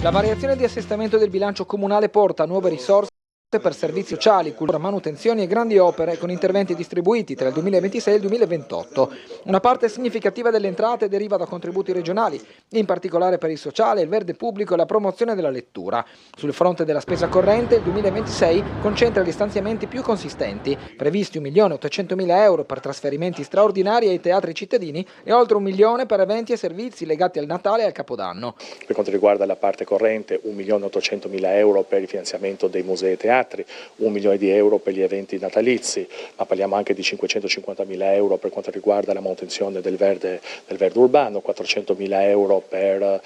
La variazione di assestamento del bilancio comunale porta a nuove risorse per servizi sociali, cultura, manutenzioni e grandi opere con interventi distribuiti tra il 2026 e il 2028. Una parte significativa delle entrate deriva da contributi regionali, in particolare per il sociale, il verde pubblico e la promozione della lettura. Sul fronte della spesa corrente il 2026 concentra gli stanziamenti più consistenti, previsti 1.800.000 euro per trasferimenti straordinari ai teatri cittadini e oltre 1 milione per eventi e servizi legati al Natale e al Capodanno. Per quanto riguarda la parte corrente 1.800.000 euro per il finanziamento dei musei e teatri, 1 milione di euro per gli eventi natalizi, ma parliamo anche di 550.000 euro per quanto riguarda la manutenzione del verde urbano, 400.000 euro per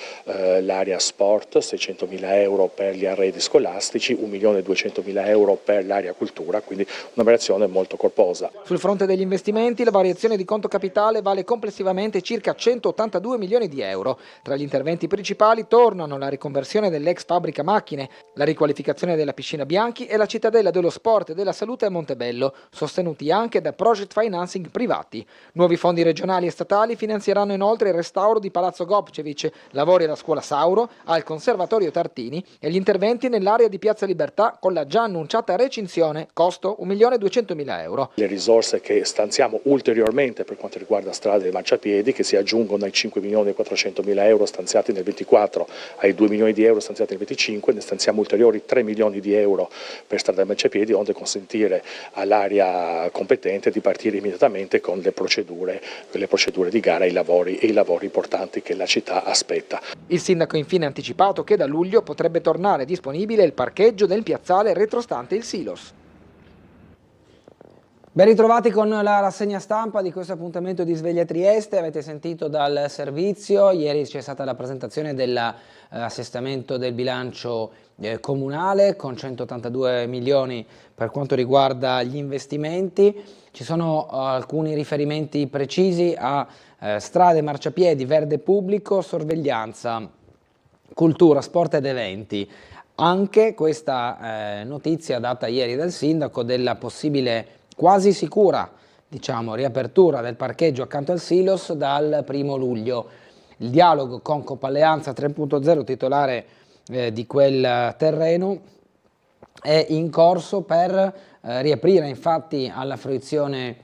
l'area sport, 600.000 euro per gli arredi scolastici, 1.200.000 euro per l'area cultura, quindi una variazione molto corposa. Sul fronte degli investimenti la variazione di conto capitale vale complessivamente circa 182 milioni di euro. Tra gli interventi principali tornano la riconversione dell'ex fabbrica macchine, la riqualificazione della piscina Bianchi e la cittadella dello sport e della salute a Montebello, sostenuti anche da project financing privati. Nuovi fondi regionali e statali finanzieranno inoltre il restauro di Palazzo Gopcevic, lavori alla scuola Sauro, al Conservatorio Tartini e gli interventi nell'area di Piazza Libertà con la già annunciata recinzione, costo 1.200.000 euro. Le risorse che stanziamo ulteriormente per quanto riguarda strade e marciapiedi, che si aggiungono ai 5.400.000 euro stanziati nel 24, ai 2 milioni di euro stanziati nel 25, ne stanziamo ulteriori 3 milioni di euro per strada e marciapiedi, onde consentire all'area competente di partire immediatamente con le procedure di gara e i lavori importanti che la città aspetta. Il sindaco infine ha anticipato che da luglio potrebbe tornare disponibile il parcheggio del piazzale retrostante il Silos. Ben ritrovati con la rassegna stampa di questo appuntamento di Sveglia Trieste. Avete sentito dal servizio, ieri c'è stata la presentazione dell'assestamento del bilancio comunale con 182 milioni per quanto riguarda gli investimenti. Ci sono alcuni riferimenti precisi a strade, marciapiedi, verde pubblico, sorveglianza, cultura, sport ed eventi. Anche questa notizia data ieri dal sindaco della possibile quasi sicura, riapertura del parcheggio accanto al Silos dal 1° luglio. Il dialogo con Copalleanza 3.0, titolare di quel terreno, è in corso per riaprire infatti alla fruizione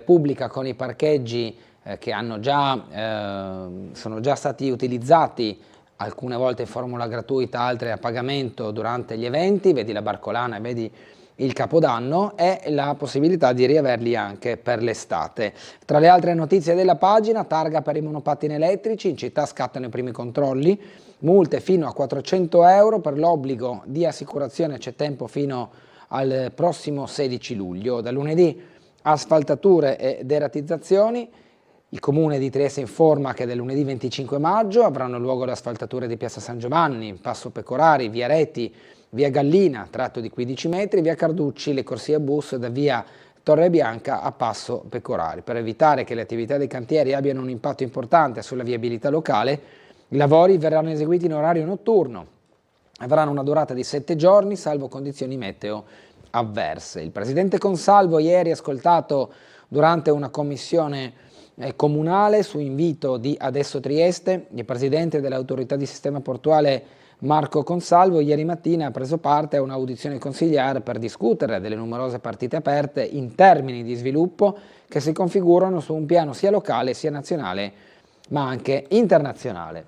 pubblica con i parcheggi che sono già stati utilizzati alcune volte in formula gratuita, altre a pagamento durante gli eventi, vedi la Barcolana e vedi il Capodanno, e la possibilità di riaverli anche per l'estate. Tra le altre notizie della pagina, targa per i monopattini elettrici, in città scattano i primi controlli, multe fino a 400 euro per l'obbligo di assicurazione, c'è tempo fino al prossimo 16 luglio. Da lunedì asfaltature e deratizzazioni. Il Comune di Trieste informa che da lunedì 25 maggio avranno luogo le asfaltature di Piazza San Giovanni, Passo Pecorari, Via Reti, Via Gallina, tratto di 15 metri, Via Carducci, le corsie a bus da Via Torre Bianca a Passo Pecorari. Per evitare che le attività dei cantieri abbiano un impatto importante sulla viabilità locale, i lavori verranno eseguiti in orario notturno. Avranno una durata di 7 giorni, salvo condizioni meteo avverse. Il presidente Consalvo ieri ascoltato durante una commissione comunale su invito di Adesso Trieste, il presidente dell'autorità di sistema portuale Marco Consalvo ieri mattina ha preso parte a un'audizione consigliare per discutere delle numerose partite aperte in termini di sviluppo che si configurano su un piano sia locale sia nazionale ma anche internazionale.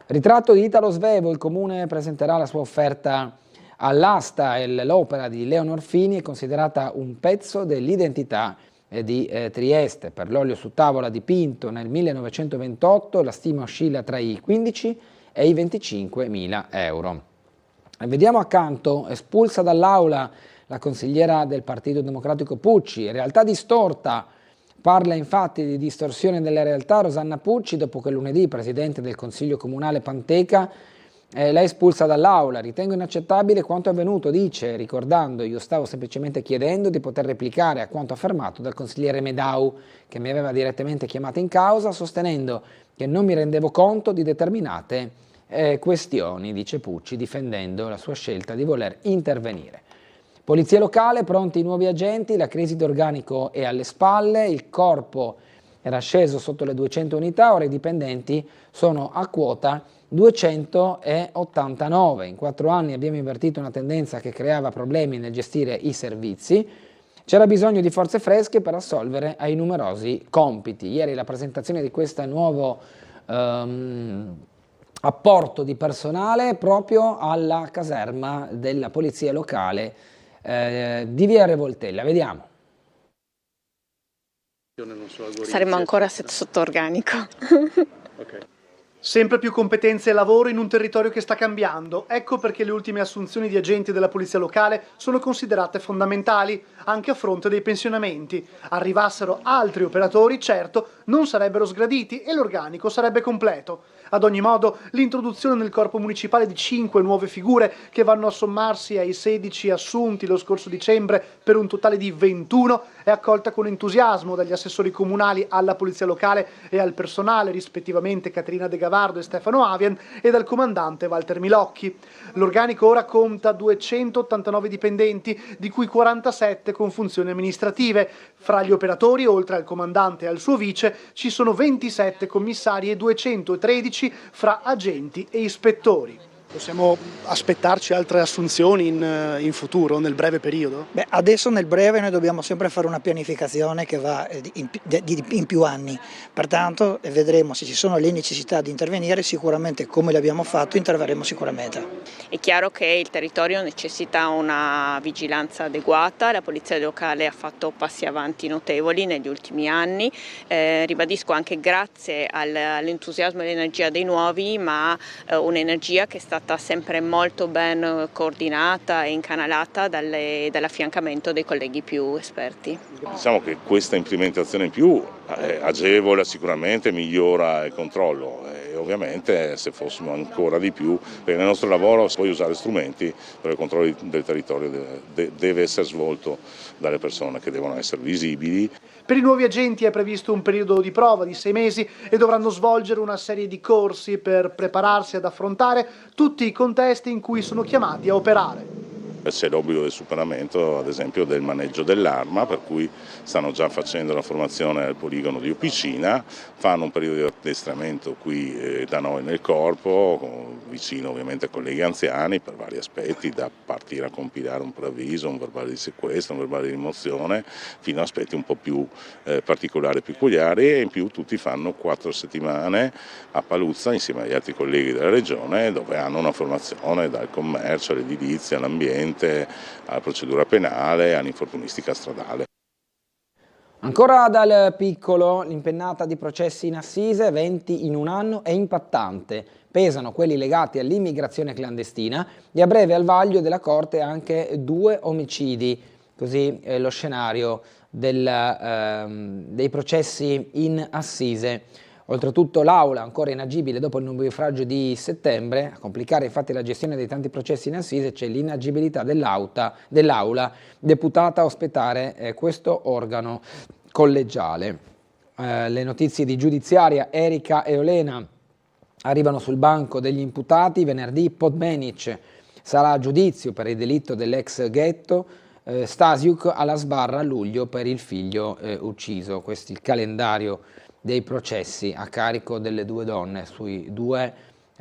Ritratto di Italo Svevo, il Comune presenterà la sua offerta all'asta e l'opera di Leonor Fini è considerata un pezzo dell'identità di Trieste. Per l'olio su tavola dipinto nel 1928 la stima oscilla tra i 15 e i 25.000 euro. E vediamo accanto, espulsa dall'aula la consigliera del Partito Democratico Pucci, realtà distorta. Parla infatti di distorsione della realtà Rosanna Pucci dopo che lunedì il presidente del Consiglio Comunale Panteca l'ha espulsa dall'aula. Ritengo inaccettabile quanto avvenuto, dice, ricordando: io stavo semplicemente chiedendo di poter replicare a quanto affermato dal consigliere Medau, che mi aveva direttamente chiamato in causa, sostenendo che non mi rendevo conto di determinate questioni, dice Pucci, difendendo la sua scelta di voler intervenire. Polizia locale, pronti i nuovi agenti, la crisi d'organico è alle spalle, il corpo era sceso sotto le 200 unità, ora i dipendenti sono a quota 289. In 4 anni abbiamo invertito una tendenza che creava problemi nel gestire i servizi. C'era bisogno di forze fresche per assolvere ai numerosi compiti. Ieri la presentazione di questo nuovo apporto di personale proprio alla caserma della polizia locale di Via Revoltella. Vediamo. Saremo ancora sotto organico. Okay. Sempre più competenze e lavoro in un territorio che sta cambiando. Ecco perché le ultime assunzioni di agenti della polizia locale sono considerate fondamentali, anche a fronte dei pensionamenti. Arrivassero altri operatori, certo, non sarebbero sgraditi e l'organico sarebbe completo. Ad ogni modo, l'introduzione nel corpo municipale di 5 nuove figure che vanno a sommarsi ai 16 assunti lo scorso dicembre per un totale di 21 è accolta con entusiasmo dagli assessori comunali alla polizia locale e al personale, rispettivamente Caterina De Gavardo e Stefano Avian, e dal comandante Walter Milocchi. L'organico ora conta 289 dipendenti, di cui 47 con funzioni amministrative. Fra gli operatori, oltre al comandante e al suo vice, ci sono 27 commissari e 213 fra agenti e ispettori. Possiamo aspettarci altre assunzioni in futuro, nel breve periodo? Beh, adesso nel breve noi dobbiamo sempre fare una pianificazione che va in più anni, pertanto vedremo se ci sono le necessità di intervenire, sicuramente come l'abbiamo fatto interverremo sicuramente. È chiaro che il territorio necessita una vigilanza adeguata, la polizia locale ha fatto passi avanti notevoli negli ultimi anni, ribadisco anche grazie all'entusiasmo e all'energia dei nuovi, ma un'energia che è stata sempre molto ben coordinata e incanalata dall'affiancamento dei colleghi più esperti. Diciamo che questa implementazione in più agevola sicuramente, migliora il controllo e ovviamente se fossimo ancora di più, perché nel nostro lavoro poi usare strumenti per il controllo del territorio deve essere svolto dalle persone che devono essere visibili. Per i nuovi agenti è previsto un periodo di prova di 6 mesi e dovranno svolgere una serie di corsi per prepararsi ad affrontare tutti i contesti in cui sono chiamati a operare. C'è l'obbligo del superamento, ad esempio, del maneggio dell'arma, per cui stanno già facendo la formazione al poligono di Opicina, fanno un periodo di addestramento qui da noi nel corpo, vicino ovviamente a colleghi anziani per vari aspetti, da partire a compilare un preavviso, un verbale di sequestro, un verbale di rimozione, fino a aspetti un po' più particolari e peculiari, e in più tutti fanno 4 settimane a Paluzza insieme agli altri colleghi della regione, dove hanno una formazione dal commercio all'edilizia, all'ambiente, alla procedura penale, all'infortunistica stradale. Ancora dal piccolo, l'impennata di processi in assise, 20 in un anno, è impattante. Pesano quelli legati all'immigrazione clandestina e a breve al vaglio della Corte anche 2 omicidi. Così è lo scenario dei processi in assise. Oltretutto l'Aula, ancora inagibile dopo il nubifragio di settembre, a complicare infatti la gestione dei tanti processi in assise c'è l'inagibilità dell'Aula deputata a ospitare questo organo collegiale. Le notizie di giudiziaria, Erika e Olena arrivano sul banco degli imputati. Venerdì Podmenic sarà a giudizio per il delitto dell'ex ghetto, Stasiuk alla sbarra a luglio per il figlio ucciso. Questo è il calendario dei processi a carico delle 2 donne sui 2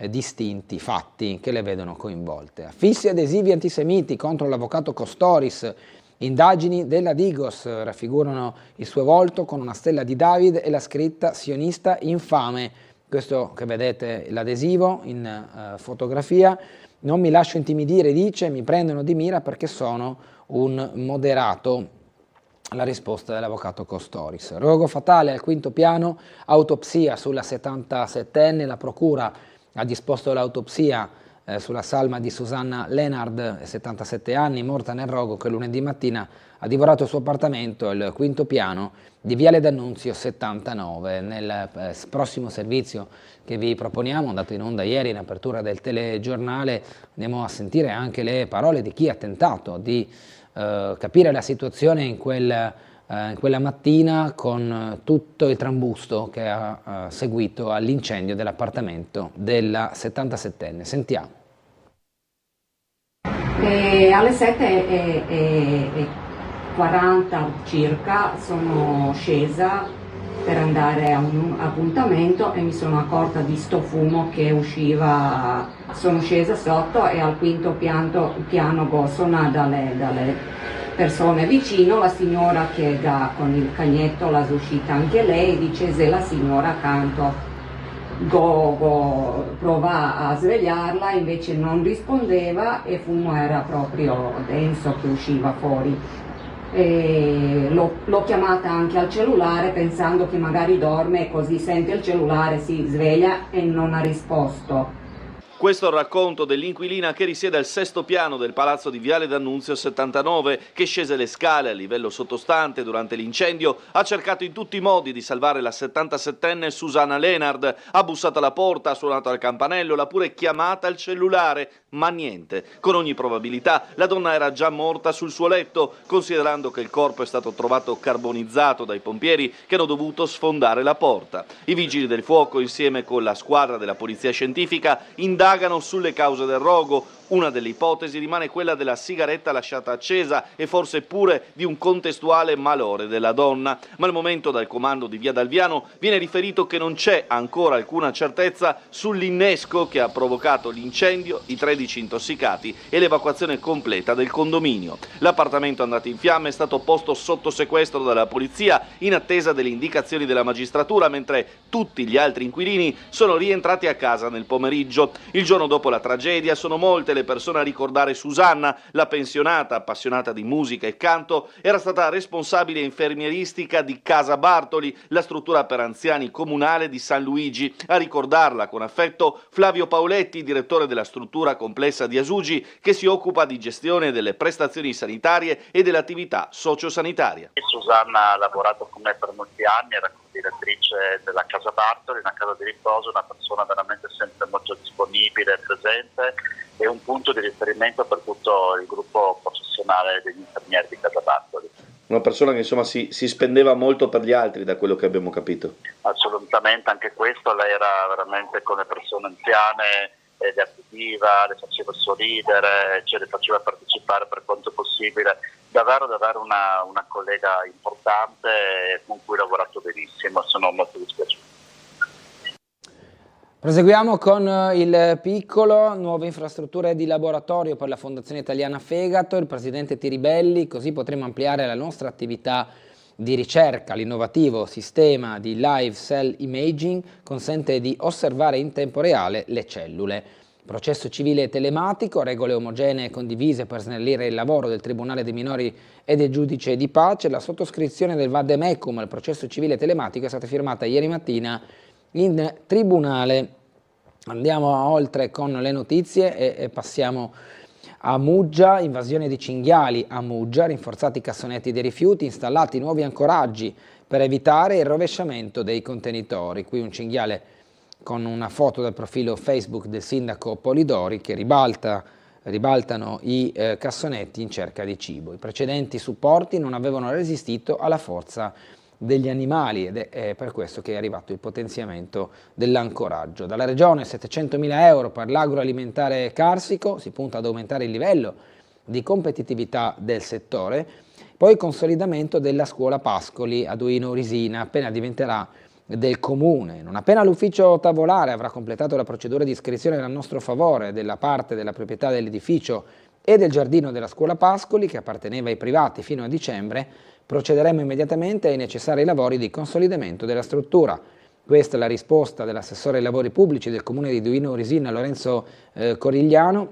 distinti fatti che le vedono coinvolte. Affissi adesivi antisemiti contro l'avvocato Costoris, indagini della Digos raffigurano il suo volto con una stella di David e la scritta sionista infame. Questo che vedete l'adesivo in fotografia. Non mi lascio intimidire, dice, mi prendono di mira perché sono un moderato. La risposta dell'avvocato Costoris. Rogo fatale al 5° piano, autopsia sulla 77enne, la procura ha disposto l'autopsia sulla salma di Susanna Lenard, 77 anni, morta nel rogo che lunedì mattina ha divorato il suo appartamento al 5° piano di Viale D'Annunzio 79. Nel prossimo servizio che vi proponiamo, andato in onda ieri in apertura del telegiornale, andiamo a sentire anche le parole di chi ha tentato di capire la situazione in quella mattina con tutto il trambusto che ha seguito all'incendio dell'appartamento della 77enne. Sentiamo. Alle 7:40 circa sono scesa per andare a un appuntamento e mi sono accorta di sto fumo che usciva. Sono scesa sotto e al quinto piano suona dalle persone vicino, la signora che con il cagnetto l'ha uscita anche lei, dice se la signora accanto prova a svegliarla, invece non rispondeva e il fumo era proprio denso che usciva fuori. L'ho chiamata anche al cellulare pensando che magari dorme e così sente il cellulare, si sveglia e non ha risposto. Questo è il racconto dell'inquilina che risiede al 6° piano del palazzo di Viale D'Annunzio 79, che scese le scale a livello sottostante durante l'incendio, ha cercato in tutti i modi di salvare la 77enne Susanna Lenard, ha bussato alla porta, ha suonato al campanello, l'ha pure chiamata al cellulare, ma niente. Con ogni probabilità la donna era già morta sul suo letto, considerando che il corpo è stato trovato carbonizzato dai pompieri che hanno dovuto sfondare la porta. I vigili del fuoco, insieme con la squadra della polizia scientifica, indagano sulle cause del rogo. Una delle ipotesi rimane quella della sigaretta lasciata accesa e forse pure di un contestuale malore della donna, ma al momento dal comando di Via d'Alviano viene riferito che non c'è ancora alcuna certezza sull'innesco che ha provocato l'incendio, i 13 intossicati e l'evacuazione completa del condominio. L'appartamento andato in fiamme è stato posto sotto sequestro dalla polizia in attesa delle indicazioni della magistratura, mentre tutti gli altri inquilini sono rientrati a casa nel pomeriggio. Il giorno dopo la tragedia sono molte le persone a ricordare Susanna, la pensionata appassionata di musica e canto, era stata responsabile infermieristica di Casa Bartoli, la struttura per anziani comunale di San Luigi. A ricordarla con affetto Flavio Pauletti, direttore della struttura complessa di Asugi, che si occupa di gestione delle prestazioni sanitarie e dell'attività sociosanitaria. Susanna ha lavorato con me per molti anni, era direttrice della Casa Bartoli, una casa di riposo, una persona veramente sempre molto disponibile e presente e un punto di riferimento per tutto il gruppo professionale degli infermieri di Casa Bartoli. Una persona che insomma si spendeva molto per gli altri, da quello che abbiamo capito. Assolutamente, anche questo, lei era veramente con le persone anziane, le attiva, le faceva sorridere, le faceva partecipare per quanto possibile. Davvero una collega importante con cui ho lavorato benissimo, sono molto dispiaciuto. Proseguiamo con il piccolo, nuove infrastrutture di laboratorio per la Fondazione Italiana Fegato, il presidente Tiribelli, così potremo ampliare la nostra attività di ricerca. L'innovativo sistema di Live Cell Imaging consente di osservare in tempo reale le cellule. Processo civile telematico, regole omogenee e condivise per snellire il lavoro del Tribunale dei minori e del giudice di pace. La sottoscrizione del vademecum al processo civile telematico è stata firmata ieri mattina in tribunale. Andiamo oltre con le notizie e passiamo a Muggia, invasione di cinghiali a Muggia, rinforzati i cassonetti dei rifiuti, installati nuovi ancoraggi per evitare il rovesciamento dei contenitori. Qui un cinghiale con una foto del profilo Facebook del sindaco Polidori che ribaltano i cassonetti in cerca di cibo. I precedenti supporti non avevano resistito alla forza degli animali ed è per questo che è arrivato il potenziamento dell'ancoraggio. Dalla regione 700.000 euro per l'agroalimentare carsico, si punta ad aumentare il livello di competitività del settore, poi consolidamento della scuola Pascoli a Duino Orisina, appena diventerà del comune. Non appena l'ufficio tavolare avrà completato la procedura di iscrizione a nostro favore della parte della proprietà dell'edificio e del giardino della scuola Pascoli, che apparteneva ai privati fino a dicembre, procederemo immediatamente ai necessari lavori di consolidamento della struttura. Questa è la risposta dell'assessore ai lavori pubblici del comune di Duino Orisina, Lorenzo Corigliano,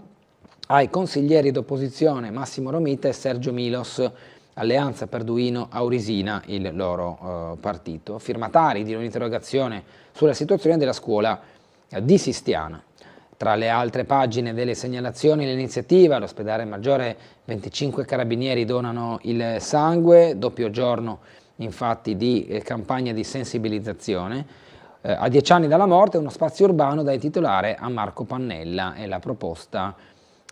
ai consiglieri d'opposizione Massimo Romita e Sergio Milos, Alleanza per Duino Aurisina, il loro partito, firmatari di un'interrogazione sulla situazione della scuola di Sistiana. Tra le altre pagine delle segnalazioni l'iniziativa, all'ospedale maggiore 25 carabinieri donano il sangue, doppio giorno infatti di campagna di sensibilizzazione. A 10 anni dalla morte uno spazio urbano da intitolare a Marco Pannella, è la proposta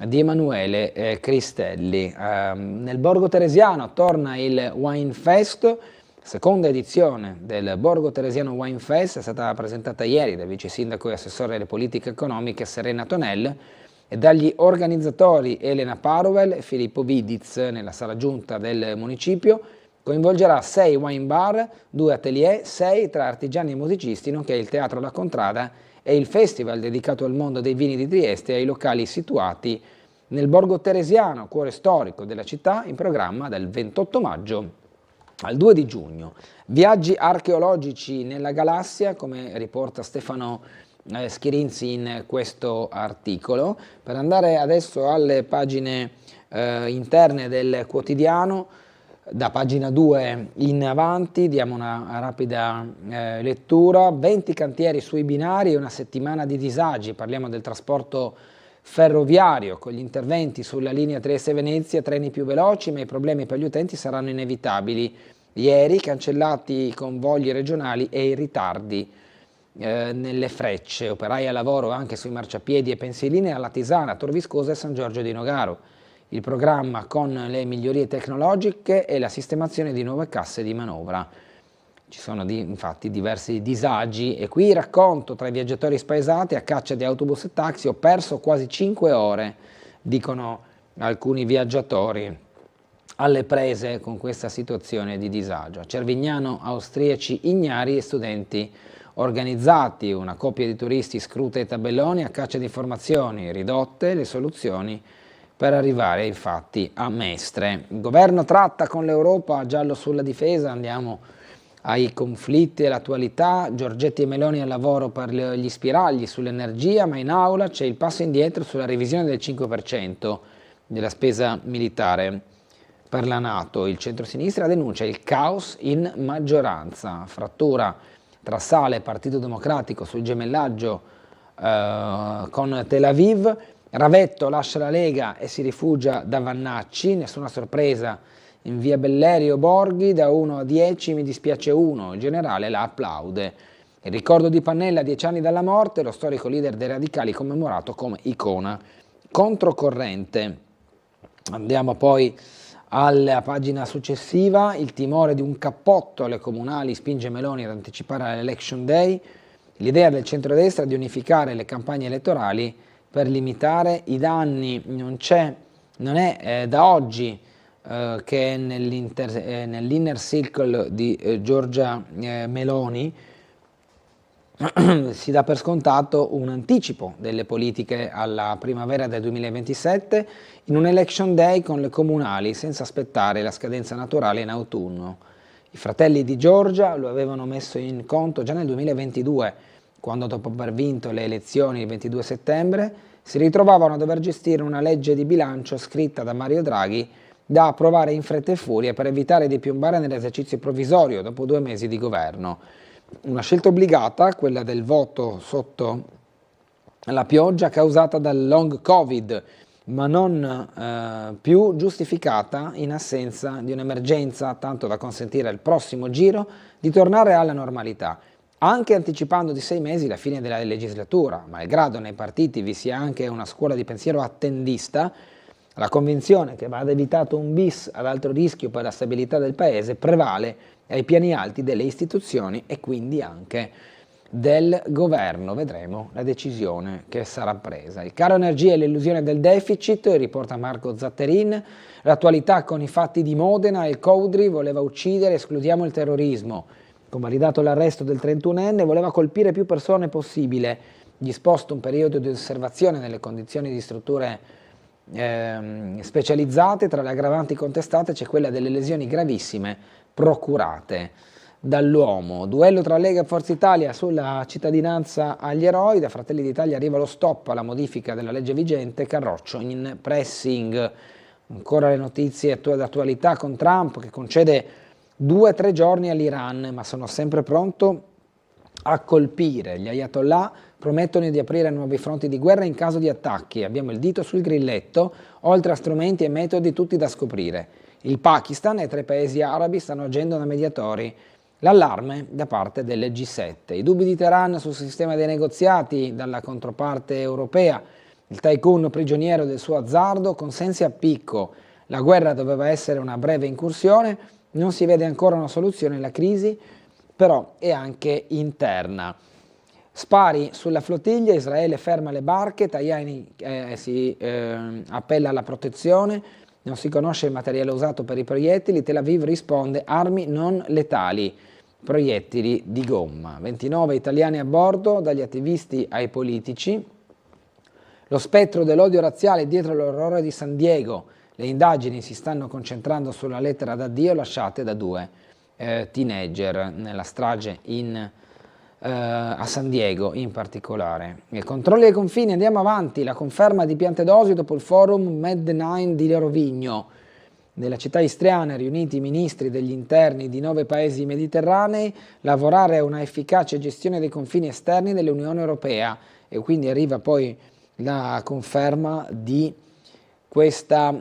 di Emanuele Cristelli. Nel Borgo Teresiano torna il Wine Fest. Seconda edizione del Borgo Teresiano Wine Fest è stata presentata ieri dal vice sindaco e assessore alle politiche economiche Serena Tonel e dagli organizzatori Elena Parovel e Filippo Vidiz nella sala giunta del municipio. Coinvolgerà 6 wine bar, 2 atelier, 6 tra artigiani e musicisti, nonché il Teatro La Contrada e il festival dedicato al mondo dei vini di Trieste e ai locali situati nel Borgo Teresiano, cuore storico della città, in programma dal 28 maggio al 2 di giugno. Viaggi archeologici nella galassia, come riporta Stefano Schirinzi in questo articolo. Per andare adesso alle pagine interne del quotidiano, da pagina 2 in avanti diamo una rapida lettura. 20 cantieri sui binari e una settimana di disagi, parliamo del trasporto ferroviario con gli interventi sulla linea Trieste-Venezia, treni più veloci, ma i problemi per gli utenti saranno inevitabili. Ieri cancellati i convogli regionali e i ritardi nelle Frecce, operai a lavoro anche sui marciapiedi e pensiline alla Tisana, Tor Viscosa e San Giorgio di Nogaro. Il programma con le migliorie tecnologiche e la sistemazione di nuove casse di manovra. Ci sono infatti diversi disagi e qui racconto tra i viaggiatori spaesati a caccia di autobus e taxi. Ho perso quasi 5 ore, dicono alcuni viaggiatori, alle prese con questa situazione di disagio. A Cervignano austriaci ignari e studenti organizzati, una coppia di turisti scruta i tabelloni a caccia di informazioni, ridotte le soluzioni per arrivare infatti a Mestre. Il governo tratta con l'Europa, giallo sulla difesa, andiamo ai conflitti e all'attualità. Giorgetti e Meloni al lavoro per gli spiragli sull'energia, ma in aula c'è il passo indietro sulla revisione del 5% della spesa militare per la NATO. Il centrosinistra denuncia il caos in maggioranza, frattura tra Sala e Partito Democratico sul gemellaggio con Tel Aviv. Ravetto lascia la Lega e si rifugia da Vannacci, nessuna sorpresa in via Bellerio Borghi, da 1 a 10 mi dispiace 1, il generale la applaude. Il ricordo di Pannella, 10 anni dalla morte, lo storico leader dei radicali commemorato come icona controcorrente. Andiamo poi alla pagina successiva. Il timore di un cappotto alle comunali spinge Meloni ad anticipare l'Election Day. L'idea del centrodestra di unificare le campagne elettorali per limitare i danni non è da oggi che nell'inner circle di Giorgia Meloni si dà per scontato un anticipo delle politiche alla primavera del 2027 in un election day con le comunali senza aspettare la scadenza naturale in autunno. I fratelli di Giorgia lo avevano messo in conto già nel 2022, quando dopo aver vinto le elezioni il 22 settembre si ritrovavano a dover gestire una legge di bilancio scritta da Mario Draghi da approvare in fretta e furia per evitare di piombare nell'esercizio provvisorio dopo 2 mesi di governo. Una scelta obbligata, quella del voto sotto la pioggia causata dal long Covid, ma non più giustificata in assenza di un'emergenza, tanto da consentire al prossimo giro di tornare alla normalità, anche anticipando di 6 mesi la fine della legislatura. Malgrado nei partiti vi sia anche una scuola di pensiero attendista, la convinzione che vada evitato un bis ad alto rischio per la stabilità del Paese prevale ai piani alti delle istituzioni e quindi anche del governo. Vedremo la decisione che sarà presa. Il caro energia e l'illusione del deficit, riporta Marco Zatterin, l'attualità con i fatti di Modena, il Coudri voleva uccidere, escludiamo il terrorismo. Convalidato l'arresto del 31enne, voleva colpire più persone possibile, disposto un periodo di osservazione nelle condizioni di strutture specializzate. Tra le aggravanti contestate c'è quella delle lesioni gravissime procurate dall'uomo. Duello tra Lega e Forza Italia sulla cittadinanza agli eroi. Da Fratelli d'Italia arriva lo stop alla modifica della legge vigente, Carroccio in pressing. Ancora le notizie d'attualità con Trump che concede 2-3 giorni all'Iran, ma sono sempre pronto a colpire. Gli ayatollah promettono di aprire nuovi fronti di guerra in caso di attacchi. Abbiamo il dito sul grilletto, oltre a strumenti e metodi tutti da scoprire. Il Pakistan e 3 paesi arabi stanno agendo da mediatori. L'allarme da parte delle G7. I dubbi di Teheran sul sistema dei negoziati dalla controparte europea. Il tycoon prigioniero del suo azzardo, consensi a picco. La guerra doveva essere una breve incursione, non si vede ancora una soluzione, la crisi però è anche interna. Spari sulla flottiglia, Israele ferma le barche, Tajani si appella alla protezione, non si conosce il materiale usato per i proiettili. Tel Aviv risponde armi non letali, proiettili di gomma. 29 italiani a bordo, dagli attivisti ai politici. Lo spettro dell'odio razziale dietro l'orrore di San Diego. Le indagini si stanno concentrando sulla lettera d'addio lasciate da 2 teenager nella strage a San Diego in particolare. Controlli ai confini, andiamo avanti. La conferma di Piantedosi dopo il forum Med9 di Rovigno. Nella città istriana, riuniti i ministri degli interni di 9 paesi mediterranei, lavorare a una efficace gestione dei confini esterni dell'Unione Europea, e quindi arriva poi la conferma di questa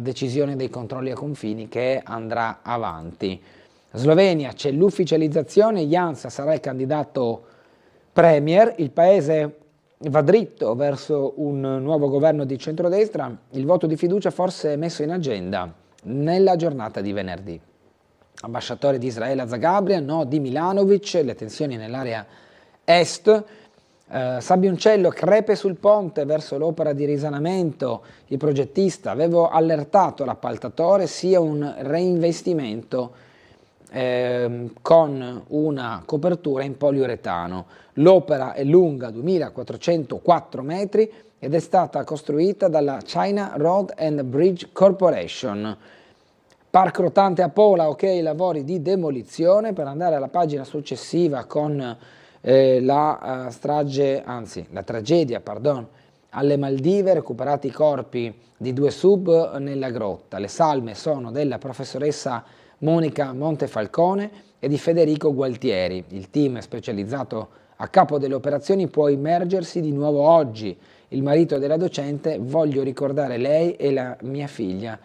decisione dei controlli ai confini che andrà avanti. Slovenia, c'è l'ufficializzazione, Janša sarà il candidato premier, il paese va dritto verso un nuovo governo di centrodestra, il voto di fiducia forse è messo in agenda nella giornata di venerdì. Ambasciatore di Israele a Zagabria, no di Milanovic, le tensioni nell'area est. Sabioncello, crepe sul ponte verso l'opera di risanamento, il progettista, avevo allertato l'appaltatore, sia un reinvestimento con una copertura in poliuretano. L'opera è lunga 2404 metri ed è stata costruita dalla China Road and Bridge Corporation. Parco rotante a Pola, ok, lavori di demolizione. Per andare alla pagina successiva con la tragedia alle Maldive, recuperati i corpi di 2 sub nella grotta. Le salme sono della professoressa Monica Montefalcone e di Federico Gualtieri. Il team specializzato a capo delle operazioni può immergersi di nuovo oggi. Il marito della docente, voglio ricordare lei e la mia figlia,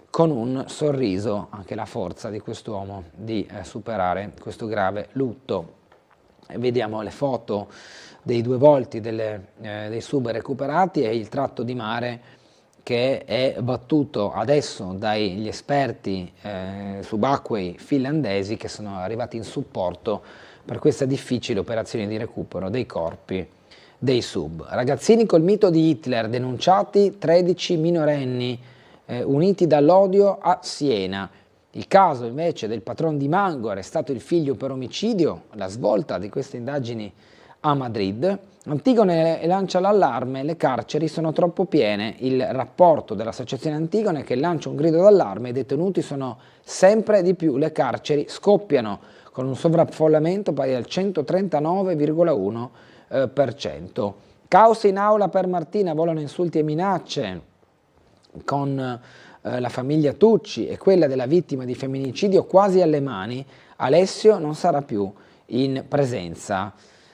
con un sorriso, anche la forza di quest'uomo di superare questo grave lutto. Vediamo le foto dei 2 volti dei sub recuperati e il tratto di mare che è battuto adesso dagli esperti subacquei finlandesi che sono arrivati in supporto per questa difficile operazione di recupero dei corpi dei sub. Ragazzini col mito di Hitler, denunciati 13 minorenni uniti dall'odio a Siena. Il caso invece del patron di Mango, arrestato il figlio per omicidio, la svolta di queste indagini a Madrid. Antigone lancia l'allarme, le carceri sono troppo piene. Il rapporto dell'associazione Antigone che lancia un grido d'allarme, i detenuti sono sempre di più, le carceri scoppiano con un sovraffollamento pari al 139,1%. Caos in aula per Martina, volano insulti e minacce con la famiglia Tucci e quella della vittima di femminicidio quasi alle mani. Alessio non sarà più in presenza.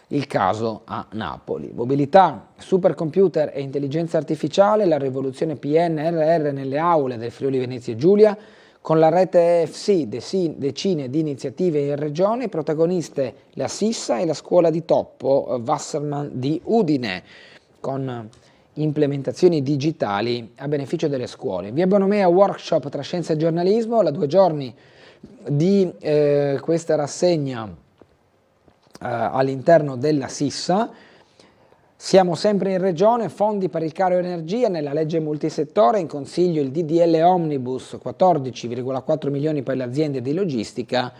Il caso a Napoli. Mobilità, supercomputer e intelligenza artificiale, la rivoluzione PNRR nelle aule del Friuli Venezia Giulia, con la rete EFC, decine di iniziative in regione, protagoniste la Sissa e la scuola di Toppo Wasserman di Udine, con implementazioni digitali a beneficio delle scuole. Via Bonomea, workshop tra scienza e giornalismo, la 2 giorni di questa rassegna all'interno della Sissa. Siamo sempre in regione, fondi per il caro energia, nella legge multisettore, in consiglio il DDL Omnibus, 14,4 milioni per le aziende di logistica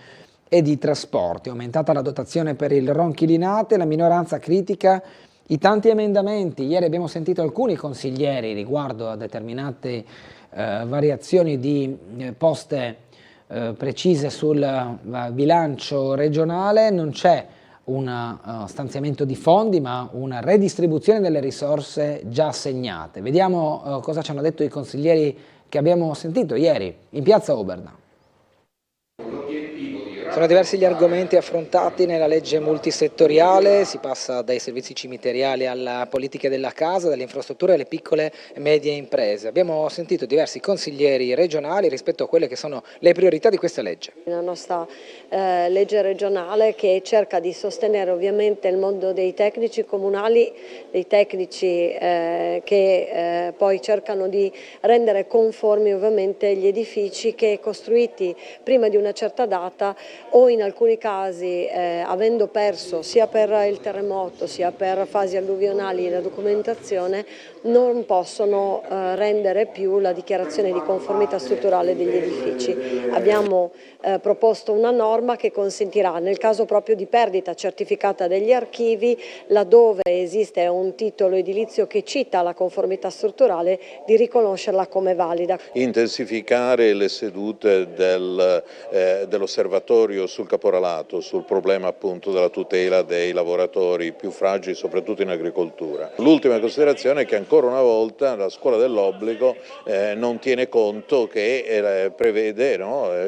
e di trasporti, aumentata la dotazione per il Ronchilinate, la minoranza critica i tanti emendamenti. Ieri abbiamo sentito alcuni consiglieri riguardo a determinate variazioni di poste precise sul bilancio regionale. Non c'è un stanziamento di fondi ma una redistribuzione delle risorse già assegnate. Vediamo cosa ci hanno detto i consiglieri che abbiamo sentito ieri in piazza Oberda. Sono diversi gli argomenti affrontati nella legge multisettoriale, si passa dai servizi cimiteriali alla politica della casa, dalle infrastrutture alle piccole e medie imprese. Abbiamo sentito diversi consiglieri regionali rispetto a quelle che sono le priorità di questa legge. La nostra legge regionale che cerca di sostenere ovviamente il mondo dei tecnici comunali, dei tecnici che poi cercano di rendere conformi ovviamente gli edifici che costruiti prima di una certa data o in alcuni casi avendo perso sia per il terremoto sia per fasi alluvionali la documentazione, non possono rendere più la dichiarazione di conformità strutturale degli edifici. Abbiamo proposto una norma che consentirà, nel caso proprio di perdita certificata degli archivi, laddove esiste un titolo edilizio che cita la conformità strutturale, di riconoscerla come valida. Intensificare le sedute dell'osservatorio sul caporalato, sul problema appunto della tutela dei lavoratori più fragili, soprattutto in agricoltura. L'ultima considerazione è che ancora una volta la scuola dell'obbligo non tiene conto che prevede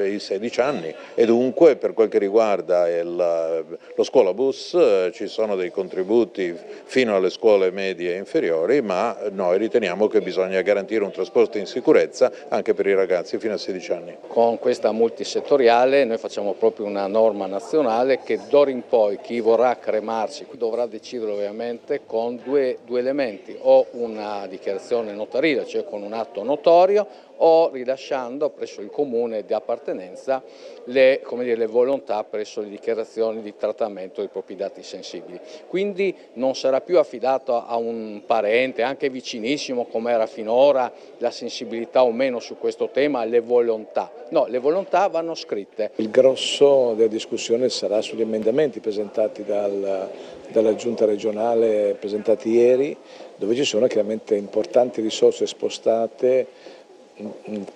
i 16 anni e dunque per quel che riguarda lo scuolabus ci sono dei contributi fino alle scuole medie e inferiori, ma noi riteniamo che bisogna garantire un trasporto in sicurezza anche per i ragazzi fino a 16 anni. Con questa multisettoriale noi facciamo proprio una norma nazionale che d'ora in poi chi vorrà cremarsi dovrà decidere ovviamente con due elementi, o una dichiarazione notarile, cioè con un atto notorio, o rilasciando presso il comune di appartenenza le volontà presso le dichiarazioni di trattamento dei propri dati sensibili. Quindi non sarà più affidato a un parente, anche vicinissimo come era finora, la sensibilità o meno su questo tema, le volontà. No, le volontà vanno scritte. Il grosso della discussione sarà sugli emendamenti presentati dalla Giunta regionale, presentati ieri, dove ci sono chiaramente importanti risorse spostate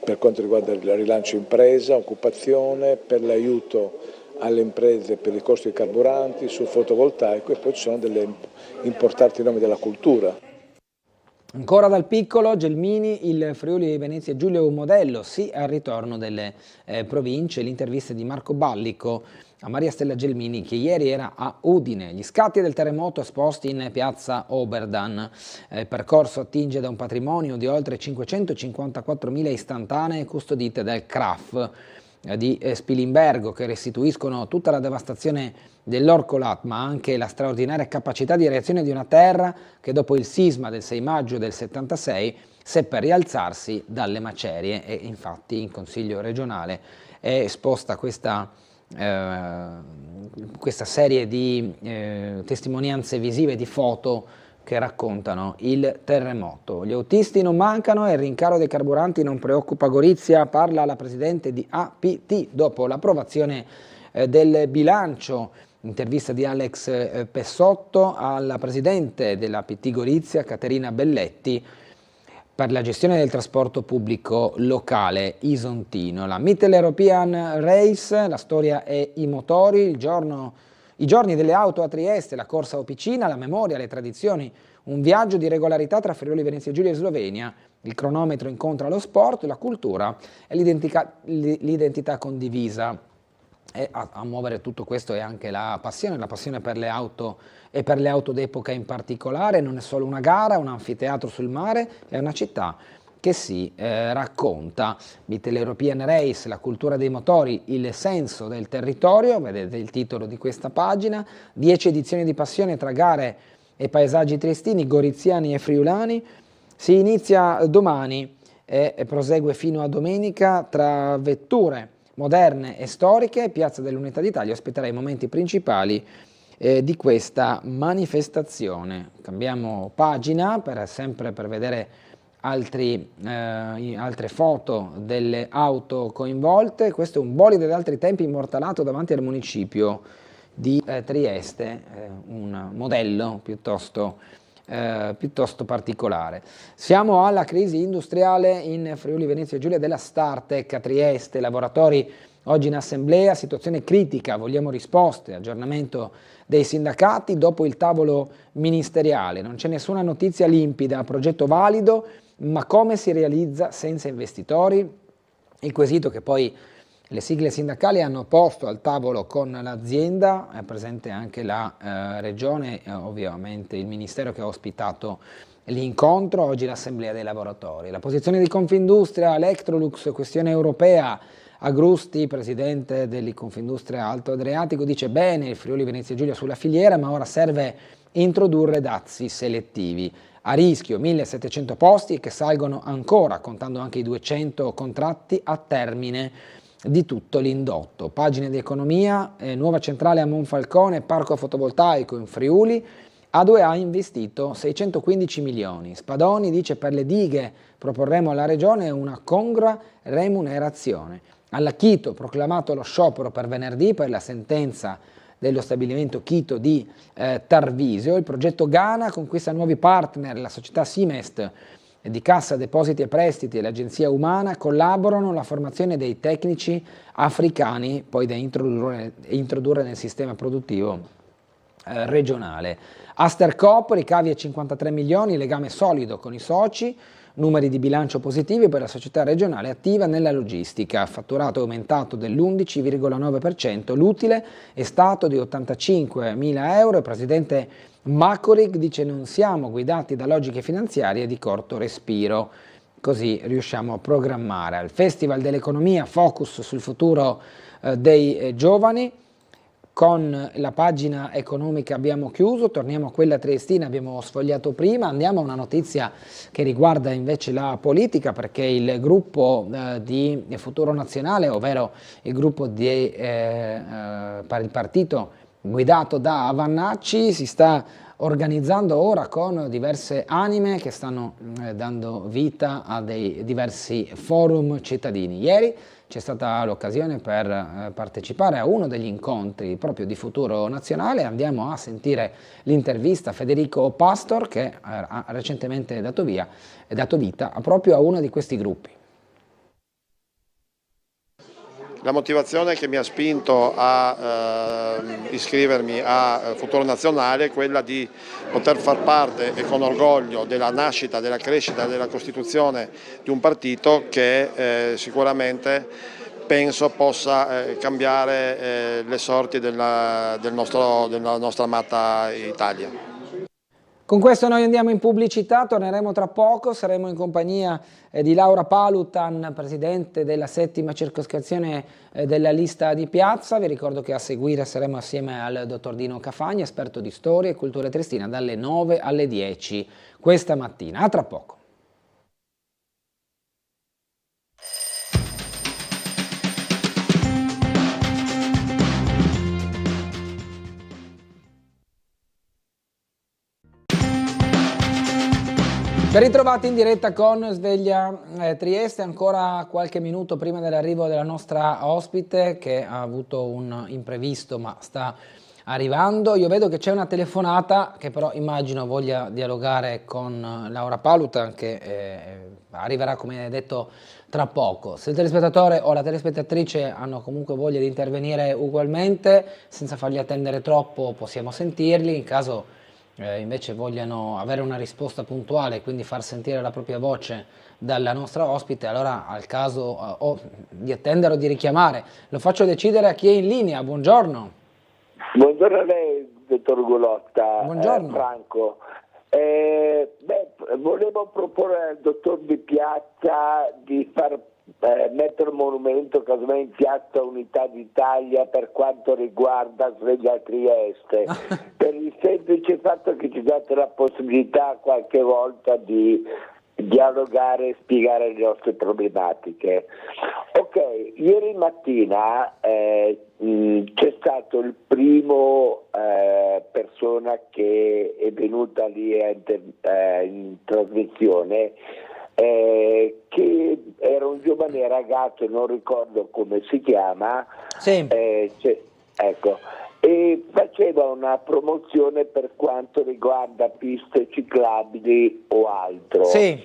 per quanto riguarda il rilancio impresa, occupazione, per l'aiuto alle imprese per i costi dei carburanti, sul fotovoltaico, e poi ci sono delle importanti nomi della cultura. Ancora dal piccolo Gelmini, il Friuli Venezia Giulia è un modello, sì al ritorno delle province, l'intervista di Marco Ballico a Maria Stella Gelmini che ieri era a Udine. Gli scatti del terremoto esposti in piazza Oberdan. Il percorso attinge da un patrimonio di oltre 554.000 istantanee custodite dal CRAF di Spilimbergo, che restituiscono tutta la devastazione dell'Orcolat, ma anche la straordinaria capacità di reazione di una terra che dopo il sisma del 6 maggio del 76 seppe rialzarsi dalle macerie, e infatti in Consiglio regionale è esposta questa serie di testimonianze visive, di foto che raccontano il terremoto. Gli autisti non mancano e il rincaro dei carburanti non preoccupa Gorizia, parla la presidente di APT dopo l'approvazione del bilancio. Intervista di Alex Pessotto alla presidente dell'APT Gorizia, Caterina Belletti, per la gestione del trasporto pubblico locale isontino. La Mitteleuropean Race, la storia e i motori, i giorni delle auto a Trieste, la corsa Opicina, la memoria, le tradizioni, un viaggio di regolarità tra Friuli Venezia Giulia e Slovenia, il cronometro incontra lo sport, la cultura e l'identità condivisa. E a muovere tutto questo è anche la passione per le auto e per le auto d'epoca in particolare. Non è solo una gara, un anfiteatro sul mare, è una città che si racconta. Mitteleuropean Race, la cultura dei motori, il senso del territorio, vedete il titolo di questa pagina, 10 edizioni di passione tra gare e paesaggi triestini, goriziani e friulani. Si inizia domani e prosegue fino a domenica tra vetture moderne e storiche. Piazza dell'Unità d'Italia ospiterà i momenti principali di questa manifestazione. Cambiamo pagina sempre per vedere altre foto delle auto coinvolte. Questo è un bolide ad altri tempi immortalato davanti al municipio di Trieste, un modello piuttosto particolare. Siamo alla crisi industriale in Friuli Venezia Giulia della Startec a Trieste, lavoratori oggi in assemblea, situazione critica, vogliamo risposte, aggiornamento dei sindacati dopo il tavolo ministeriale. Non c'è nessuna notizia limpida, progetto valido, ma come si realizza senza investitori? Il quesito che poi le sigle sindacali hanno posto al tavolo con l'azienda, è presente anche la Regione, ovviamente il Ministero che ha ospitato l'incontro, oggi l'Assemblea dei lavoratori. La posizione di Confindustria, Electrolux, questione europea. Agrusti, presidente di Confindustria Alto Adriatico, dice bene il Friuli Venezia Giulia sulla filiera, ma ora serve introdurre dazi selettivi. A rischio 1.700 posti che salgono ancora, contando anche i 200 contratti a termine di tutto l'indotto. Pagine di economia, nuova centrale a Monfalcone, parco fotovoltaico in Friuli, A2A ha investito 615 milioni. Spadoni dice per le dighe proporremo alla Regione una congrua remunerazione. Alla Chito proclamato lo sciopero per venerdì per la sentenza dello stabilimento Chito di Tarvisio. Il progetto Ghana conquista nuovi partner, la società Simest di Cassa Depositi e Prestiti e l'Agenzia Umana collaborano alla formazione dei tecnici africani poi da introdurre nel sistema produttivo regionale. Astercop, ricavi a 53 milioni, legame solido con i soci, numeri di bilancio positivi per la società regionale attiva nella logistica, fatturato è aumentato dell'11,9%, l'utile è stato di 85.000 euro, il presidente Macoric dice non siamo guidati da logiche finanziarie di corto respiro, così riusciamo a programmare. Al Festival dell'Economia focus sul futuro dei giovani. Con la pagina economica abbiamo chiuso, torniamo a quella triestina, abbiamo sfogliato prima, andiamo a una notizia che riguarda invece la politica, perché il gruppo di Futuro Nazionale, ovvero il gruppo per il partito guidato da Vannacci, si sta organizzando ora con diverse anime che stanno dando vita a dei diversi forum cittadini. Ieri c'è stata l'occasione per partecipare a uno degli incontri proprio di Futuro Nazionale. Andiamo a sentire l'intervista a Federico Pastor che ha recentemente dato vita proprio a uno di questi gruppi. La motivazione che mi ha spinto a iscrivermi a Futuro Nazionale è quella di poter far parte e con orgoglio della nascita, della crescita, della costituzione di un partito che sicuramente penso possa cambiare le sorti della nostra amata Italia. Con questo noi andiamo in pubblicità, torneremo tra poco, saremo in compagnia di Laura Palutan, presidente della 7ª circoscrizione della lista di piazza. Vi ricordo che a seguire saremo assieme al dottor Dino Cafagni, esperto di storia e cultura triestina, dalle 9 alle 10 questa mattina. A tra poco. Ben ritrovati in diretta con Sveglia Trieste, ancora qualche minuto prima dell'arrivo della nostra ospite che ha avuto un imprevisto ma sta arrivando. Io vedo che c'è una telefonata che però immagino voglia dialogare con Laura Palutan che arriverà come detto tra poco. Se il telespettatore o la telespettatrice hanno comunque voglia di intervenire ugualmente, senza farli attendere troppo possiamo sentirli, in caso invece vogliano avere una risposta puntuale, quindi far sentire la propria voce dalla nostra ospite, allora al caso o di attendere o di richiamare. Lo faccio decidere a chi è in linea. Buongiorno. Buongiorno a lei, dottor Gulotta. Buongiorno. Franco. Volevo proporre al dottor Di Piazza di far mettere un monumento casomai in piazza Unità d'Italia per quanto riguarda Sveglia Trieste, per il semplice fatto che ci date la possibilità qualche volta di dialogare e spiegare le nostre problematiche. Ok, ieri mattina c'è stato il primo persona che è venuta lì in trasmissione, che era un giovane ragazzo, non ricordo come si chiama, sì. Ecco, e faceva una promozione per quanto riguarda piste ciclabili o altro. Sì.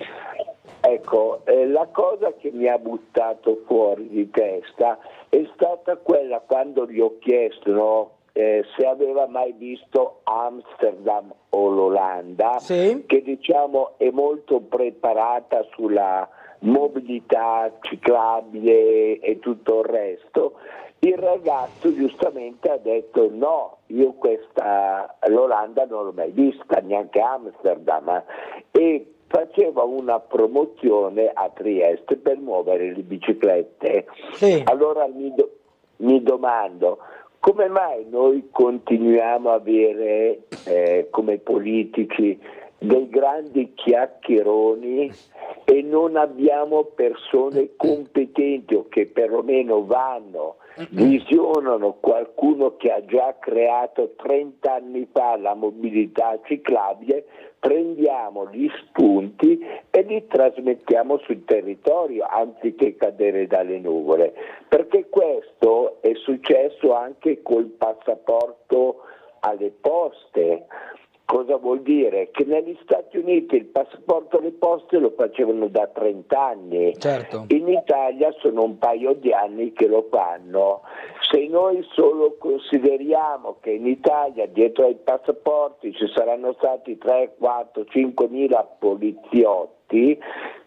Ecco, la cosa che mi ha buttato fuori di testa è stata quella quando gli ho chiesto, no, se aveva mai visto Amsterdam o l'Olanda, sì, che diciamo è molto preparata sulla mobilità ciclabile e tutto il resto. Il ragazzo giustamente ha detto no, io l'Olanda non l'ho mai vista, neanche Amsterdam, e faceva una promozione a Trieste per muovere le biciclette. Sì. Allora mi domando, come mai noi continuiamo a avere come politici dei grandi chiacchieroni e non abbiamo persone competenti o che perlomeno vanno, visionano qualcuno che ha già creato 30 anni fa la mobilità ciclabile, prendiamo gli spunti e li trasmettiamo sul territorio anziché cadere dalle nuvole, perché questo è successo anche col passaporto alle poste. Cosa vuol dire? Che negli Stati Uniti il passaporto alle poste lo facevano da 30 anni, certo. In Italia sono un paio di anni che lo fanno. Se noi solo consideriamo che in Italia dietro ai passaporti ci saranno stati 3, 4, 5 mila poliziotti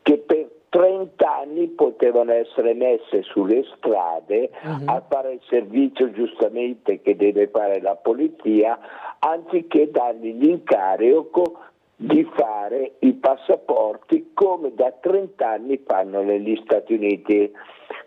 che per 30 anni potevano essere messe sulle strade a fare il servizio giustamente che deve fare la polizia, anziché dargli l'incarico di fare i passaporti come da 30 anni fanno negli Stati Uniti.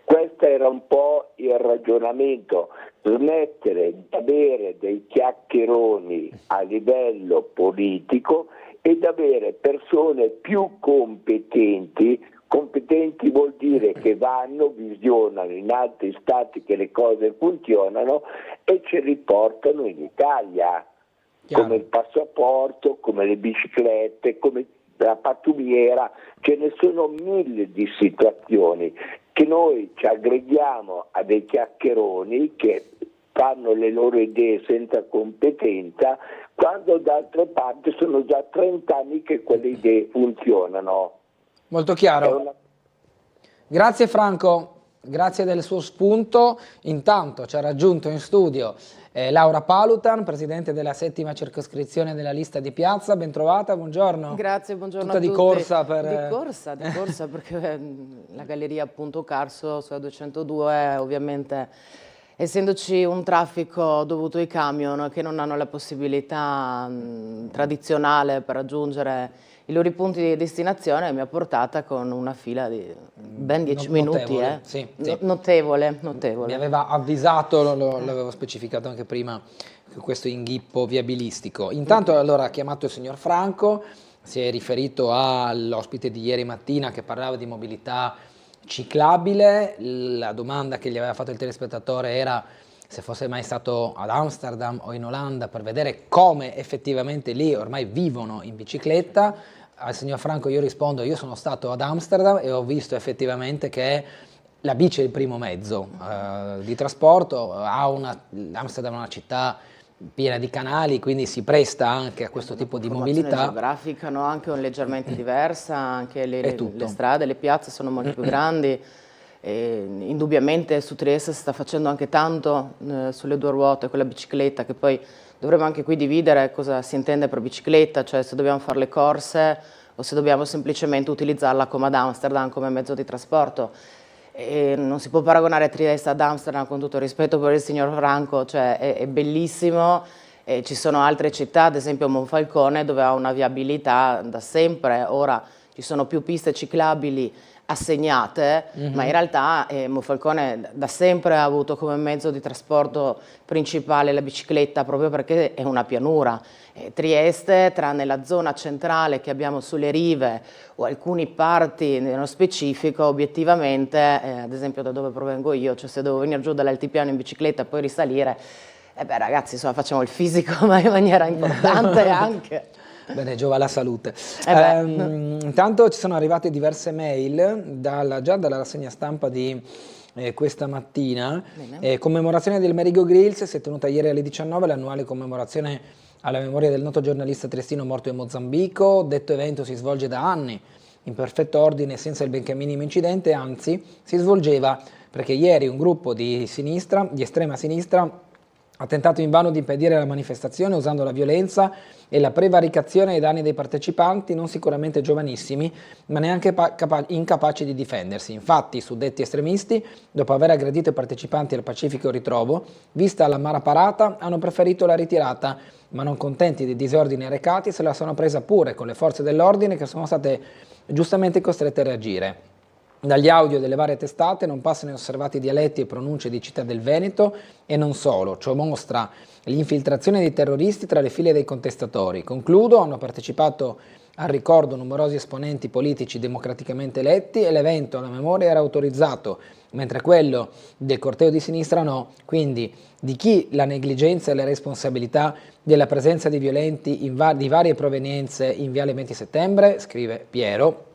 Questo era un po' il ragionamento, smettere di avere dei chiacchieroni a livello politico ed avere persone più competenti. Competenti vuol dire che vanno, visionano in altri stati che le cose funzionano e ci riportano in Italia. Come il passaporto, come le biciclette, come la pattumiera, ce ne sono mille di situazioni che noi ci aggreghiamo a dei chiacchieroni che fanno le loro idee senza competenza, quando d'altra parte sono già 30 anni che quelle idee funzionano. Molto chiaro. Grazie Franco, grazie del suo spunto. Intanto ci ha raggiunto in studio Laura Palutan, presidente della 7ª circoscrizione della lista di Piazza. Ben trovata, buongiorno. Grazie, buongiorno Tutta a tutti. Di corsa per... Di corsa perché la galleria appunto Carso sulla 202 ovviamente, essendoci un traffico dovuto ai camion che non hanno la possibilità tradizionale per raggiungere i loro punti di destinazione, mi ha portata con una fila di ben 10 minuti. Sì. Notevole. Mi aveva avvisato, l'avevo specificato anche prima, questo inghippo viabilistico. Intanto allora ha chiamato il signor Franco, si è riferito all'ospite di ieri mattina che parlava di mobilità ciclabile. La domanda che gli aveva fatto il telespettatore era se fosse mai stato ad Amsterdam o in Olanda per vedere come effettivamente lì ormai vivono in bicicletta. Al signor Franco io rispondo: io sono stato ad Amsterdam e ho visto effettivamente che la bici è il primo mezzo di trasporto. Amsterdam è una città piena di canali, quindi si presta anche a questo tipo di mobilità. La geografica anche leggermente diversa, anche le strade, le piazze sono molto più grandi. Indubbiamente su Trieste si sta facendo anche tanto sulle due ruote con la bicicletta, che poi dovremmo anche qui dividere cosa si intende per bicicletta, cioè se dobbiamo fare le corse o se dobbiamo semplicemente utilizzarla come ad Amsterdam come mezzo di trasporto. Non si può paragonare Trieste ad Amsterdam, con tutto il rispetto per il signor Franco, cioè è bellissimo. Ci sono altre città, ad esempio Monfalcone, dove ha una viabilità da sempre. Ora ci sono più piste ciclabili assegnate, ma in realtà Monfalcone da sempre ha avuto come mezzo di trasporto principale la bicicletta, proprio perché è una pianura. Trieste, tranne la zona centrale che abbiamo sulle rive o alcune parti nello specifico, obiettivamente, ad esempio da dove provengo io, cioè se devo venire giù dall'altipiano in bicicletta e poi risalire, ragazzi, insomma, facciamo il fisico ma in maniera importante anche. Bene, giova la salute. Intanto ci sono arrivate diverse mail già dalla rassegna stampa di questa mattina. Commemorazione del Merigo Grills, si è tenuta ieri alle 19 l'annuale commemorazione alla memoria del noto giornalista triestino morto in Mozambico. Detto evento si svolge da anni in perfetto ordine, senza il benché minimo incidente, anzi si svolgeva perché ieri un gruppo di sinistra, di estrema sinistra, ha tentato invano di impedire la manifestazione usando la violenza e la prevaricazione ai danni dei partecipanti, non sicuramente giovanissimi, ma neanche incapaci di difendersi. Infatti, i suddetti estremisti, dopo aver aggredito i partecipanti al pacifico ritrovo, vista la mala parata, hanno preferito la ritirata, ma non contenti dei disordini recati, se la sono presa pure con le forze dell'ordine che sono state giustamente costrette a reagire. Dagli audio delle varie testate non passano inosservati dialetti e pronunce di Città del Veneto e non solo. Ciò mostra l'infiltrazione dei terroristi tra le file dei contestatori. Concludo, hanno partecipato al ricordo numerosi esponenti politici democraticamente eletti e l'evento alla memoria era autorizzato, mentre quello del corteo di sinistra no. Quindi di chi la negligenza e la responsabilità della presenza di violenti di varie provenienze in Viale 20 Settembre, scrive Piero.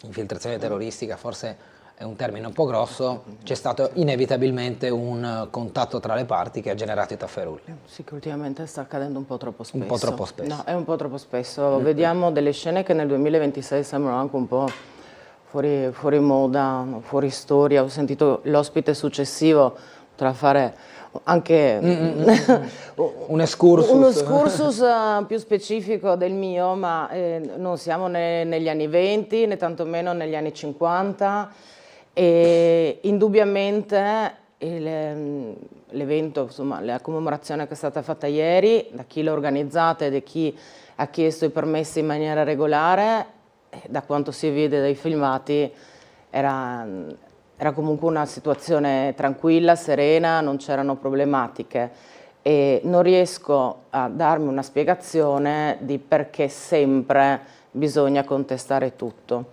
Infiltrazione terroristica forse è un termine un po' grosso, c'è stato inevitabilmente un contatto tra le parti che ha generato i tafferugli. Sì, che ultimamente sta accadendo un po' troppo spesso. Un po' troppo spesso. No, è un po' troppo spesso. Vediamo delle scene che nel 2026 sembrano anche un po' fuori moda, fuori storia. Ho sentito l'ospite successivo tra fare anche un excursus più specifico del mio, ma non siamo negli anni 20 né tantomeno negli anni 50 e indubbiamente l'evento, insomma la commemorazione che è stata fatta ieri da chi l'ha organizzata e da chi ha chiesto i permessi in maniera regolare, da quanto si vede dai filmati era comunque una situazione tranquilla, serena, non c'erano problematiche e non riesco a darmi una spiegazione di perché sempre bisogna contestare tutto.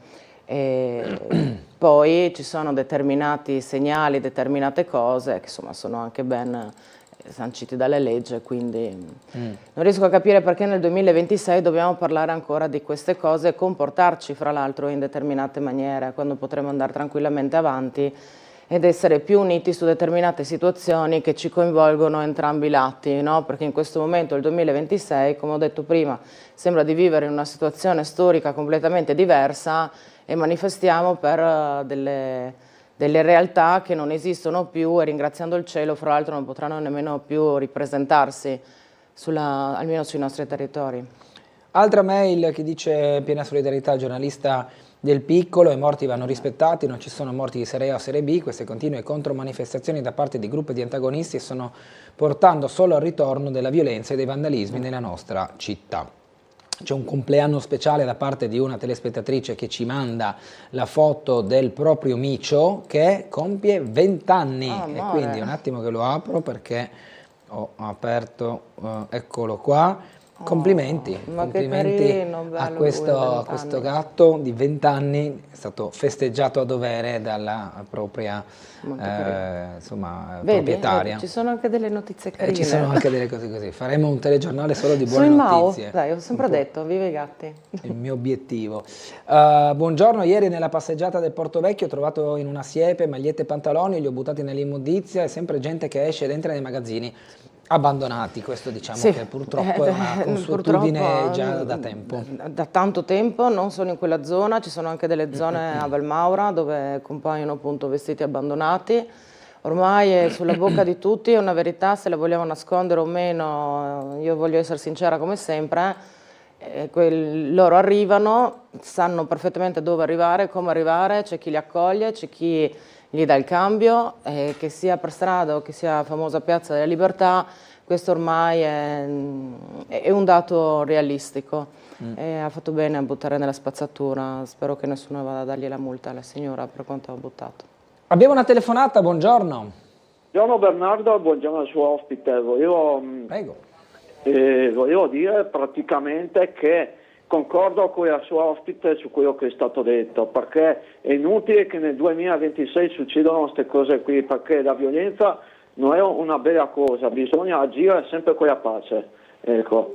Poi ci sono determinati segnali, determinate cose che insomma sono anche ben sanciti dalle leggi, quindi non riesco a capire perché nel 2026 dobbiamo parlare ancora di queste cose e comportarci fra l'altro in determinate maniere, quando potremo andare tranquillamente avanti ed essere più uniti su determinate situazioni che ci coinvolgono entrambi i lati, no? Perché in questo momento, il 2026, come ho detto prima, sembra di vivere in una situazione storica completamente diversa e manifestiamo per delle realtà che non esistono più e ringraziando il cielo, fra l'altro, non potranno nemmeno più ripresentarsi, almeno sui nostri territori. Altra mail che dice piena solidarietà al giornalista del Piccolo, i morti vanno rispettati, non ci sono morti di serie A o serie B, queste continue contromanifestazioni da parte di gruppi di antagonisti stanno portando solo al ritorno della violenza e dei vandalismi nella nostra città. C'è un compleanno speciale da parte di una telespettatrice che ci manda la foto del proprio micio che compie 20 anni e quindi un attimo che lo apro perché ho aperto, eccolo qua. Complimenti, complimenti carino, a questo gatto di 20 anni, è stato festeggiato a dovere dalla propria proprietaria. Ci sono anche delle notizie carine. Ci sono anche delle cose così, faremo un telegiornale solo di buone notizie. Dai, ho sempre detto, viva i gatti. Il mio obiettivo. Buongiorno, ieri nella passeggiata del Porto Vecchio ho trovato in una siepe magliette e pantaloni, li ho buttati nell'immondizia e sempre gente che esce ed entra nei magazzini abbandonati, questo diciamo che purtroppo è una consuetudine già da tempo. Da tanto tempo, non solo in quella zona, ci sono anche delle zone a Valmaura dove compaiono appunto vestiti abbandonati. Ormai è sulla bocca di tutti, è una verità, se la vogliamo nascondere o meno, io voglio essere sincera come sempre, loro arrivano, sanno perfettamente dove arrivare, come arrivare, c'è chi li accoglie, c'è chi gli dà il cambio, che sia per strada o che sia famosa Piazza della Libertà, questo ormai è un dato realistico. E ha fatto bene a buttare nella spazzatura, spero che nessuno vada a dargli la multa alla signora per quanto ha buttato. Abbiamo una telefonata, buongiorno. Buongiorno Bernardo, buongiorno al suo ospite. Prego. Volevo dire praticamente che concordo con la sua ospite su quello che è stato detto, perché è inutile che nel 2026 succedano queste cose qui, perché la violenza non è una bella cosa, bisogna agire sempre con la pace, ecco,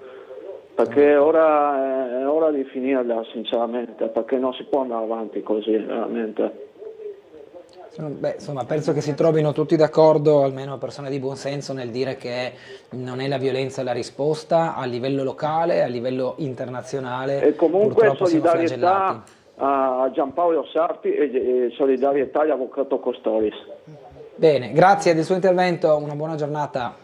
perché è ora di finirla sinceramente, perché non si può andare avanti così veramente. Beh, insomma, penso che si trovino tutti d'accordo, almeno persone di buon senso, nel dire che non è la violenza la risposta a livello locale, a livello internazionale. E comunque solidarietà a Giampaolo Sarti e solidarietà all'avvocato Costoris. Bene, grazie del suo intervento, una buona giornata.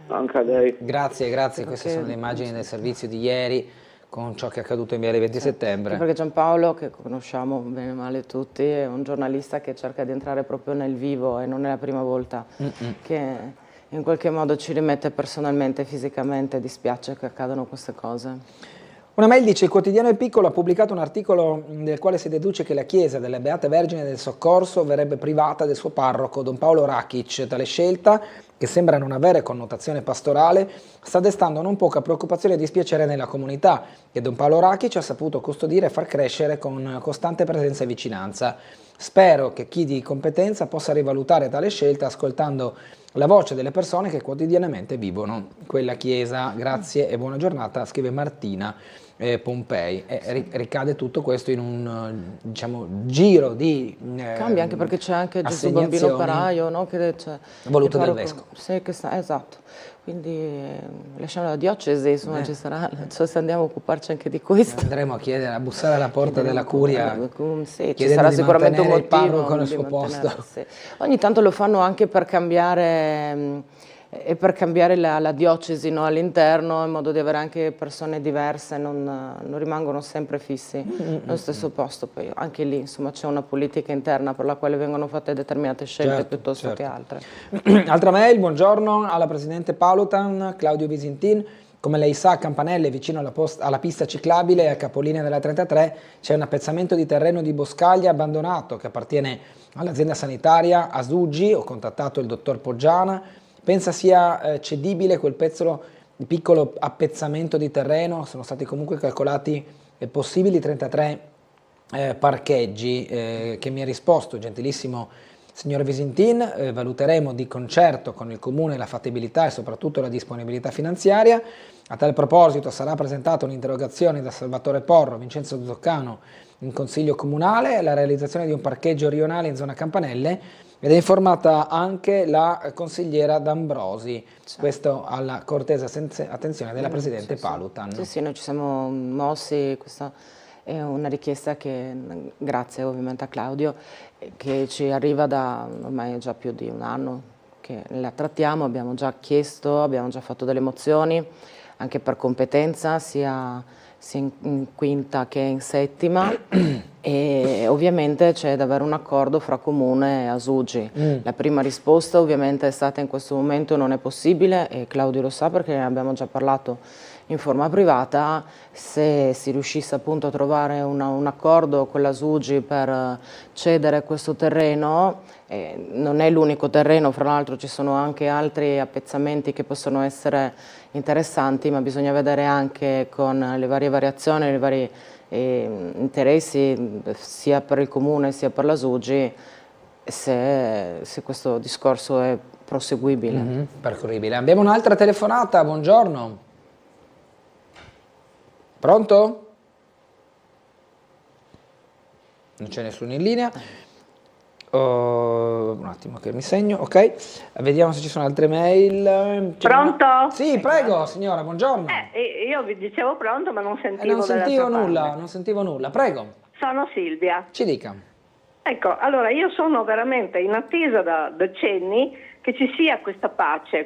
Anche a lei. Grazie, queste sono le immagini del servizio di ieri con ciò che è accaduto in Viale 20 Settembre. Perché Giampaolo, che conosciamo bene o male tutti, è un giornalista che cerca di entrare proprio nel vivo e non è la prima volta che in qualche modo ci rimette personalmente, fisicamente, dispiace che accadano queste cose. Una mail dice: il quotidiano Il Piccolo ha pubblicato un articolo nel quale si deduce che la chiesa delle Beate Vergini del Soccorso verrebbe privata del suo parroco Don Paolo Rakic. Tale scelta, che sembra non avere connotazione pastorale, sta destando non poca preoccupazione e dispiacere nella comunità, che Don Paolo Rakic ha saputo custodire e far crescere con costante presenza e vicinanza. Spero che chi di competenza possa rivalutare tale scelta ascoltando la voce delle persone che quotidianamente vivono quella chiesa. Grazie e buona giornata, scrive Martina Pompei. Ricade tutto questo in un giro di cambia, anche perché c'è anche Gesù Bambino Operaio, no? Che voluto dal vescovo. Sì, esatto. Quindi lasciamo la diocesi, insomma, ci sarà, se andiamo a occuparci anche di questo. Andremo a chiedere, a bussare alla porta della curia, sì, ci sarà sicuramente un motivo, il parroco nel suo posto. Sì. Ogni tanto lo fanno anche per cambiare la diocesi, no, all'interno, in modo di avere anche persone diverse, non rimangono sempre fissi nello stesso posto. Poi anche lì, insomma, c'è una politica interna per la quale vengono fatte determinate scelte piuttosto che altre. Altra mail: buongiorno alla Presidente Palutan, Claudio Visintin. Come lei sa, a Campanelle, vicino alla pista ciclabile e a capolinea della 33, c'è un appezzamento di terreno di boscaglia abbandonato che appartiene all'azienda sanitaria Asugi. Ho contattato il dottor Poggiana. Pensa sia cedibile quel piccolo appezzamento di terreno? Sono stati comunque calcolati possibili 33 parcheggi, che mi ha risposto: gentilissimo signor Visintin, valuteremo di concerto con il Comune la fattibilità e soprattutto la disponibilità finanziaria. A tal proposito sarà presentata un'interrogazione da Salvatore Porro, Vincenzo Zoccano in Consiglio Comunale, la realizzazione di un parcheggio rionale in zona Campanelle, ed è informata anche la consigliera D'Ambrosi, questo alla cortese attenzione della Presidente Palutan. Sì, noi ci siamo mossi, questa è una richiesta che, grazie ovviamente a Claudio, che ci arriva da ormai già più di un anno che la trattiamo, abbiamo già chiesto, abbiamo già fatto delle mozioni, anche per competenza, sia in quinta che in settima, e ovviamente c'è da avere un accordo fra Comune e Asugi. La prima risposta ovviamente è stata: in questo momento non è possibile, e Claudio lo sa perché ne abbiamo già parlato in forma privata. Se si riuscisse appunto a trovare un accordo con l'Asugi per cedere questo terreno, non è l'unico terreno, fra l'altro ci sono anche altri appezzamenti che possono essere interessanti, ma bisogna vedere anche con le varie variazioni, i vari interessi sia per il Comune sia per l'Asugi, se questo discorso è proseguibile. Percorribile. Abbiamo un'altra telefonata, buongiorno. Pronto? Non c'è nessuno in linea. Un attimo che mi segno, ok. Vediamo se ci sono altre mail. Pronto? Sì, prego signora, buongiorno. Io vi dicevo pronto, ma non sentivo nulla, non sentivo nulla, prego. Sono Silvia. Ci dica. Ecco, allora io sono veramente in attesa da decenni che ci sia questa pace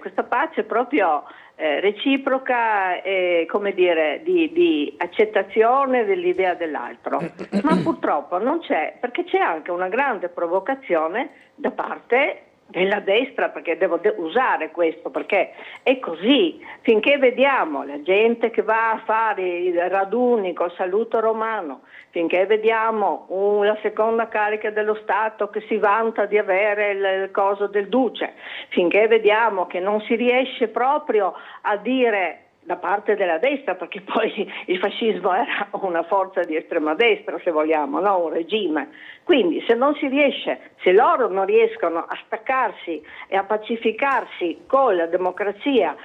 proprio reciproca, come dire, di accettazione dell'idea dell'altro, ma purtroppo non c'è, perché c'è anche una grande provocazione da parte della destra, perché devo usare questo, perché è così. Finché vediamo la gente che va a fare i raduni col saluto romano, finché vediamo la seconda carica dello Stato che si vanta di avere il coso del duce, finché vediamo che non si riesce proprio a dire da parte della destra, perché poi il fascismo era una forza di estrema destra, se vogliamo, no? Un regime. Quindi se loro non riescono a staccarsi e a pacificarsi con la democrazia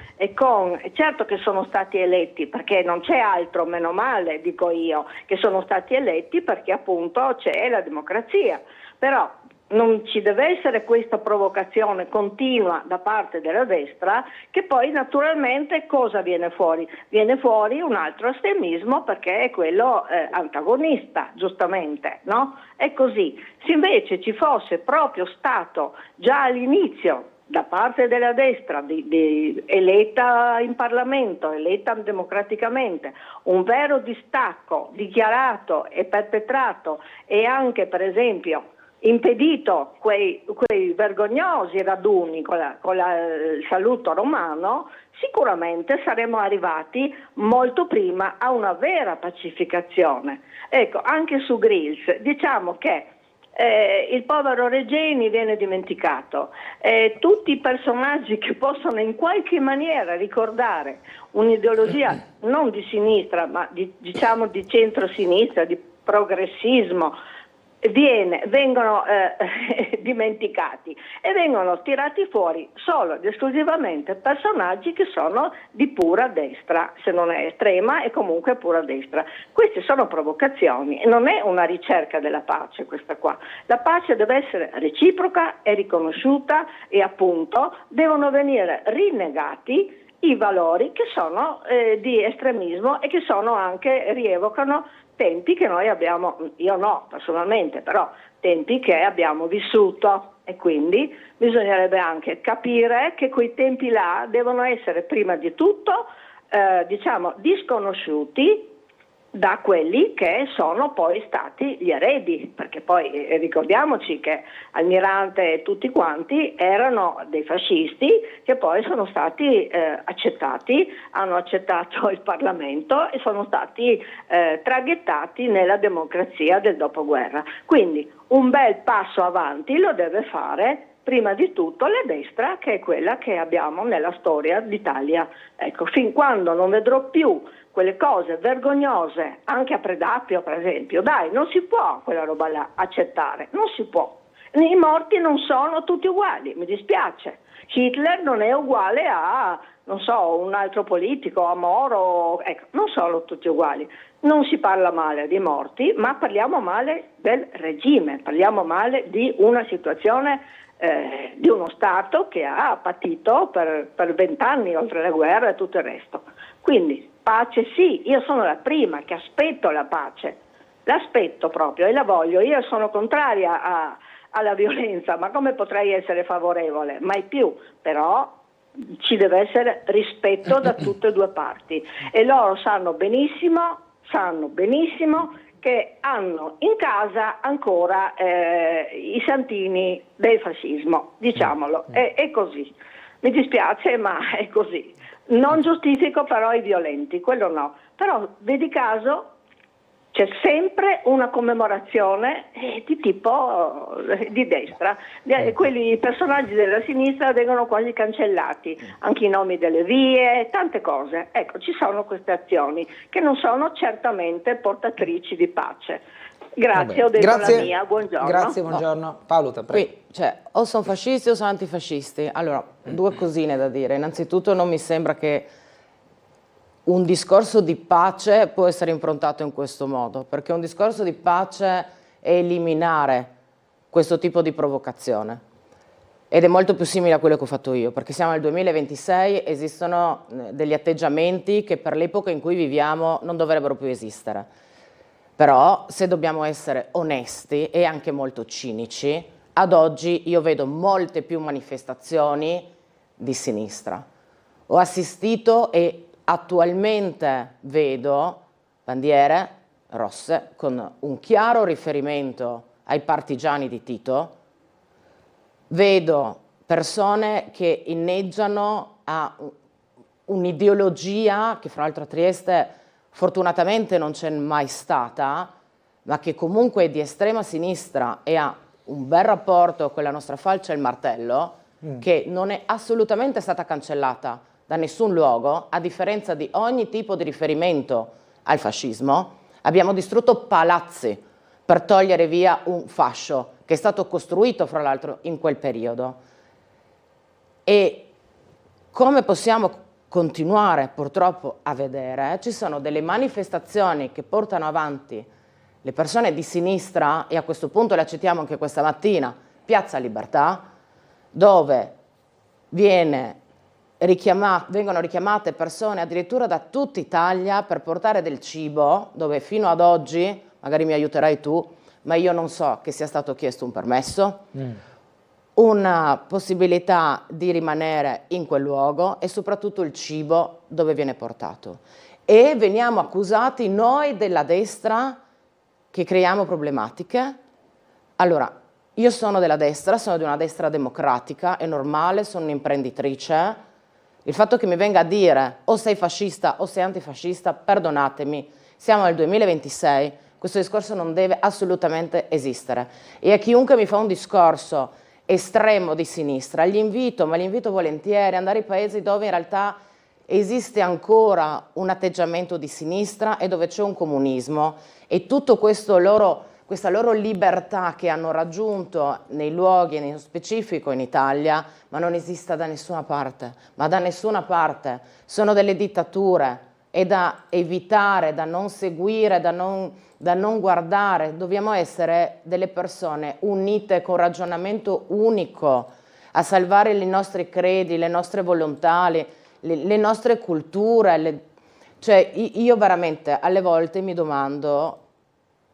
certo che sono stati eletti, perché non c'è altro, meno male, dico io, che sono stati eletti perché appunto c'è la democrazia, però non ci deve essere questa provocazione continua da parte della destra, che poi naturalmente cosa viene fuori? Viene fuori un altro estremismo, perché è quello antagonista, giustamente, no? È così. Se invece ci fosse proprio stato già all'inizio da parte della destra, eletta in Parlamento, eletta democraticamente, un vero distacco dichiarato e perpetrato, e anche per esempio impedito quei vergognosi raduni con il saluto romano, sicuramente saremmo arrivati molto prima a una vera pacificazione. Ecco, anche su Grills, diciamo che il povero Regeni viene dimenticato, tutti i personaggi che possono in qualche maniera ricordare un'ideologia non di sinistra, ma diciamo di centro-sinistra, di progressismo, vengono dimenticati e vengono tirati fuori solo ed esclusivamente personaggi che sono di pura destra, se non è estrema è comunque pura destra. Queste sono provocazioni e non è una ricerca della pace questa qua. La pace deve essere reciproca e riconosciuta e appunto devono venire rinnegati i valori che sono di estremismo e che sono anche rievocano tempi che noi abbiamo, io no personalmente, però tempi che abbiamo vissuto, e quindi bisognerebbe anche capire che quei tempi là devono essere prima di tutto diciamo disconosciuti da quelli che sono poi stati gli eredi, perché poi ricordiamoci che Almirante e tutti quanti erano dei fascisti che poi sono stati accettati, hanno accettato il Parlamento e sono stati traghettati nella democrazia del dopoguerra. Quindi un bel passo avanti lo deve fare prima di tutto la destra, che è quella che abbiamo nella storia d'Italia. Ecco, fin quando non vedrò più quelle cose vergognose, anche a Predappio per esempio, dai, non si può quella roba là accettare, non si può. I morti non sono tutti uguali, mi dispiace. Hitler non è uguale a, non so, un altro politico, a Moro, ecco, non sono tutti uguali. Non si parla male di morti, ma parliamo male del regime, parliamo male di una situazione di uno Stato che ha patito per 20 anni oltre la guerra e tutto il resto. Quindi pace sì, io sono la prima che aspetto la pace, l'aspetto proprio e la voglio, io sono contraria alla violenza, ma come potrei essere favorevole? Mai più, però ci deve essere rispetto da tutte e due parti e loro sanno benissimo che hanno in casa ancora i santini del fascismo, diciamolo, è così. Mi dispiace, ma è così. Non giustifico però i violenti, quello no. Però vedi caso c'è sempre una commemorazione di tipo di destra. Quelli personaggi della sinistra vengono quasi cancellati, anche i nomi delle vie, tante cose. Ecco, ci sono queste azioni che non sono certamente portatrici di pace. Grazie, ho detto la mia, buongiorno. Grazie, buongiorno. Paolo, prego. Qui, cioè, o sono fascisti o sono antifascisti. Allora, due cosine da dire. Innanzitutto non mi sembra che un discorso di pace può essere improntato in questo modo, perché un discorso di pace è eliminare questo tipo di provocazione. Ed è molto più simile a quello che ho fatto io, perché siamo nel 2026, esistono degli atteggiamenti che per l'epoca in cui viviamo non dovrebbero più esistere. Però, se dobbiamo essere onesti e anche molto cinici, ad oggi io vedo molte più manifestazioni di sinistra. Ho assistito e attualmente vedo bandiere rosse con un chiaro riferimento ai partigiani di Tito, vedo persone che inneggiano a un'ideologia che fra l'altro a Trieste fortunatamente non c'è mai stata, ma che comunque è di estrema sinistra e ha un bel rapporto con la nostra falce e il martello, che non è assolutamente stata cancellata da nessun luogo, a differenza di ogni tipo di riferimento al fascismo. Abbiamo distrutto palazzi per togliere via un fascio che è stato costruito, fra l'altro, in quel periodo. E come possiamo continuare purtroppo a vedere, ci sono delle manifestazioni che portano avanti le persone di sinistra, e a questo punto le accettiamo anche questa mattina, Piazza Libertà, dove vengono richiamate persone addirittura da tutta Italia per portare del cibo, dove fino ad oggi, magari mi aiuterai tu, ma io non so che sia stato chiesto un permesso, una possibilità di rimanere in quel luogo e soprattutto il cibo dove viene portato. E veniamo accusati noi della destra che creiamo problematiche. Allora, io sono della destra, sono di una destra democratica, è normale, sono un'imprenditrice. Il fatto che mi venga a dire o sei fascista o sei antifascista, perdonatemi, siamo nel 2026, questo discorso non deve assolutamente esistere. E a chiunque mi fa un discorso estremo di sinistra, gli invito volentieri ad andare in paesi dove in realtà esiste ancora un atteggiamento di sinistra e dove c'è un comunismo, e tutto questa loro libertà che hanno raggiunto nei luoghi, nello specifico in Italia, ma non esiste da nessuna parte, ma da nessuna parte. Sono delle dittature, è da evitare, da non seguire, da non guardare. Dobbiamo essere delle persone unite con ragionamento unico a salvare i nostri credi, le nostre volontà, le nostre culture. Cioè io veramente alle volte mi domando,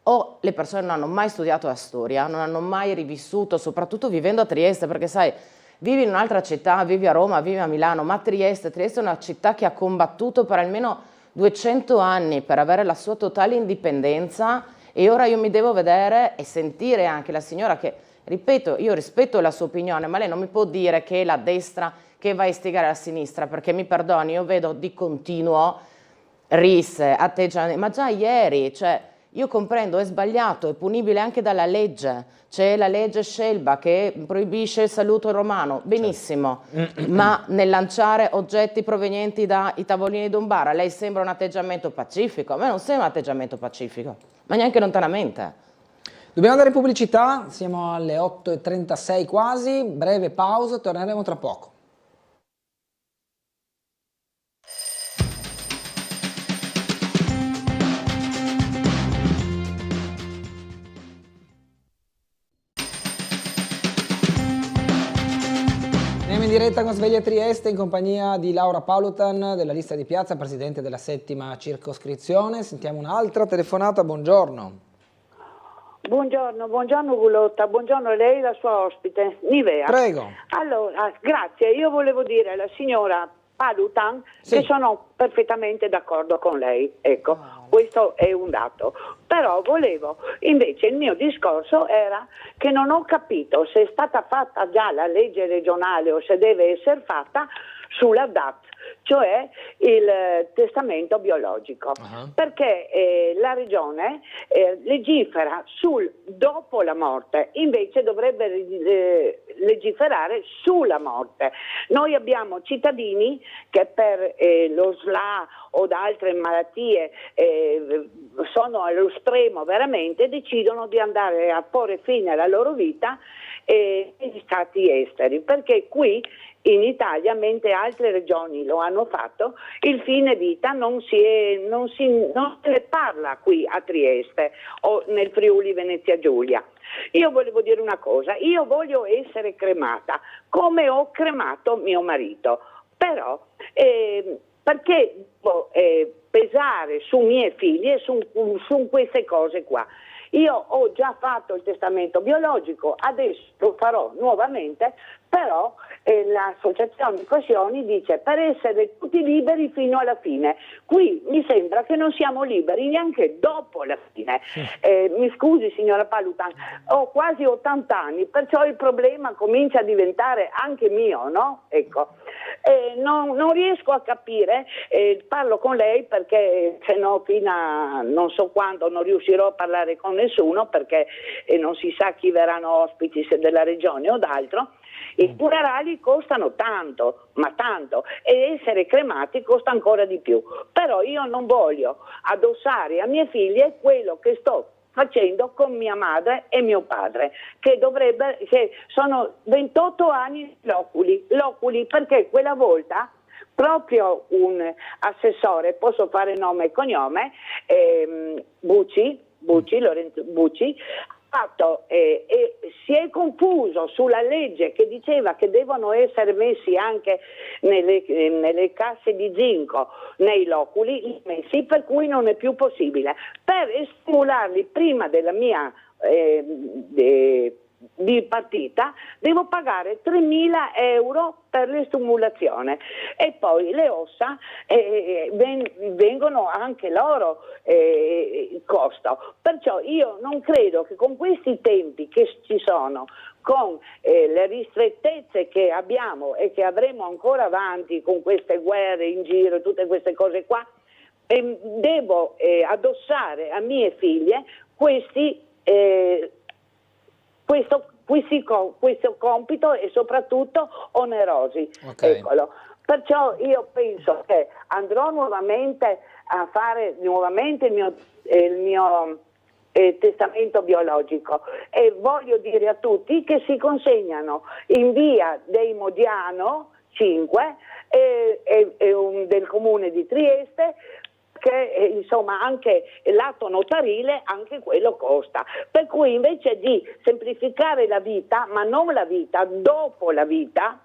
o le persone non hanno mai studiato la storia, non hanno mai rivissuto, soprattutto vivendo a Trieste, perché sai, vivi in un'altra città, vivi a Roma, vivi a Milano, ma Trieste è una città che ha combattuto per almeno 200 anni per avere la sua totale indipendenza, e ora io mi devo vedere e sentire anche la signora che, ripeto, io rispetto la sua opinione, ma lei non mi può dire che è la destra che va a istigare la sinistra, perché mi perdoni, io vedo di continuo risse, atteggiamenti, ma già ieri, cioè io comprendo, è sbagliato, è punibile anche dalla legge, c'è la legge Scelba che proibisce il saluto romano, benissimo, ma nel lanciare oggetti provenienti dai tavolini d'Umbara, lei sembra un atteggiamento pacifico? A me non sembra un atteggiamento pacifico, ma neanche lontanamente. Dobbiamo andare in pubblicità, siamo alle 8:36 quasi, breve pausa, torneremo tra poco. In diretta con Sveglia Trieste in compagnia di Laura Palutan della lista di piazza, presidente della 7ª circoscrizione. Sentiamo un'altra telefonata, buongiorno. Buongiorno Gulotta, buongiorno a lei e la sua ospite, Nivea. Prego. Allora, grazie, io volevo dire alla signora Palutan che sono perfettamente d'accordo con lei, ecco, questo è un dato. Però invece il mio discorso era che non ho capito se è stata fatta già la legge regionale o se deve essere fatta sulla DAT, cioè il testamento biologico, perché la regione legifera sul dopo la morte, invece dovrebbe legiferare sulla morte. Noi abbiamo cittadini che per lo SLA o da altre malattie sono allo stremo veramente, decidono di andare a porre fine alla loro vita negli stati esteri, perché qui in Italia, mentre altre regioni lo hanno fatto, il fine vita non se ne parla qui a Trieste o nel Friuli Venezia Giulia. Io volevo dire una cosa, io voglio essere cremata come ho cremato mio marito, però perché devo pesare su miei figli e su queste cose qua? Io ho già fatto il testamento biologico, adesso lo farò nuovamente, però l'associazione Coesioni dice per essere tutti liberi fino alla fine. Qui mi sembra che non siamo liberi neanche dopo la fine. Mi scusi signora Palutan, ho quasi 80 anni, perciò il problema comincia a diventare anche mio, no? Ecco. Non riesco a capire, parlo con lei perché se no fino a non so quando non riuscirò a parlare con nessuno, perché non si sa chi verranno ospiti, se della regione o d'altro. I funerali costano tanto, ma tanto, e essere cremati costa ancora di più. Però io non voglio addossare a mie figlie quello che sto facendo con mia madre e mio padre, che sono 28 anni loculi, perché quella volta proprio un assessore, posso fare nome e cognome, Lorenzo Bucci, e si è confuso sulla legge che diceva che devono essere messi anche nelle casse di zinco nei loculi, per cui non è più possibile. Per estimularli prima della mia di partita, devo pagare 3.000 euro per l'estumulazione e poi le ossa vengono anche loro il costo. Perciò io non credo che con questi tempi che ci sono, con le ristrettezze che abbiamo e che avremo ancora avanti con queste guerre in giro, tutte queste cose qua, devo addossare a mie figlie questo compito e soprattutto onerosi. Okay. Eccolo. Perciò io penso che andrò nuovamente a fare il mio testamento biologico e voglio dire a tutti che si consegnano in via dei Modiano 5 del comune di Trieste, che insomma anche l'atto notarile, anche quello costa, per cui invece di semplificare la vita, ma non la vita, dopo la vita,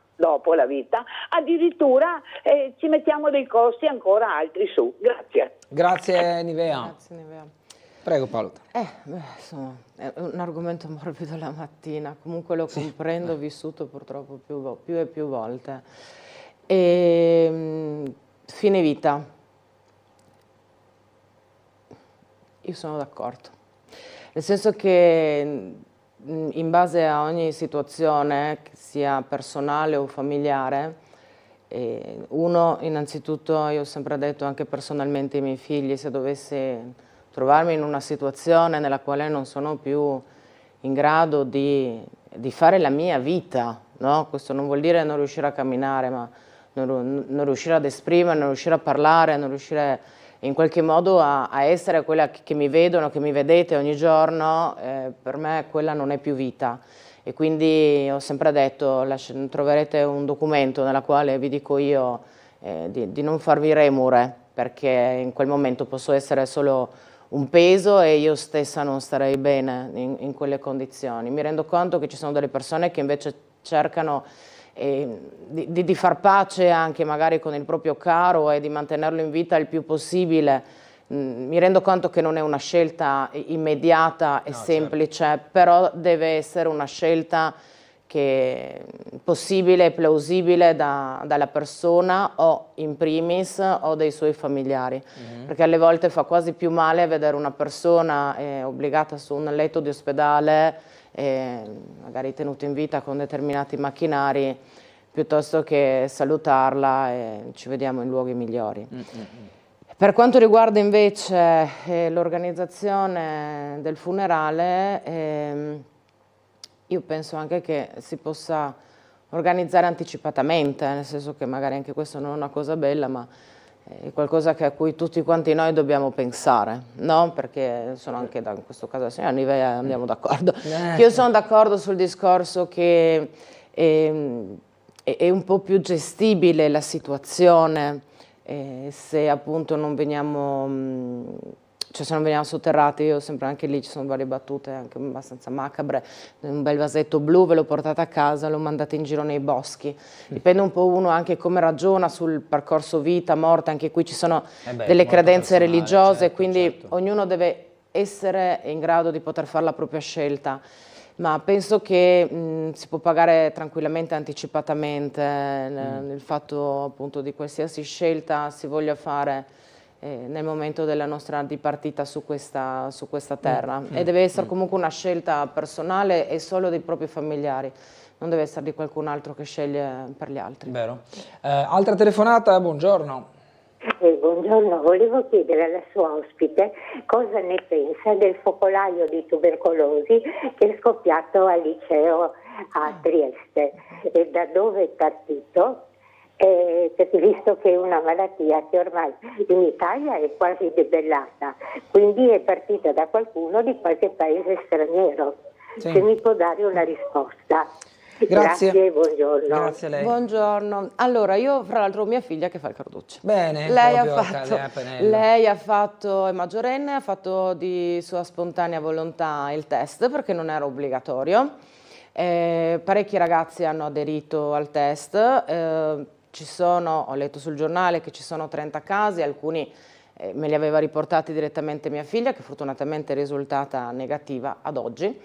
addirittura ci mettiamo dei costi ancora altri su. Grazie. Grazie Nivea. Grazie, Nivea. Prego Paolo. Insomma, è un argomento morbido la mattina, comunque lo comprendo, ho vissuto purtroppo più e più volte. Fine vita. Io sono d'accordo, nel senso che in base a ogni situazione, sia personale o familiare, uno innanzitutto, io ho sempre detto anche personalmente ai miei figli, se dovessi trovarmi in una situazione nella quale non sono più in grado di fare la mia vita, no? Questo non vuol dire non riuscire a camminare, ma non riuscire ad esprimere, non riuscire a parlare, non riuscire in qualche modo a essere quella che mi vedono, che mi vedete ogni giorno, per me quella non è più vita. E quindi ho sempre detto, troverete un documento nella quale vi dico io di non farvi remore, perché in quel momento posso essere solo un peso e io stessa non starei bene in quelle condizioni. Mi rendo conto che ci sono delle persone che invece cercano di far pace anche magari con il proprio caro e di mantenerlo in vita il più possibile. Mi rendo conto che non è una scelta immediata e semplice, certo, però deve essere una scelta che è possibile e plausibile dalla persona o in primis o dei suoi familiari, perché alle volte fa quasi più male vedere una persona obbligata su un letto di ospedale, magari tenuto in vita con determinati macchinari, piuttosto che salutarla e ci vediamo in luoghi migliori. Per quanto riguarda invece l'organizzazione del funerale, io penso anche che si possa organizzare anticipatamente, nel senso che magari anche questo non è una cosa bella, ma è qualcosa a cui tutti quanti noi dobbiamo pensare, no? Perché sono anche in questo caso, signora Nivea, andiamo d'accordo. Io sono d'accordo sul discorso che è un po' più gestibile la situazione se appunto non veniamo, cioè se non veniamo sotterrati. Io sempre anche lì ci sono varie battute anche abbastanza macabre, un bel vasetto blu ve lo portate a casa, lo mandate in giro nei boschi, dipende un po' uno anche come ragiona sul percorso vita, morte, anche qui ci sono delle credenze religiose, certo, quindi ognuno deve essere in grado di poter fare la propria scelta. Ma penso che si può pagare tranquillamente anticipatamente nel fatto appunto di qualsiasi scelta si voglia fare nel momento della nostra dipartita su questa terra, e deve essere comunque una scelta personale e solo dei propri familiari, non deve essere di qualcun altro che sceglie per gli altri. Vero. Altra telefonata, buongiorno. Buongiorno, volevo chiedere alla sua ospite cosa ne pensa del focolaio di tubercolosi che è scoppiato al liceo a Trieste e da dove è partito, perché visto che è una malattia che ormai in Italia è quasi debellata, quindi è partita da qualcuno di qualche paese straniero. Sì. Se mi può dare una risposta. Grazie, buongiorno. Grazie a lei. Buongiorno. Allora, io fra l'altro ho mia figlia che fa il Carducci. Bene, lei ha fatto, è maggiorenne, ha fatto di sua spontanea volontà il test perché non era obbligatorio. Parecchi ragazzi hanno aderito al test, ci sono, ho letto sul giornale che ci sono 30 casi, alcuni me li aveva riportati direttamente mia figlia, che fortunatamente è risultata negativa ad oggi.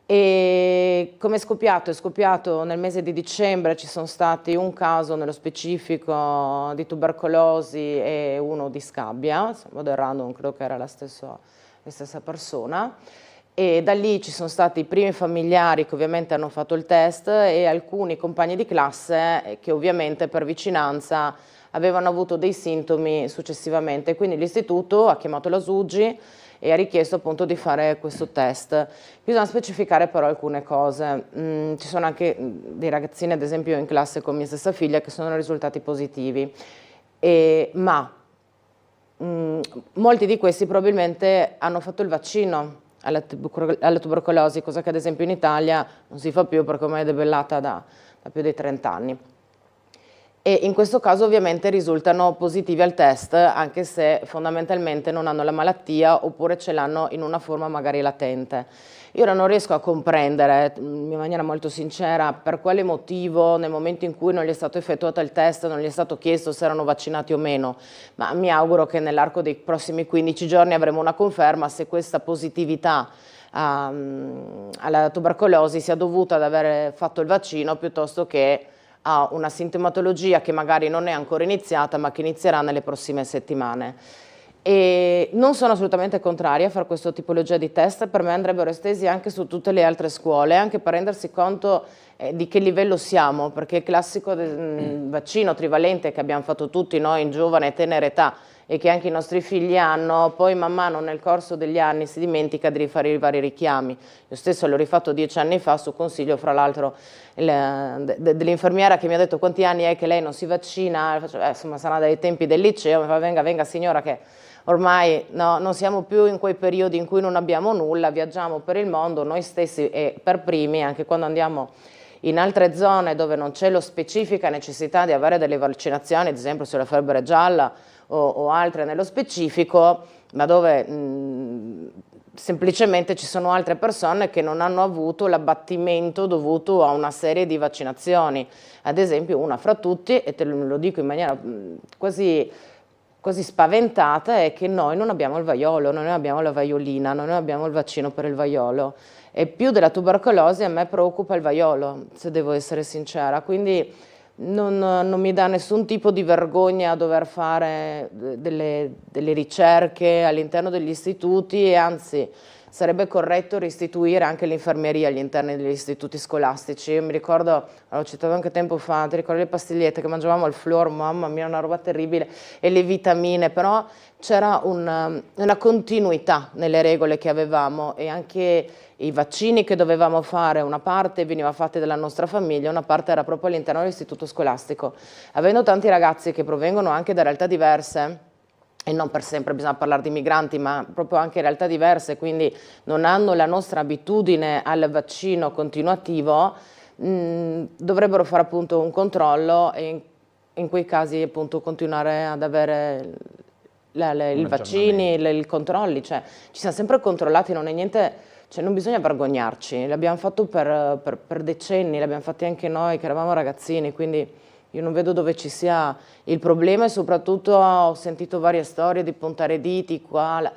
E come è scoppiato? È scoppiato nel mese di dicembre, ci sono stati un caso nello specifico di tubercolosi e uno di scabbia, modo random, credo che era la stessa persona. E da lì ci sono stati i primi familiari che ovviamente hanno fatto il test e alcuni compagni di classe che ovviamente per vicinanza avevano avuto dei sintomi successivamente. Quindi l'istituto ha chiamato la SUGI e ha richiesto appunto di fare questo test. Bisogna specificare però alcune cose. Ci sono anche dei ragazzini, ad esempio in classe con mia stessa figlia, che sono risultati positivi, ma molti di questi probabilmente hanno fatto il vaccino alla tubercolosi, cosa che ad esempio in Italia non si fa più perché ormai è debellata da più di 30 anni. E in questo caso ovviamente risultano positivi al test, anche se fondamentalmente non hanno la malattia oppure ce l'hanno in una forma magari latente. Io ora non riesco a comprendere, in maniera molto sincera, per quale motivo nel momento in cui non gli è stato effettuato il test, non gli è stato chiesto se erano vaccinati o meno, ma mi auguro che nell'arco dei prossimi 15 giorni avremo una conferma se questa positività alla tubercolosi sia dovuta ad aver fatto il vaccino piuttosto che a una sintomatologia che magari non è ancora iniziata ma che inizierà nelle prossime settimane. E non sono assolutamente contraria a fare questa tipologia di test, per me andrebbero estesi anche su tutte le altre scuole, anche per rendersi conto di che livello siamo, perché il classico vaccino trivalente che abbiamo fatto tutti noi in giovane e tenera età e che anche i nostri figli hanno, poi man mano nel corso degli anni si dimentica di rifare i vari richiami. Io stesso l'ho rifatto 10 anni fa su consiglio fra l'altro dell'infermiera che mi ha detto quanti anni è che lei non si vaccina, faccio, insomma sarà dai tempi del liceo, mi fa venga signora che ormai no, non siamo più in quei periodi in cui non abbiamo nulla, viaggiamo per il mondo noi stessi e per primi, anche quando andiamo in altre zone dove non c'è la specifica necessità di avere delle vaccinazioni, ad esempio sulla febbre gialla o altre nello specifico, ma dove semplicemente ci sono altre persone che non hanno avuto l'abbattimento dovuto a una serie di vaccinazioni. Ad esempio una fra tutti, e te lo dico in maniera quasi spaventata, è che noi non abbiamo il vaiolo, noi non abbiamo la vaiolina, noi non abbiamo il vaccino per il vaiolo. E più della tubercolosi a me preoccupa il vaiolo, se devo essere sincera, quindi non mi dà nessun tipo di vergogna a dover fare delle ricerche all'interno degli istituti e anzi sarebbe corretto restituire anche l'infermieria all'interno degli istituti scolastici. Io mi ricordo, l'ho citato anche tempo fa, ti ricordi le pastigliette che mangiavamo al fluor, mamma mia, una roba terribile, e le vitamine, però c'era una continuità nelle regole che avevamo e anche i vaccini che dovevamo fare, una parte veniva fatta dalla nostra famiglia, una parte era proprio all'interno dell'istituto scolastico. Avendo tanti ragazzi che provengono anche da realtà diverse, e non per sempre bisogna parlare di migranti, ma proprio anche realtà diverse, quindi non hanno la nostra abitudine al vaccino continuativo, dovrebbero fare appunto un controllo e in quei casi appunto continuare ad avere i vaccini, i controlli, cioè ci siamo sempre controllati, non è niente. Cioè non bisogna vergognarci, l'abbiamo fatto per decenni, l'abbiamo fatti anche noi che eravamo ragazzini, quindi io non vedo dove ci sia il problema e soprattutto ho sentito varie storie di puntare diti qua.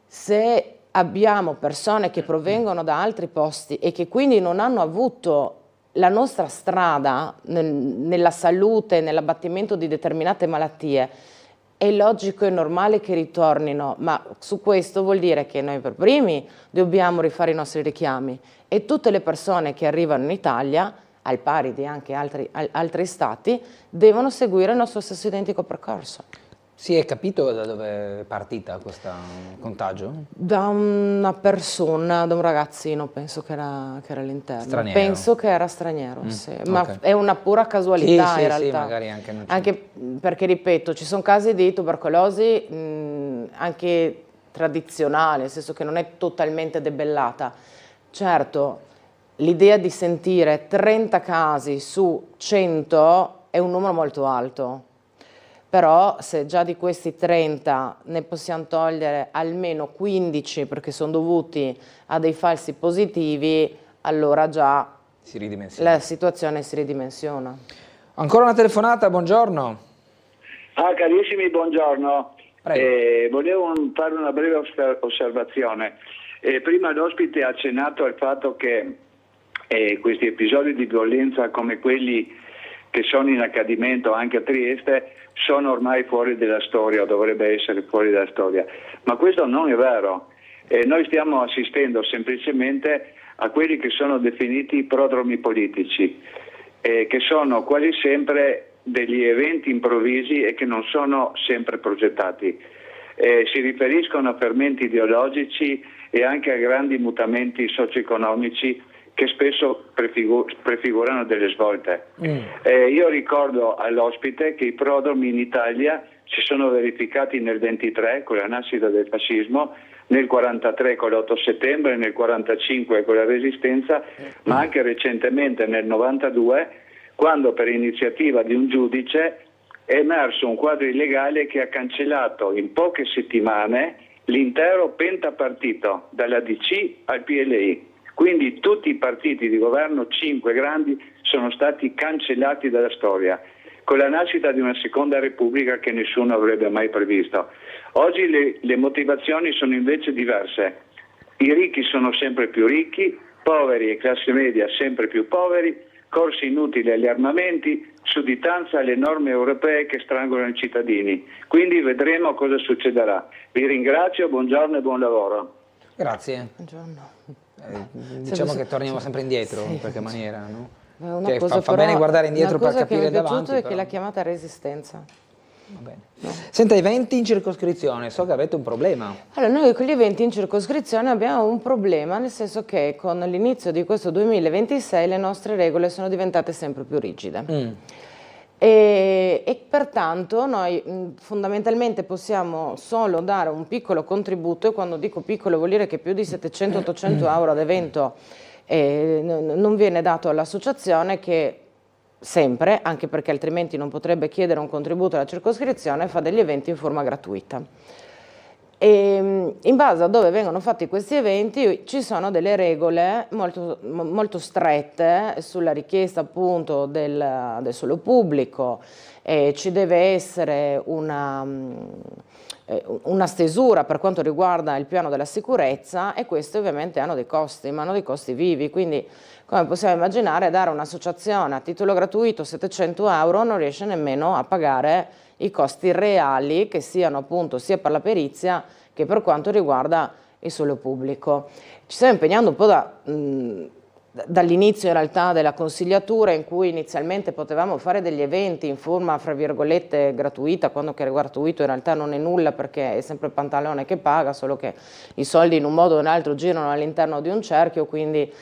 Se abbiamo persone che provengono da altri posti e che quindi non hanno avuto la nostra strada nella salute, nell'abbattimento di determinate malattie, è logico e normale che ritornino, ma su questo vuol dire che noi per primi dobbiamo rifare i nostri richiami e tutte le persone che arrivano in Italia, al pari di anche altri stati, devono seguire il nostro stesso identico percorso. Si è capito da dove è partita questo contagio? Da una persona, da un ragazzino, penso che era all'interno. Straniero? Penso che era straniero, sì. Ma okay. È una pura casualità in realtà. Sì, magari anche non c'è. Anche perché, ripeto, ci sono casi di tubercolosi anche tradizionali, nel senso che non è totalmente debellata. Certo, l'idea di sentire 30 casi su 100 è un numero molto alto. Però se già di questi 30 ne possiamo togliere almeno 15 perché sono dovuti a dei falsi positivi, allora già la situazione si ridimensiona. Ancora una telefonata, buongiorno. Carissimi, buongiorno. Volevo fare una breve osservazione. Prima l'ospite ha accennato al fatto che questi episodi di violenza come quelli che sono in accadimento anche a Trieste sono ormai fuori dalla storia, o dovrebbe essere fuori dalla storia, ma questo non è vero. Noi stiamo assistendo semplicemente a quelli che sono definiti prodromi politici, che sono quasi sempre degli eventi improvvisi e che non sono sempre progettati. Si riferiscono a fermenti ideologici e anche a grandi mutamenti socio-economici che spesso prefigurano delle svolte. Io ricordo all'ospite che i prodromi in Italia si sono verificati nel 23 con la nascita del fascismo, nel 43 con l'8 settembre, nel 45 con la Resistenza, ma anche recentemente nel 92, quando per iniziativa di un giudice è emerso un quadro illegale che ha cancellato in poche settimane l'intero pentapartito, dalla DC al PLI. Quindi tutti i partiti di governo, 5 grandi, sono stati cancellati dalla storia, con la nascita di una seconda repubblica che nessuno avrebbe mai previsto. Oggi le motivazioni sono invece diverse. I ricchi sono sempre più ricchi, poveri e classe media sempre più poveri, corsi inutili agli armamenti, sudditanza alle norme europee che strangolano i cittadini. Quindi vedremo cosa succederà. Vi ringrazio, buongiorno e buon lavoro. Grazie. Buongiorno. Diciamo che torniamo sempre indietro, in qualche maniera, no? Una cosa fa bene guardare indietro per capire davanti. Una cosa che mi è piaciuta è però che l'ha chiamata resistenza. Va bene. Senta, eventi in circoscrizione, so che avete un problema. Allora, noi con gli eventi in circoscrizione abbiamo un problema, nel senso che con l'inizio di questo 2026 le nostre regole sono diventate sempre più rigide. E pertanto noi fondamentalmente possiamo solo dare un piccolo contributo, e quando dico piccolo vuol dire che più di 700-800 euro ad evento non viene dato all'associazione, che sempre, anche perché altrimenti non potrebbe chiedere un contributo alla circoscrizione, fa degli eventi in forma gratuita. E in base a dove vengono fatti questi eventi ci sono delle regole molto strette sulla richiesta appunto del suolo pubblico, ci deve essere una stesura per quanto riguarda il piano della sicurezza, e questi ovviamente hanno dei costi, ma hanno dei costi vivi, quindi come possiamo immaginare dare un'associazione a titolo gratuito 700 euro non riesce nemmeno a pagare i costi reali, che siano appunto sia per la perizia che per quanto riguarda il suolo pubblico. Ci stiamo impegnando un po' dall'inizio in realtà della consigliatura, in cui inizialmente potevamo fare degli eventi in forma fra virgolette gratuita, quando che gratuito in realtà non è nulla, perché è sempre il Pantalone che paga, solo che i soldi in un modo o in un altro girano all'interno di un cerchio, quindi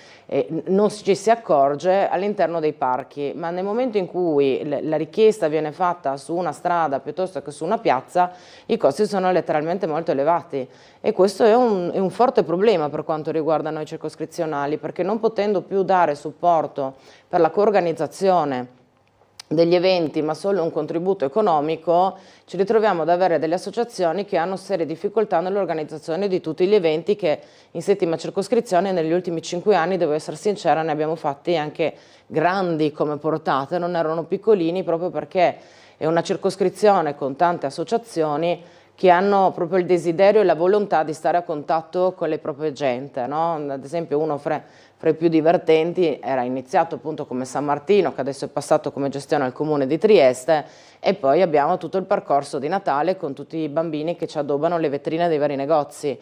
non ci si accorge all'interno dei parchi, ma nel momento in cui la richiesta viene fatta su una strada piuttosto che su una piazza, i costi sono letteralmente molto elevati, e questo è un forte problema per quanto riguarda noi circoscrizionali, perché non potendo più dare supporto per la coorganizzazione degli eventi, ma solo un contributo economico, ci ritroviamo ad avere delle associazioni che hanno serie difficoltà nell'organizzazione di tutti gli eventi, che in 7ª circoscrizione negli ultimi 5 anni, devo essere sincera, ne abbiamo fatti anche grandi come portate, non erano piccolini, proprio perché è una circoscrizione con tante associazioni che hanno proprio il desiderio e la volontà di stare a contatto con le proprie gente, no? Ad esempio uno fra i più divertenti era iniziato appunto come San Martino, che adesso è passato come gestione al comune di Trieste, e poi abbiamo tutto il percorso di Natale con tutti i bambini che ci addobbano le vetrine dei vari negozi.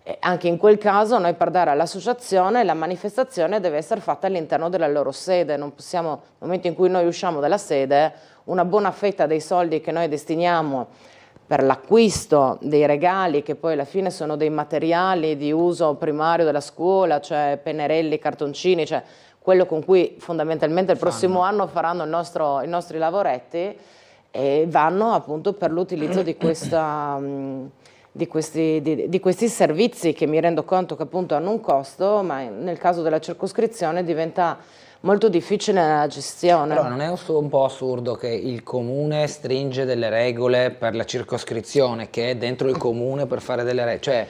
E anche in quel caso noi, per dare all'associazione, la manifestazione deve essere fatta all'interno della loro sede, non possiamo, nel momento in cui noi usciamo dalla sede, una buona fetta dei soldi che noi destiniamo per l'acquisto dei regali, che poi alla fine sono dei materiali di uso primario della scuola, cioè pennarelli, cartoncini, cioè quello con cui fondamentalmente il prossimo anno faranno i nostri lavoretti, e vanno appunto per l'utilizzo di questi servizi, che mi rendo conto che appunto hanno un costo, ma nel caso della circoscrizione diventa molto difficile nella gestione. Però non è un po' assurdo che il comune stringe delle regole per la circoscrizione, che è dentro il comune per fare delle regole? Cioè,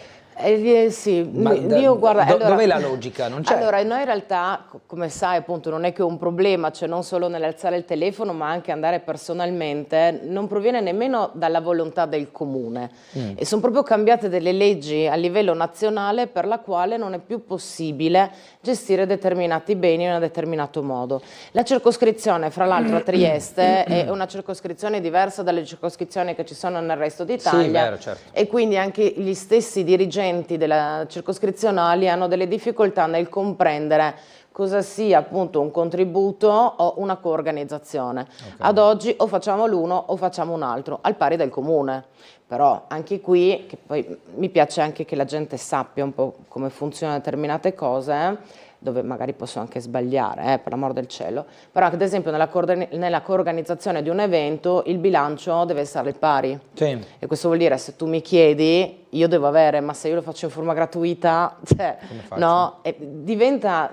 Sì, guarda, dov'è la logica? Non c'è. Allora, noi in realtà, come sai, appunto, non è che un problema, cioè non solo nell'alzare il telefono, ma anche andare personalmente, non proviene nemmeno dalla volontà del comune. E sono proprio cambiate delle leggi a livello nazionale per la quale non è più possibile gestire determinati beni in un determinato modo. La circoscrizione, fra l'altro, a Trieste è una circoscrizione diversa dalle circoscrizioni che ci sono nel resto d'Italia. Sì, vero, certo. E quindi anche gli stessi dirigenti della circoscrizionali hanno delle difficoltà nel comprendere cosa sia appunto un contributo o una coorganizzazione. Ad oggi o facciamo l'uno o facciamo un altro, al pari del comune. Però anche qui, che poi mi piace anche che la gente sappia un po' come funzionano determinate cose, dove magari posso anche sbagliare, per l'amor del cielo, però ad esempio nella coorganizzazione di un evento il bilancio deve essere al pari. Sì. E questo vuol dire, se tu mi chiedi, io devo avere, ma se io lo faccio in forma gratuita, cioè, no, diventa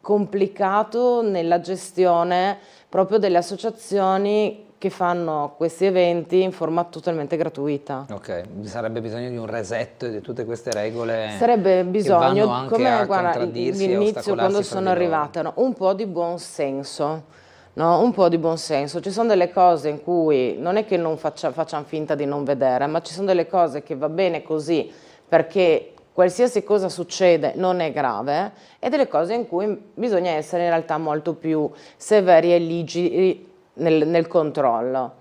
complicato nella gestione proprio delle associazioni che fanno questi eventi in forma totalmente gratuita. Ok, sarebbe bisogno di un reset di tutte queste regole. Sarebbe bisogno, come guarda, all'inizio quando sono arrivata, no? Un po' di buon senso. No? Un po' di buon senso. Ci sono delle cose in cui non è che non facciamo finta di non vedere, ma ci sono delle cose che va bene così perché qualsiasi cosa succede non è grave, e delle cose in cui bisogna essere in realtà molto più severi e ligidi nel controllo.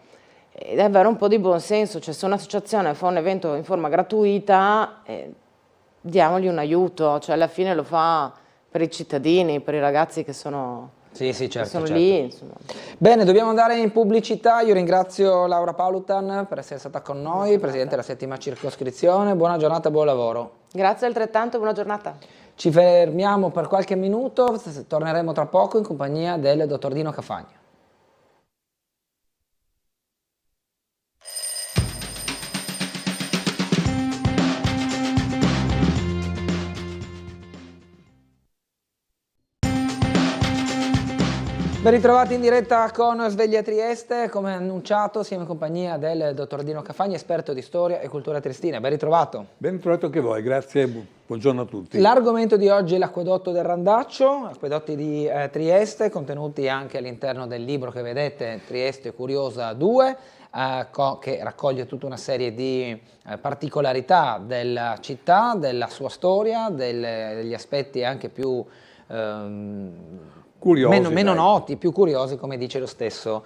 Ed è avere un po' di buon senso, cioè se un'associazione fa un evento in forma gratuita, diamogli un aiuto, cioè alla fine lo fa per i cittadini, per i ragazzi che sono, certo. lì. Insomma. Bene, dobbiamo andare in pubblicità. Io ringrazio Laura Palutan per essere stata con noi, Presidente della 7ª circoscrizione. Buona giornata, buon lavoro. Grazie altrettanto, buona giornata. Ci fermiamo per qualche minuto, torneremo tra poco in compagnia del dottor Dino Cafagna. Ben ritrovati in diretta con Sveglia Trieste, come annunciato siamo in compagnia del dottor Dino Cafagna, esperto di storia e cultura triestina. Ben ritrovato. Ben ritrovato anche voi, grazie, buongiorno a tutti. L'argomento di oggi è l'acquedotto del Randaccio, acquedotti di Trieste, contenuti anche all'interno del libro che vedete, Trieste Curiosa 2, che raccoglie tutta una serie di particolarità della città, della sua storia, degli aspetti anche più curiosi, meno noti, più curiosi, come dice lo stesso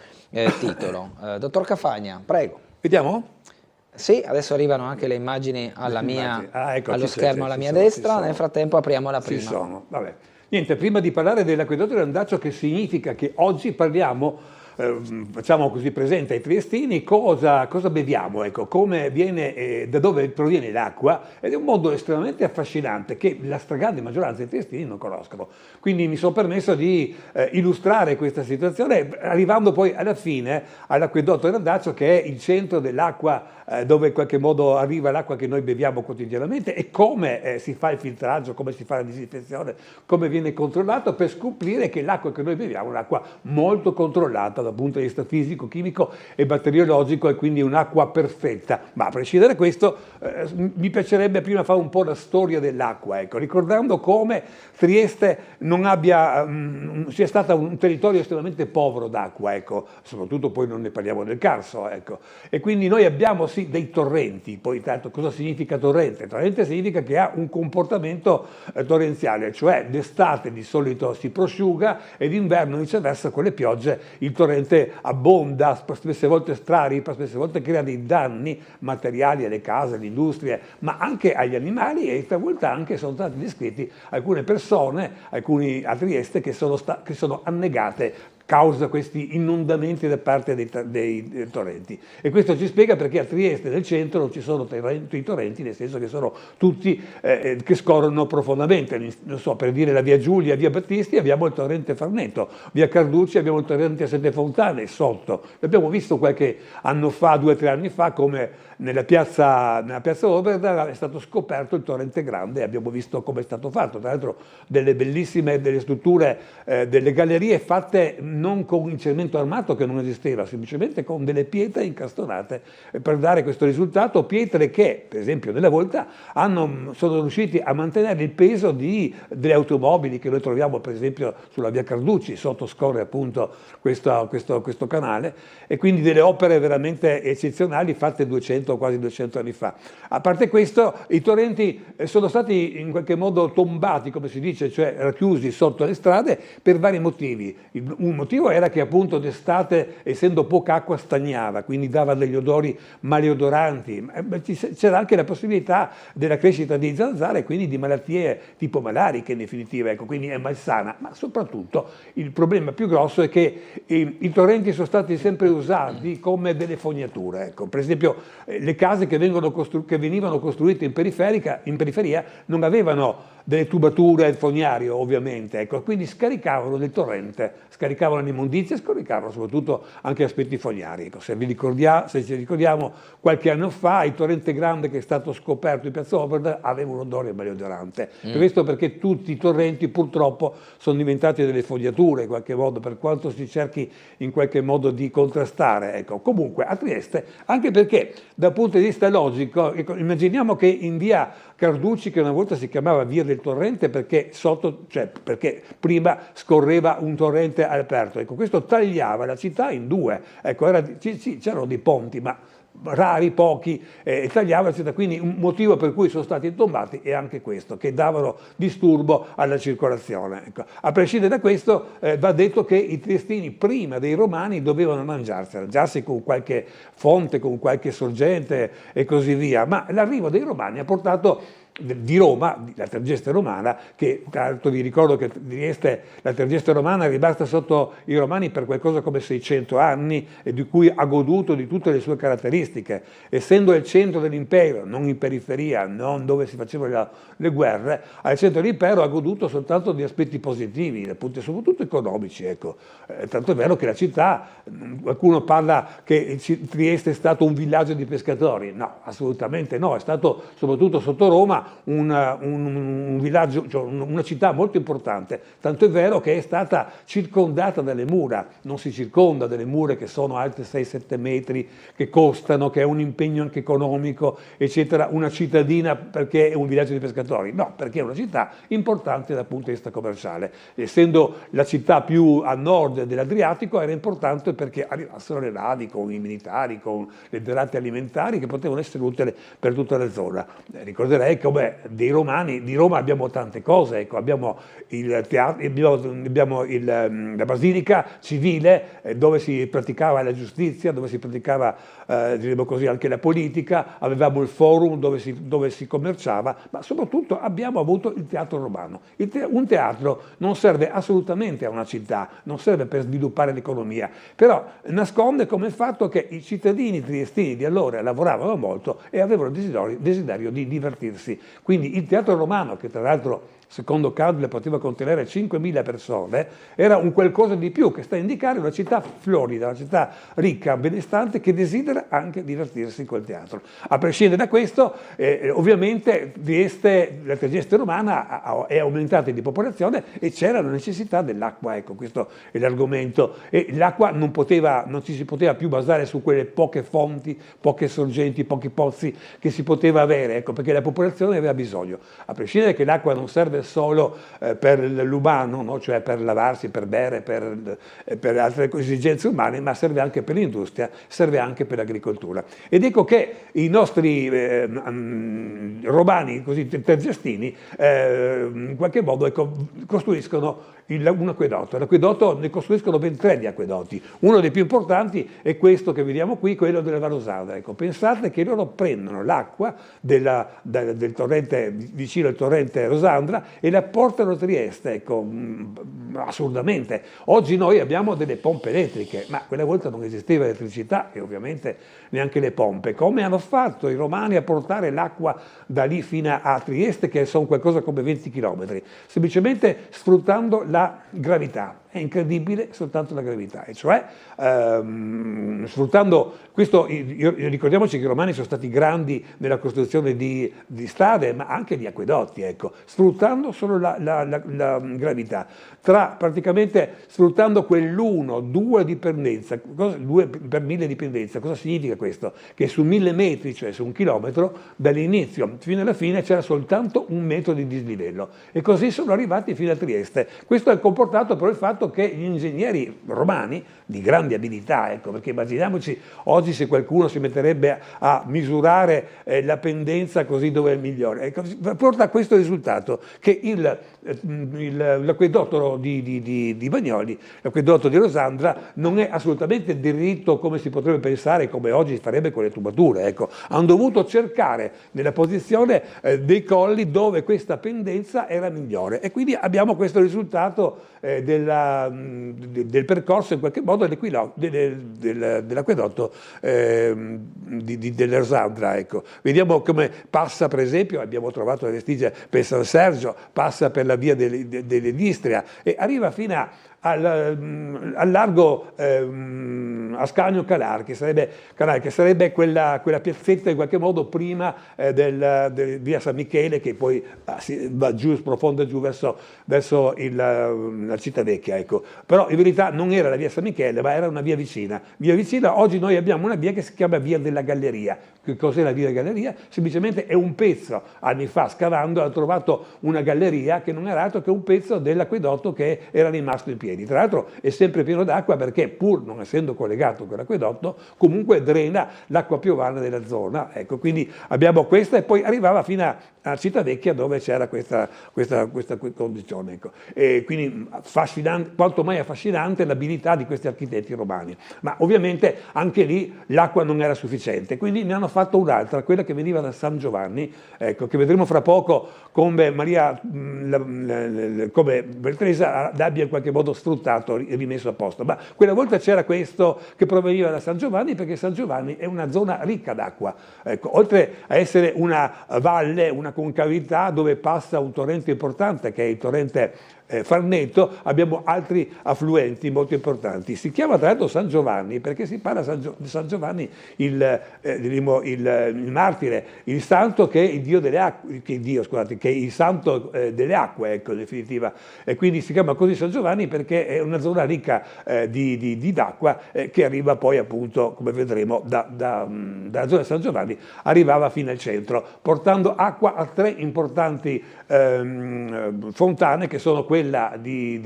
titolo. Dottor Cafagna, prego. Vediamo? Sì, adesso arrivano anche le immagini ecco, allo schermo alla mia destra, nel frattempo apriamo la prima. Ci sono, vabbè. Niente, prima di parlare dell'acquedotto del Randaccio, che significa che oggi parliamo, facciamo così presente ai triestini cosa beviamo, ecco, come viene, da dove proviene l'acqua, ed è un mondo estremamente affascinante che la stragrande maggioranza dei triestini non conoscono. Quindi mi sono permesso di illustrare questa situazione, arrivando poi alla fine all'acquedotto del Randaccio, che è il centro dell'acqua, dove in qualche modo arriva l'acqua che noi beviamo quotidianamente, e come si fa il filtraggio, come si fa la disinfezione, come viene controllato, per scoprire che l'acqua che noi beviamo è un'acqua molto controllata dal punto di vista fisico, chimico e batteriologico, e quindi un'acqua perfetta. Ma a prescindere da questo, mi piacerebbe prima fare un po' la storia dell'acqua, ecco, ricordando come Trieste non sia stata un territorio estremamente povero d'acqua, ecco, soprattutto poi non ne parliamo del Carso, ecco. E quindi noi abbiamo sì dei torrenti. Poi tanto cosa significa torrente? Torrente significa che ha un comportamento torrenziale, cioè d'estate di solito si prosciuga e d'inverno viceversa con le piogge il torrente abbonda, spesse volte straripa, spesse volte crea dei danni materiali alle case, alle industrie, ma anche agli animali, e talvolta anche sono stati descritti alcune persone, alcuni a Trieste, che sono annegate causa questi inondamenti da parte dei torrenti. E questo ci spiega perché a Trieste nel centro non ci sono i torrenti, nel senso che sono tutti che scorrono profondamente. Non so, per dire la via Giulia, via Battisti, abbiamo il torrente Farneto, via Carducci abbiamo il torrente Sette Fontane sotto. L'abbiamo visto qualche anno fa, 2 o 3 anni fa, come nella piazza Oberda è stato scoperto il torrente Grande, e abbiamo visto come è stato fatto. Tra l'altro delle bellissime strutture, delle gallerie fatte non con il cemento armato che non esisteva, semplicemente con delle pietre incastonate per dare questo risultato, pietre che, per esempio nella Volta, sono riusciti a mantenere il peso delle automobili che noi troviamo per esempio sulla via Carducci, sotto scorre appunto questo canale, e quindi delle opere veramente eccezionali fatte 200 o quasi 200 anni fa. A parte questo, i torrenti sono stati in qualche modo tombati, come si dice, cioè racchiusi sotto le strade per vari motivi. Un motivo era che appunto d'estate, essendo poca acqua, stagnava, quindi dava degli odori maleodoranti. C'era anche la possibilità della crescita di zanzare e quindi di malattie tipo malariche in definitiva, ecco, quindi è malsana. Ma soprattutto il problema più grosso è che i torrenti sono stati sempre usati come delle fognature. Ecco. Per esempio le case che venivano costruite in periferia non avevano delle tubature al fognario, ovviamente, ecco, quindi scaricavano nel torrente, scaricavano l'immondizia, scaricavano soprattutto anche aspetti fognari. Ecco, se ci ricordiamo, qualche anno fa il torrente grande che è stato scoperto in Piazza Oberda aveva un odore maleodorante. Questo perché tutti i torrenti purtroppo sono diventati delle fognature in qualche modo, per quanto si cerchi in qualche modo di contrastare. Ecco. Comunque a Trieste, anche perché dal punto di vista logico, ecco, immaginiamo che in via Carducci, che una volta si chiamava via del torrente perché perché prima scorreva un torrente aperto, ecco, questo tagliava la città in due, ecco, c'erano dei ponti, ma rari, pochi, tagliava la città, quindi un motivo per cui sono stati tombati è anche questo, che davano disturbo alla circolazione. Ecco. A prescindere da questo va detto che i triestini prima dei romani dovevano mangiarsi con qualche fonte, con qualche sorgente e così via, ma l'arrivo dei romani ha portato di Roma, la Tergeste romana, che tra l'altro vi ricordo che la Tergeste romana è rimasta sotto i romani per qualcosa come 600 anni e di cui ha goduto di tutte le sue caratteristiche, essendo il centro dell'impero, non in periferia, non dove si facevano le guerre, al centro dell'impero ha goduto soltanto di aspetti positivi, appunto, soprattutto economici. Ecco. Tanto è vero che la città, qualcuno parla che Trieste è stato un villaggio di pescatori, no, assolutamente no, è stato soprattutto sotto Roma un villaggio, cioè una città molto importante, tanto è vero che è stata circondata dalle mura, non si circonda delle mura che sono alte 6-7 metri, che costano, che è un impegno anche economico, eccetera, una cittadina perché è un villaggio di pescatori, no, perché è una città importante dal punto di vista commerciale, essendo la città più a nord dell'Adriatico era importante perché arrivassero le navi con i militari, con le derrate alimentari che potevano essere utili per tutta la zona. Ricorderei che di Roma abbiamo tante cose, ecco, abbiamo il teatro, abbiamo la basilica civile dove si praticava la giustizia, dove si praticava diremo così anche la politica, avevamo il forum dove si commerciava, ma soprattutto abbiamo avuto il teatro romano. Un teatro non serve assolutamente a una città, non serve per sviluppare l'economia, però nasconde come il fatto che i cittadini triestini di allora lavoravano molto e avevano desiderio di divertirsi. Quindi il teatro romano, che tra l'altro secondo Cadle poteva contenere 5.000 persone, era un qualcosa di più che sta a indicare una città florida, una città ricca, benestante, che desidera anche divertirsi col teatro. A prescindere da questo, ovviamente la Tergeste romana è aumentata di popolazione e c'era la necessità dell'acqua, ecco, questo è l'argomento, e l'acqua non ci si poteva più basare su quelle poche fonti, poche sorgenti, pochi pozzi che si poteva avere, ecco, perché la popolazione aveva bisogno. A prescindere che l'acqua non serve solo per l'umano, no? Cioè per lavarsi, per bere, per altre esigenze umane, ma serve anche per l'industria, serve anche per l'agricoltura. Ed ecco che i nostri romani, così tergestini, in qualche modo costruiscono un acquedotto. L'acquedotto ne costruiscono ben 3 di acquedotti. Uno dei più importanti è questo che vediamo qui, quello della Varosada. Ecco, pensate che loro prendono l'acqua del torrente, vicino al torrente Rosandra, e la portano a Trieste, ecco, assurdamente. Oggi noi abbiamo delle pompe elettriche, ma quella volta non esisteva elettricità e ovviamente neanche le pompe. Come hanno fatto i romani a portare l'acqua da lì fino a Trieste, che sono qualcosa come 20 km? Semplicemente sfruttando la gravità. è incredibile soltanto la gravità, e cioè sfruttando questo, ricordiamoci che i romani sono stati grandi nella costruzione di strade, ma anche di acquedotti, ecco, sfruttando solo la gravità, praticamente sfruttando quell'1-2 di pendenza, 2 per 1000 di pendenza. Cosa significa questo? Che su 1000 metri, cioè su 1 chilometro, dall'inizio fino alla fine c'era soltanto 1 metro di dislivello, e così sono arrivati fino a Trieste. Questo è comportato per il fatto che gli ingegneri romani, di grandi abilità, ecco, perché immaginiamoci oggi se qualcuno si metterebbe a misurare la pendenza così dove è migliore, ecco, porta a questo risultato, che l'acquedotto di Bagnoli, l'acquedotto di Rosandra, non è assolutamente diritto come si potrebbe pensare, come oggi farebbe con le tubature, ecco. Hanno dovuto cercare nella posizione dei colli dove questa pendenza era migliore, e quindi abbiamo questo risultato del percorso in qualche modo dell'acquedotto dell'Ersandra, ecco. Vediamo come passa, per esempio, abbiamo trovato le vestigia per San Sergio, passa per la via dell'Istria e arriva fino al largo Ascanio Calar, che sarebbe quella piazzetta in qualche modo prima del via San Michele, che poi va giù, sprofonda giù verso la Cittadecchia, ecco. Però in verità non era la via San Michele, ma era una via vicina. Oggi noi abbiamo una via che si chiama via della Galleria. Che cos'è la via della Galleria? Semplicemente è un pezzo, anni fa scavando ha trovato una galleria che non era altro che un pezzo dell'acquedotto che era rimasto in piedi. Tra l'altro è sempre pieno d'acqua perché, pur non essendo collegato con l'acquedotto, comunque drena l'acqua piovana della zona, ecco. Quindi abbiamo questa, e poi arrivava fino a Cittadecchia dove c'era questa condizione, ecco. E quindi quanto mai affascinante l'abilità di questi architetti romani, ma ovviamente anche lì l'acqua non era sufficiente, quindi ne hanno fatto un'altra, quella che veniva da San Giovanni, ecco, che vedremo fra poco come come Beltresa l'abbia in qualche modo sfruttato e rimesso a posto. Ma quella volta c'era questo che proveniva da San Giovanni, perché San Giovanni è una zona ricca d'acqua, ecco, oltre a essere una valle, una concavità dove passa un torrente importante che è il torrente Farneto, abbiamo altri affluenti molto importanti. Si chiama tra l'altro San Giovanni perché si parla di San Giovanni il martire, il santo che è il dio delle acque, che è il santo delle acque, ecco, in definitiva, e quindi si chiama così San Giovanni perché è una zona ricca d'acqua che arriva poi, appunto, come vedremo, dalla zona di San Giovanni arrivava fino al centro, portando acqua a 3 importanti fontane, che sono quella di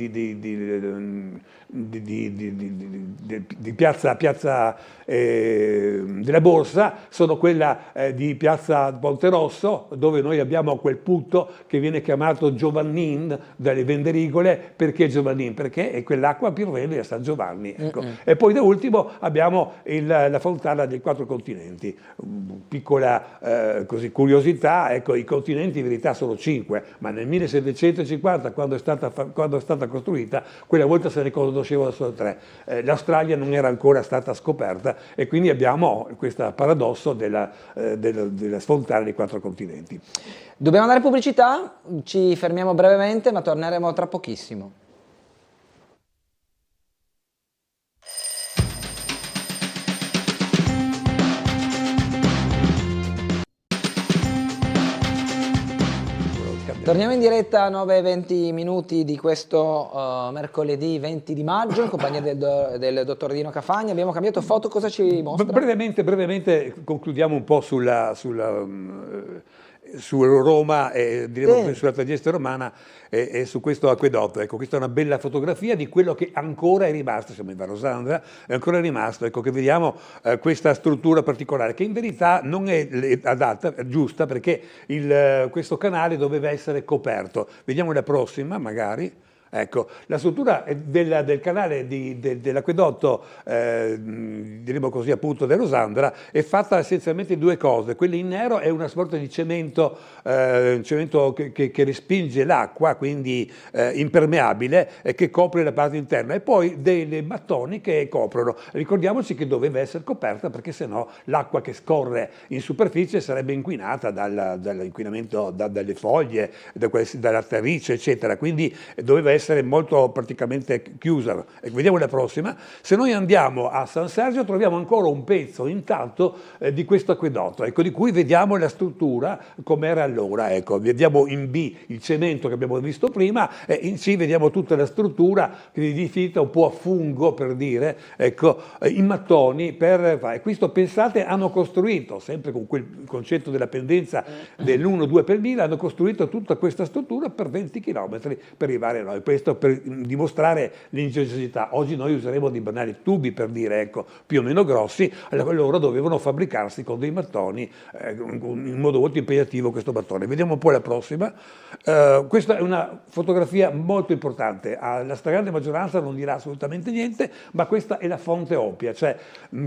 piazza della Borsa, sono quella di piazza Ponte Rosso, dove noi abbiamo quel punto che viene chiamato Giovannin dalle venderigole. Perché Giovannin? Perché è quell'acqua piovene a San Giovanni, ecco. E poi da ultimo abbiamo la fontana dei 4 continenti, piccola curiosità, ecco, i continenti in verità sono 5, ma nel 1750, quando è stata costruita, quella volta se ne conoscevano solo 3. L'Australia non era ancora stata scoperta, e quindi abbiamo questo paradosso della fontana dei 4 continenti. Dobbiamo andare in pubblicità, ci fermiamo brevemente, ma torneremo tra pochissimo. Torniamo in diretta a 9:20 minuti di questo mercoledì 20 di maggio in compagnia del dottor Dino Cafagna. Abbiamo cambiato foto, cosa ci mostra? Brevemente concludiamo un po' su Roma e diremo sulla Trieste romana e su questo acquedotto. Ecco, questa è una bella fotografia di quello che ancora è rimasto. Siamo in Rosandra, è ancora rimasto, ecco, che vediamo questa struttura particolare che in verità non è adatta, è giusta, perché questo canale doveva essere coperto. Vediamo la prossima magari. Ecco, la struttura del canale dell'acquedotto, diremo così, appunto, di Rosandra, è fatta essenzialmente di 2 cose. Quella in nero è una sorta di cemento che respinge l'acqua, quindi impermeabile, che copre la parte interna, e poi dei mattoni che coprono. Ricordiamoci che doveva essere coperta, perché sennò l'acqua che scorre in superficie sarebbe inquinata dall'inquinamento dalle foglie, dalla terriccia, eccetera. Quindi doveva essere essere molto praticamente chiusa. E vediamo la prossima. Se noi andiamo a San Sergio troviamo ancora un pezzo intatto di questo acquedotto, ecco, di cui vediamo la struttura come era allora. Ecco, vediamo in B il cemento che abbiamo visto prima e in C vediamo tutta la struttura che è definita un po' a fungo, per dire, ecco, in mattoni. E questo, pensate, hanno costruito, sempre con quel concetto della pendenza dell'1-2 per 1000, hanno costruito tutta questa struttura per 20 km per arrivare a noi. Questo per dimostrare l'ingegnosità. Oggi noi useremo dei banali tubi, per dire, ecco, più o meno grossi, loro dovevano fabbricarsi con dei mattoni, in modo molto impegnativo questo mattone. Vediamo un po' la prossima. Questa è una fotografia molto importante, la stragrande maggioranza non dirà assolutamente niente, ma questa è la fonte Oppia, cioè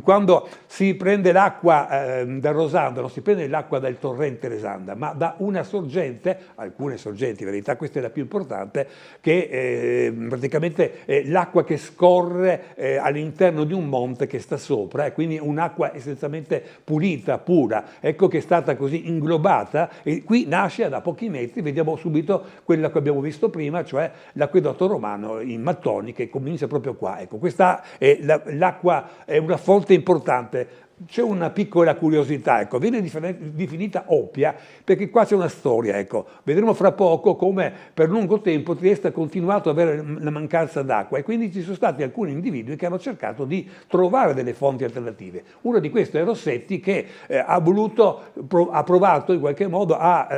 quando si prende l'acqua dal Rosanda, non si prende l'acqua dal torrente Resanda, ma da una sorgente, alcune sorgenti, in verità questa è la più importante, che praticamente è l'acqua che scorre all'interno di un monte che sta sopra, e quindi un'acqua essenzialmente pulita, pura, ecco, che è stata così inglobata, e qui nasce da pochi metri, vediamo subito quella che abbiamo visto prima, cioè l'acquedotto romano in mattoni, che comincia proprio qua. Ecco, questa è l'acqua, è una fonte importante. C'è una piccola curiosità, ecco, viene definita Oppia perché qua c'è una storia, ecco. Vedremo fra poco come per lungo tempo Trieste ha continuato ad avere la mancanza d'acqua, e quindi ci sono stati alcuni individui che hanno cercato di trovare delle fonti alternative. Uno di questi è Rossetti, che ha provato in qualche modo a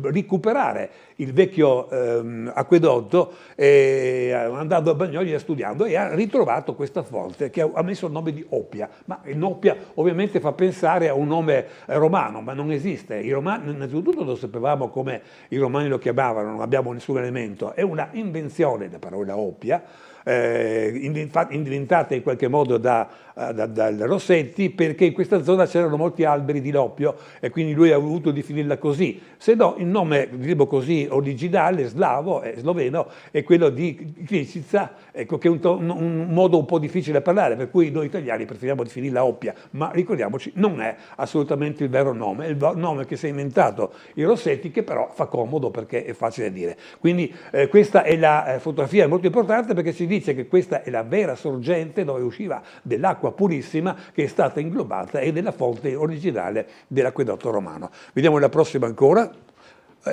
recuperare il vecchio acquedotto, andando a Bagnoli e studiando, e ha ritrovato questa fonte che ha messo il nome di Oppia. Ma Oppia ovviamente fa pensare a un nome romano, ma non esiste. I romani, innanzitutto, non sapevamo come i romani lo chiamavano, non abbiamo nessun elemento. È una invenzione la parola Oppia, inventata in qualche modo da Rossetti, perché in questa zona c'erano molti alberi di l'oppio e quindi lui ha voluto definirla così. Se no, il nome, diciamo così, originale, sloveno, è quello di Klisica, ecco, che è un modo un po' difficile da parlare, per cui noi italiani preferiamo definirla Oppia, ma ricordiamoci, non è assolutamente il vero nome, è il nome che si è inventato il Rossetti, che però fa comodo perché è facile da dire. Quindi questa è la fotografia, è molto importante perché si dice che questa è la vera sorgente dove usciva dell'acqua purissima che è stata inglobata ed è la fonte originale dell'acquedotto romano. Vediamo la prossima ancora.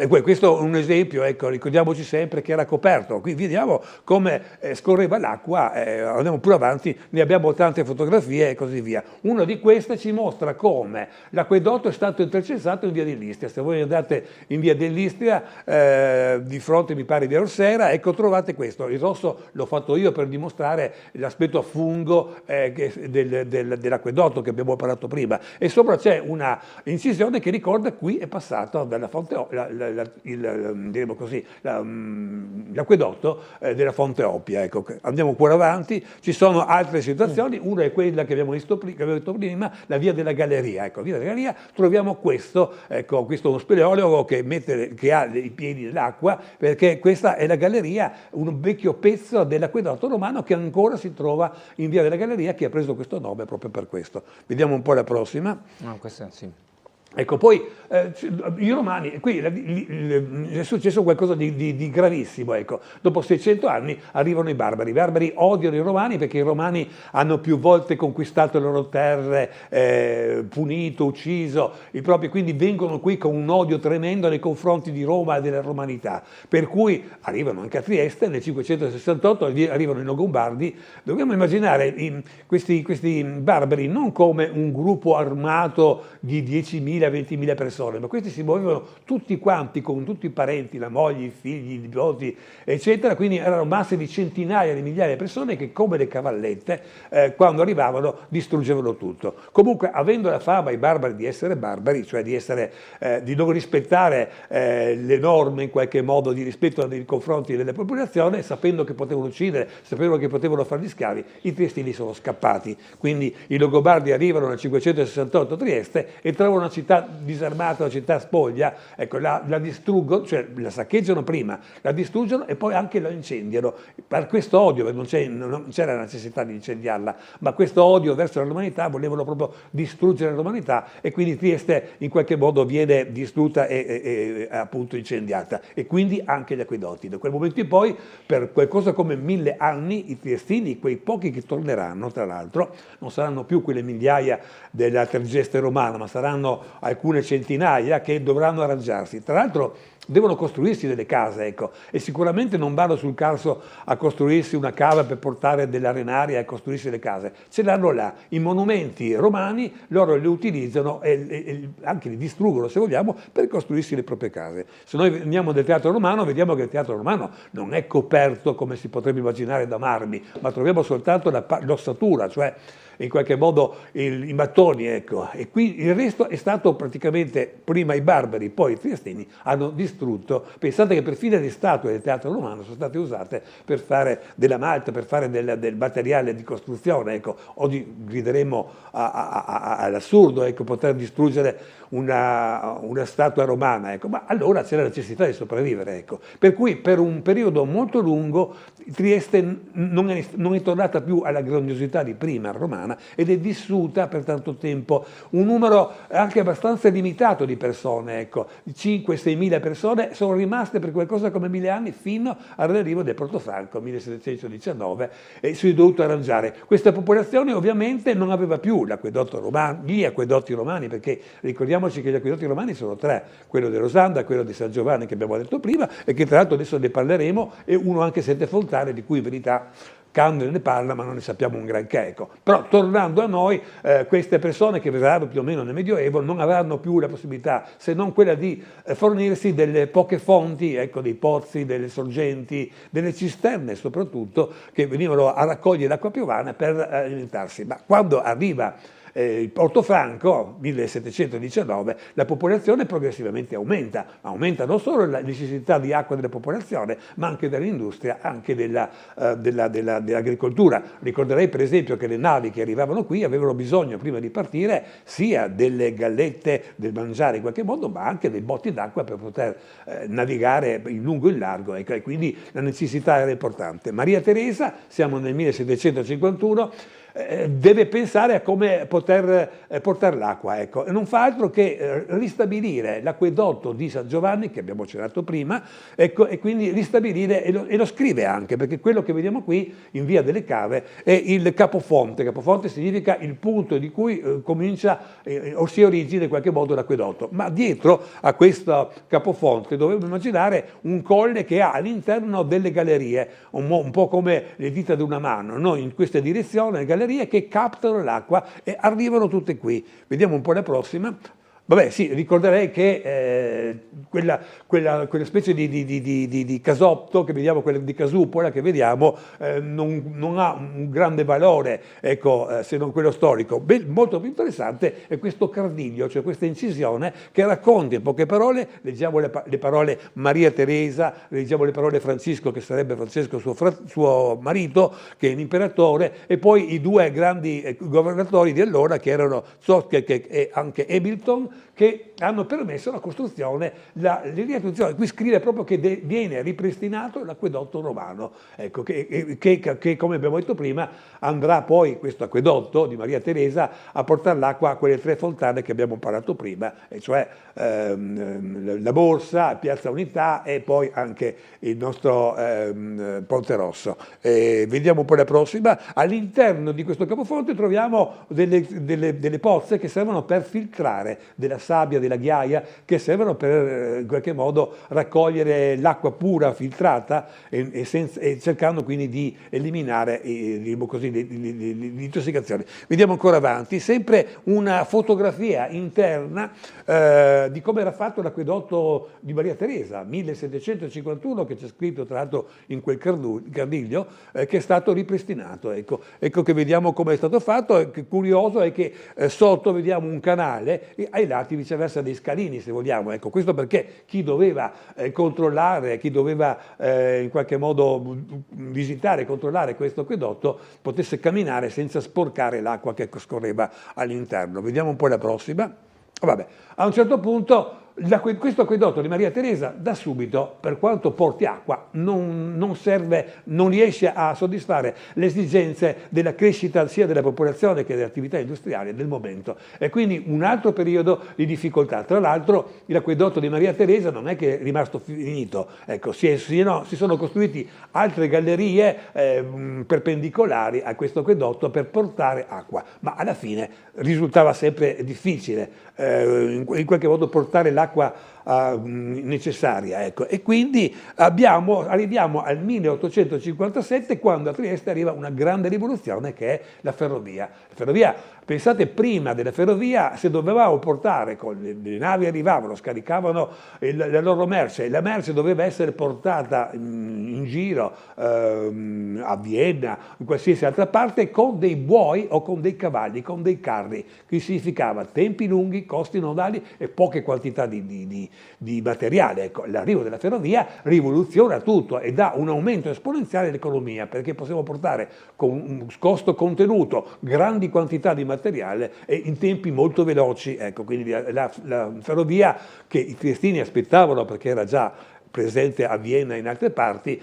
Questo è un esempio, ecco, ricordiamoci sempre che era coperto. Qui vediamo come scorreva l'acqua, andiamo pure avanti, ne abbiamo tante fotografie e così via. Una di queste ci mostra come l'acquedotto è stato intercettato in via dell'Istria. Se voi andate in via dell'Istria, di fronte mi pare via Orsera, ecco, trovate questo. Il rosso l'ho fatto io per dimostrare l'aspetto a fungo dell'acquedotto che abbiamo parlato prima, e sopra c'è una incisione che ricorda qui è passato dalla fonte diremo così, l'acquedotto della fonte Oppia. Ecco, andiamo pure avanti, ci sono altre situazioni, una è quella che abbiamo detto prima, la via della Galleria. Ecco, via della Galleria troviamo questo, ecco, questo è uno speleologo che ha i piedi nell'acqua, perché questa è la Galleria, un vecchio pezzo dell'acquedotto romano che ancora si trova in via della Galleria, che ha preso questo nome proprio per questo. Vediamo un po' la prossima. No, questa sì. Ecco, poi i romani, qui è successo qualcosa di gravissimo, ecco. Dopo 600 anni arrivano i barbari odiano i romani perché i romani hanno più volte conquistato le loro terre, punito, ucciso i propri, quindi vengono qui con un odio tremendo nei confronti di Roma e della romanità, per cui arrivano anche a Trieste nel 568, arrivano i Longobardi. Dobbiamo immaginare questi barbari non come un gruppo armato di 10.000 20.000 persone, ma questi si muovevano tutti quanti con tutti i parenti, la moglie, i figli, i nipoti, eccetera, quindi erano masse di centinaia di migliaia di persone che, come le cavallette, quando arrivavano distruggevano tutto. Comunque, avendo la fama i barbari di essere barbari, cioè di non rispettare le norme in qualche modo di rispetto nei confronti della popolazione, sapendo che potevano uccidere, sapendo che potevano fare gli schiavi, i triestini sono scappati. Quindi i Longobardi arrivano nel 568 a Trieste e trovano una città città disarmata, una città spoglia, ecco, la distruggono, cioè la saccheggiano prima, la distruggono e poi anche la incendiano. Per questo odio, non c'era la necessità di incendiarla, ma questo odio verso la romanità volevano proprio distruggere la romanità, e quindi Trieste in qualche modo viene distrutta e appunto incendiata, e quindi anche gli acquedotti. Da quel momento in poi, per qualcosa come 1000 anni, i triestini, quei pochi che torneranno, tra l'altro, non saranno più quelle migliaia della Tergeste romana, ma saranno alcune centinaia che dovranno arrangiarsi. Tra l'altro devono costruirsi delle case, ecco, e sicuramente non vanno sul Carso a costruirsi una cava per portare dell'arenaria e a costruirsi le case. Ce l'hanno là. I monumenti romani loro li utilizzano e anche li distruggono, se vogliamo, per costruirsi le proprie case. Se noi veniamo del teatro romano, vediamo che il teatro romano non è coperto, come si potrebbe immaginare, da marmi, ma troviamo soltanto l'ossatura, cioè in qualche modo i mattoni, ecco. E qui il resto è stato praticamente, prima i barbari, poi i triestini hanno distrutto. Pensate che perfino le statue del teatro romano sono state usate per fare della malta, per fare del materiale di costruzione, ecco. Oggi grideremo all'assurdo, ecco, poter distruggere una statua romana, ecco. Ma allora c'è la necessità di sopravvivere, ecco. Per cui per un periodo molto lungo Trieste non è tornata più alla grandiosità di prima romana, ed è vissuta per tanto tempo un numero anche abbastanza limitato di persone, ecco, 5-6 mila persone sono rimaste per qualcosa come 1000 anni, fino all'arrivo del Protofranco 1719, e si è dovuto arrangiare. Questa popolazione ovviamente non aveva più l'acquedotto romano, gli acquedotti romani, perché ricordiamoci che gli acquedotti romani sono 3, quello di Rosanda, quello di San Giovanni che abbiamo detto prima, e che tra l'altro adesso ne parleremo, e uno anche Sette Fontane, di cui in verità Candole ne parla, ma non ne sappiamo un granché. Ecco. Però tornando a noi, queste persone che verranno più o meno nel Medioevo non avranno più la possibilità, se non quella di fornirsi delle poche fonti, ecco, dei pozzi, delle sorgenti, delle cisterne soprattutto, che venivano a raccogliere l'acqua piovana per alimentarsi. Ma quando arriva il Protofranco, 1719, la popolazione progressivamente aumenta non solo la necessità di acqua della popolazione, ma anche dell'industria, anche dell'agricoltura. Ricorderei per esempio che le navi che arrivavano qui avevano bisogno prima di partire sia delle gallette, del mangiare in qualche modo, ma anche dei botti d'acqua per poter navigare in lungo e in largo, ecco, e quindi la necessità era importante. Maria Teresa, siamo nel 1751, deve pensare a come poter portare l'acqua, ecco, e non fa altro che ristabilire l'acquedotto di San Giovanni, che abbiamo accennato prima, ecco, e quindi ristabilire, e lo scrive anche, perché quello che vediamo qui in Via delle Cave è il capofonte. Capofonte significa il punto di cui comincia o si origina in qualche modo l'acquedotto, ma dietro a questo capofonte dovremmo immaginare un colle che ha all'interno delle gallerie, un po' come le dita di una mano, no? In questa direzione gallerie che captano l'acqua e arrivano tutte qui. Vediamo un po' la prossima. Vabbè, sì, ricorderei che quella specie di casotto che vediamo, quella di casupola che vediamo, non ha un grande valore, ecco, se non quello storico. Molto più interessante è questo cardiglio, cioè questa incisione che racconta in poche parole. Leggiamo le parole Maria Teresa, leggiamo le parole Francisco, che sarebbe Francesco suo marito, che è l'imperatore, e poi i due grandi governatori di allora, che erano Zoske e anche Hamilton, che hanno permesso la costruzione, l'irrigazione. Qui scrive proprio che viene ripristinato l'acquedotto romano, ecco, che come abbiamo detto prima andrà poi, questo acquedotto di Maria Teresa, a portare l'acqua a quelle 3 fontane che abbiamo parlato prima, e cioè la Borsa, Piazza Unità e poi anche il nostro Ponte Rosso. Vediamo poi la prossima. All'interno di questo capofonte troviamo delle pozze che servono per filtrare della sabbia, della ghiaia, che servono per in qualche modo raccogliere l'acqua pura filtrata e cercando quindi di eliminare l'intossicazione. Vediamo ancora avanti, sempre una fotografia interna di come era fatto l'acquedotto di Maria Teresa, 1751, che c'è scritto tra l'altro in quel cardiglio, che è stato ripristinato. Ecco che vediamo come è stato fatto. Che curioso è che sotto vediamo un canale e ai lati viceversa dei scalini, se vogliamo. Ecco, questo perché chi doveva controllare, chi doveva in qualche modo visitare e controllare questo acquedotto potesse camminare senza sporcare l'acqua che scorreva all'interno. Vediamo un po' la prossima. Vabbè, a un certo punto questo acquedotto di Maria Teresa da subito, per quanto porti acqua, non riesce a soddisfare le esigenze della crescita sia della popolazione che delle attività industriali del momento. E quindi un altro periodo di difficoltà. Tra l'altro l'acquedotto di Maria Teresa non è che è rimasto finito, ecco, si sono costruiti altre gallerie perpendicolari a questo acquedotto per portare acqua, ma alla fine risultava sempre difficile in qualche modo portare l'acqua necessaria, ecco. E quindi arriviamo al 1857, quando a Trieste arriva una grande rivoluzione che è la ferrovia. La ferrovia, pensate, prima della ferrovia, se dovevamo portare, le navi arrivavano, scaricavano la loro merce, e la merce doveva essere portata in giro a Vienna, in qualsiasi altra parte, con dei buoi o con dei cavalli, con dei carri, che significava tempi lunghi, costi nodali e poche quantità di materiale. Ecco, l'arrivo della ferrovia rivoluziona tutto e dà un aumento esponenziale dell'economia, perché possiamo portare con un costo contenuto grandi quantità di materiale e in tempi molto veloci. Ecco, quindi la ferrovia, che i triestini aspettavano perché era già presente a Vienna e in altre parti,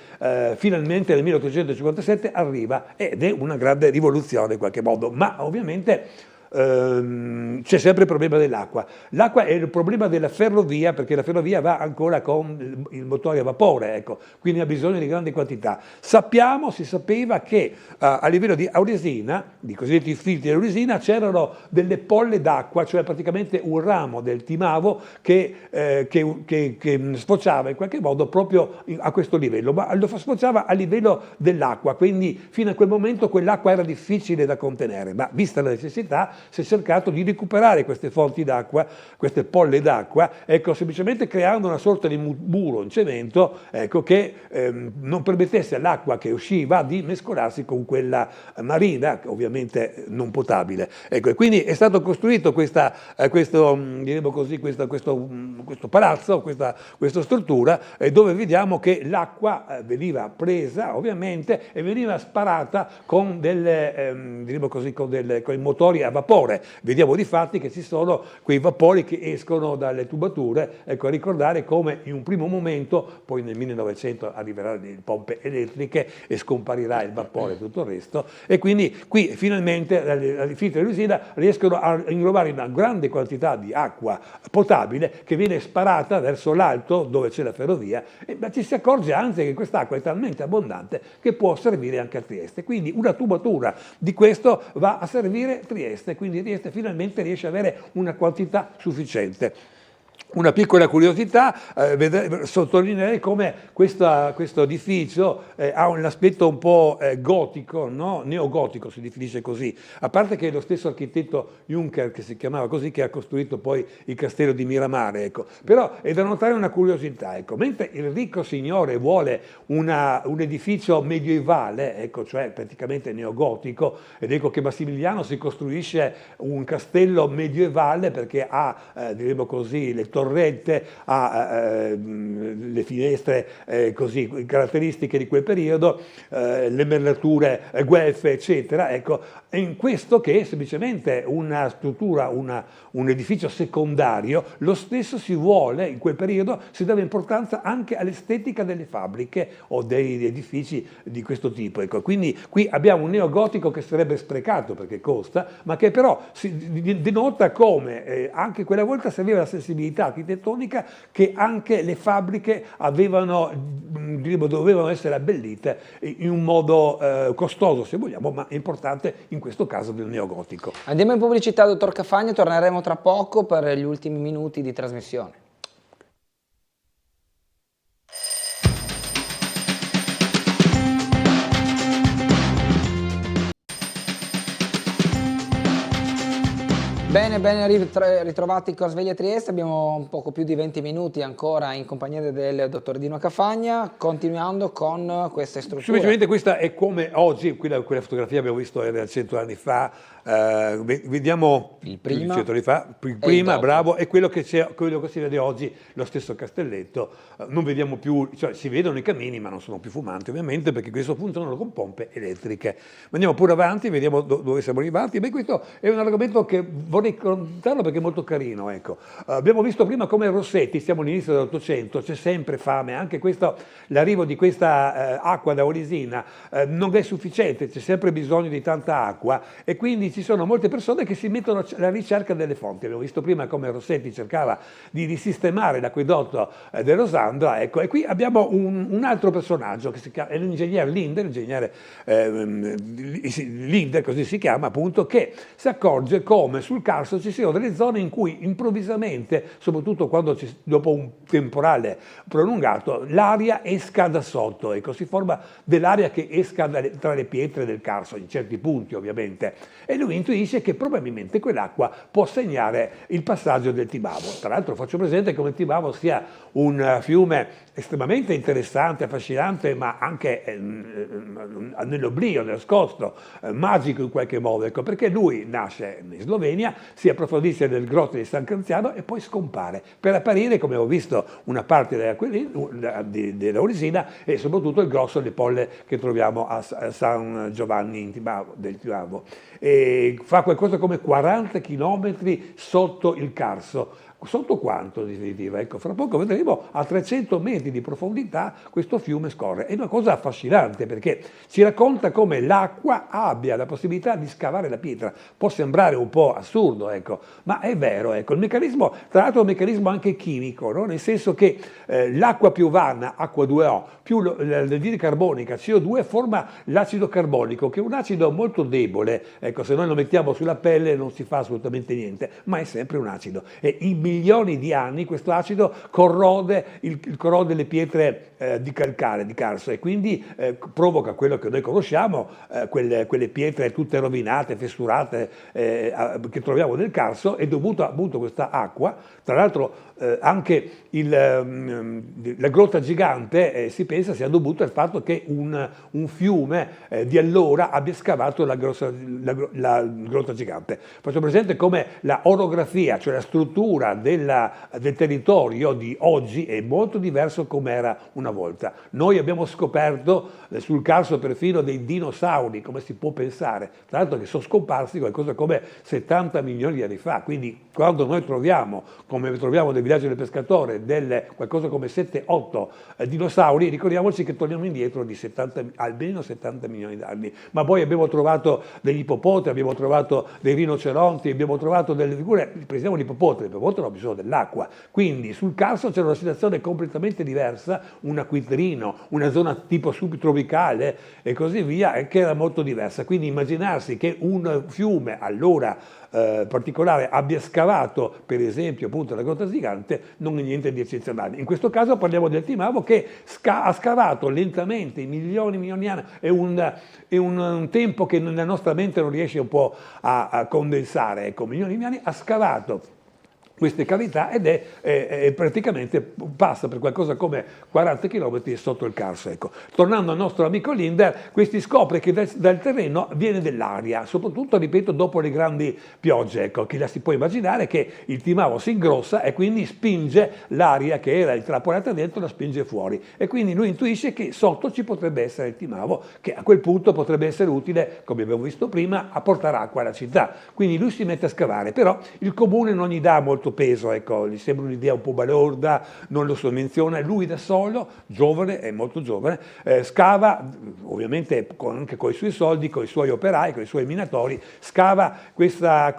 finalmente nel 1857 arriva, ed è una grande rivoluzione in qualche modo, ma ovviamente c'è sempre il problema dell'acqua. L'acqua è il problema della ferrovia, perché la ferrovia va ancora con il motore a vapore, ecco, quindi ha bisogno di grandi quantità. Si sapeva che a livello di Auresina, di cosiddetti filtri di Auresina, c'erano delle polle d'acqua, cioè praticamente un ramo del timavo che sfociava in qualche modo proprio a questo livello, ma lo sfociava a livello dell'acqua, quindi fino a quel momento quell'acqua era difficile da contenere, ma vista la necessità si è cercato di recuperare queste fonti d'acqua, queste polle d'acqua, ecco, semplicemente creando una sorta di muro in cemento, ecco, che non permettesse all'acqua che usciva di mescolarsi con quella marina, ovviamente non potabile. Ecco, e quindi è stato costruito questo palazzo, questa struttura, dove vediamo che l'acqua veniva presa ovviamente e veniva sparata con con i motori a vapore. Vediamo difatti che ci sono quei vapori che escono dalle tubature, ecco, a ricordare come in un primo momento, poi nel 1900 arriveranno le pompe elettriche e scomparirà il vapore e tutto il resto, e quindi qui finalmente i filtri di Auresina riescono a inglobare una grande quantità di acqua potabile che viene sparata verso l'alto dove c'è la ferrovia, ma ci si accorge anzi che quest'acqua è talmente abbondante che può servire anche a Trieste, quindi una tubatura di questo va a servire Trieste, quindi Trieste finalmente riesce ad avere una quantità sufficiente. Una piccola curiosità, sottolineare come questo edificio ha un aspetto un po' gotico, no? Neogotico si definisce così, a parte che è lo stesso architetto Juncker, che si chiamava così, che ha costruito poi il castello di Miramare, ecco. Però è da notare una curiosità, ecco. Mentre il ricco signore vuole un edificio medievale, ecco, cioè praticamente neogotico, ed ecco che Massimiliano si costruisce un castello medievale perché ha, diremo così, le torrette, ha le finestre così caratteristiche di quel periodo, le merlature guelfe, eccetera. Ecco, e in questo che è semplicemente una struttura, un edificio secondario, lo stesso si vuole, in quel periodo si dava importanza anche all'estetica delle fabbriche o degli edifici di questo tipo. Ecco, quindi qui abbiamo un neogotico che sarebbe sprecato perché costa, ma che però denota come anche quella volta serviva la sensibilità architettonica, che anche le fabbriche dovevano essere abbellite in un modo costoso, se vogliamo, ma importante in questo caso del neogotico. Andiamo in pubblicità, dottor Cafagna, torneremo tra poco per gli ultimi minuti di trasmissione. Bene, ritrovati con Sveglia Trieste, abbiamo un poco più di 20 minuti ancora in compagnia del dottor Dino Cafagna, continuando con queste strutture. Semplicemente questa è come oggi, quella fotografia abbiamo visto era 100 anni fa, vediamo il prima, 100 anni fa, prima bravo, e quello che si vede oggi, lo stesso castelletto, non vediamo più, cioè si vedono i camini ma non sono più fumanti ovviamente, perché questo funzionano con pompe elettriche. Ma andiamo pure avanti, vediamo dove siamo arrivati. Beh, questo è un argomento che vorrei raccontarlo perché è molto carino. Ecco. Abbiamo visto prima come Rossetti, siamo all'inizio dell'Ottocento, c'è sempre fame, anche l'arrivo di questa acqua da Olisina non è sufficiente, c'è sempre bisogno di tanta acqua e quindi ci sono molte persone che si mettono alla ricerca delle fonti. Abbiamo visto prima come Rossetti cercava di risistemare l'acquedotto dell'Osandra, ecco, e qui abbiamo un altro personaggio che si chiama, è l'ingegnere Linder, così si chiama appunto, che si accorge come sul Carso ci siano delle zone in cui improvvisamente, soprattutto quando dopo un temporale prolungato, l'aria esca da sotto, ecco, si forma dell'aria che esca tra le pietre del Carso, in certi punti ovviamente, e lui intuisce che probabilmente quell'acqua può segnare il passaggio del Timavo. Tra l'altro faccio presente come il Timavo sia un fiume estremamente interessante, affascinante, ma anche nell'oblio, nascosto, magico in qualche modo, ecco, perché lui nasce in Slovenia, si approfondisce nel grotto di San Canziano e poi scompare, per apparire, come ho visto, una parte della Olisina e soprattutto il grosso delle polle che troviamo a San Giovanni del Timavo. E fa qualcosa come 40 chilometri sotto il Carso. Sotto quanto, in definitiva? Ecco, fra poco vedremo a 300 metri di profondità questo fiume scorre. È una cosa affascinante perché ci racconta come l'acqua abbia la possibilità di scavare la pietra. Può sembrare un po' assurdo, ecco, ma è vero. Ecco. Il meccanismo, tra l'altro è un meccanismo anche chimico, no? Nel senso che l'acqua piovana, H2O, più l'anidride carbonica, CO2, forma l'acido carbonico, che è un acido molto debole. Ecco, se noi lo mettiamo sulla pelle non si fa assolutamente niente, ma è sempre un acido. E in milioni di anni questo acido corrode le pietre di calcare, di Carso, e quindi provoca quello che noi conosciamo, quelle pietre tutte rovinate, fessurate che troviamo nel Carso, è dovuto appunto a questa acqua. Tra l'altro anche la grotta gigante si pensa sia dovuta al fatto che un fiume di allora abbia scavato la grotta gigante. Faccio presente come la orografia, cioè la struttura del territorio di oggi è molto diverso come era una volta. Noi abbiamo scoperto sul Carso perfino dei dinosauri, come si può pensare, tra l'altro che sono scomparsi qualcosa come 70 milioni di anni fa, quindi quando noi troviamo, come troviamo nel villaggio del pescatore, qualcosa come 7-8 dinosauri, ricordiamoci che torniamo indietro di almeno 70 milioni di anni, ma poi abbiamo trovato degli ippopotami, abbiamo trovato dei rinoceronti, abbiamo trovato delle figure, prendiamo l'ippopotamo hanno bisogno dell'acqua, quindi sul Carso c'era una situazione completamente diversa, un acquiterino, una zona tipo subtropicale e così via, che era molto diversa, quindi immaginarsi che un fiume allora particolare abbia scavato per esempio appunto la grotta gigante non è niente di eccezionale. In questo caso parliamo del Timavo che ha scavato lentamente, milioni di anni, è un tempo che nella nostra mente non riesce un po' a condensare, ecco, milioni di anni, ha scavato queste cavità ed è praticamente passa per qualcosa come 40 km sotto il Carso. Ecco. Tornando al nostro amico Linder, questi scopre che dal terreno viene dell'aria, soprattutto, ripeto, dopo le grandi piogge, ecco, che si può immaginare che il Timavo si ingrossa e quindi spinge l'aria che era intrappolata dentro, la spinge fuori. E quindi lui intuisce che sotto ci potrebbe essere il Timavo, che a quel punto potrebbe essere utile, come abbiamo visto prima, a portare acqua alla città. Quindi lui si mette a scavare, però il comune non gli dà molto peso, ecco, gli sembra un'idea un po' balorda, non lo menziona, lui da solo, giovane, è molto giovane, scava, ovviamente anche con i suoi soldi, con i suoi operai, con i suoi minatori, scava questa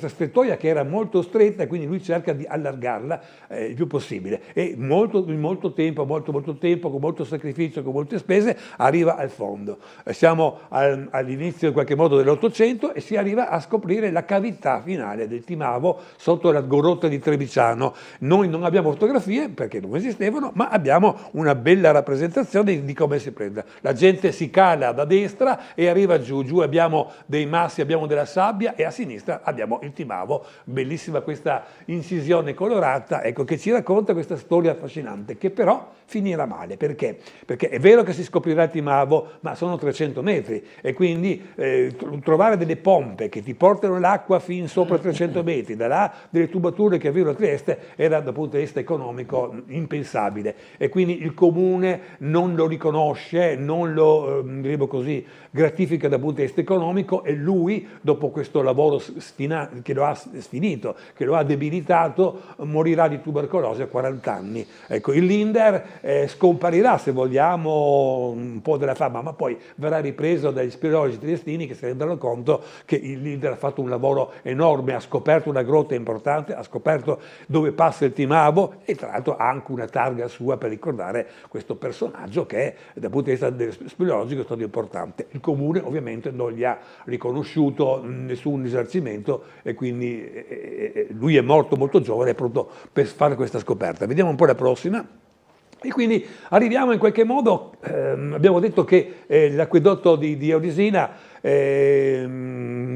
strettoia che era molto stretta e quindi lui cerca di allargarla il più possibile e in molto tempo, con molto sacrificio, con molte spese, arriva al fondo. Siamo all'inizio in qualche modo dell'Ottocento e si arriva a scoprire la cavità finale del Timavo sotto la grotta di Trebiciano. Noi non abbiamo fotografie perché non esistevano, ma abbiamo una bella rappresentazione di come si prende. La gente si cala da destra e arriva giù abbiamo dei massi, abbiamo della sabbia e a sinistra abbiamo il Timavo, bellissima questa incisione colorata, ecco, che ci racconta questa storia affascinante, che però finirà male. Perché? Perché è vero che si scoprirà il Timavo, ma sono 300 metri e quindi trovare delle pompe che ti portano l'acqua fin sopra 300 metri, da là delle tubature che avevano a Trieste era dal punto di vista economico impensabile, e quindi il comune non lo riconosce, non lo diremo così, gratifica dal punto di vista economico, e lui, dopo questo lavoro che lo ha sfinito, che lo ha debilitato, morirà di tubercolosi a 40 anni. Ecco, il Linder scomparirà, se vogliamo, un po' della fama, ma poi verrà ripreso dagli speleologi triestini, che si renderanno conto che il Linder ha fatto un lavoro enorme, ha scoperto una grotta importante, ha scoperto dove passa il Timavo, e tra l'altro ha anche una targa sua per ricordare questo personaggio che dal punto di vista speleologico è stato importante. Il comune ovviamente non gli ha riconosciuto nessun risarcimento, e quindi lui è morto molto giovane, è pronto per fare questa scoperta. Vediamo un po' la prossima. E quindi arriviamo in qualche modo, abbiamo detto che l'acquedotto di Aurisina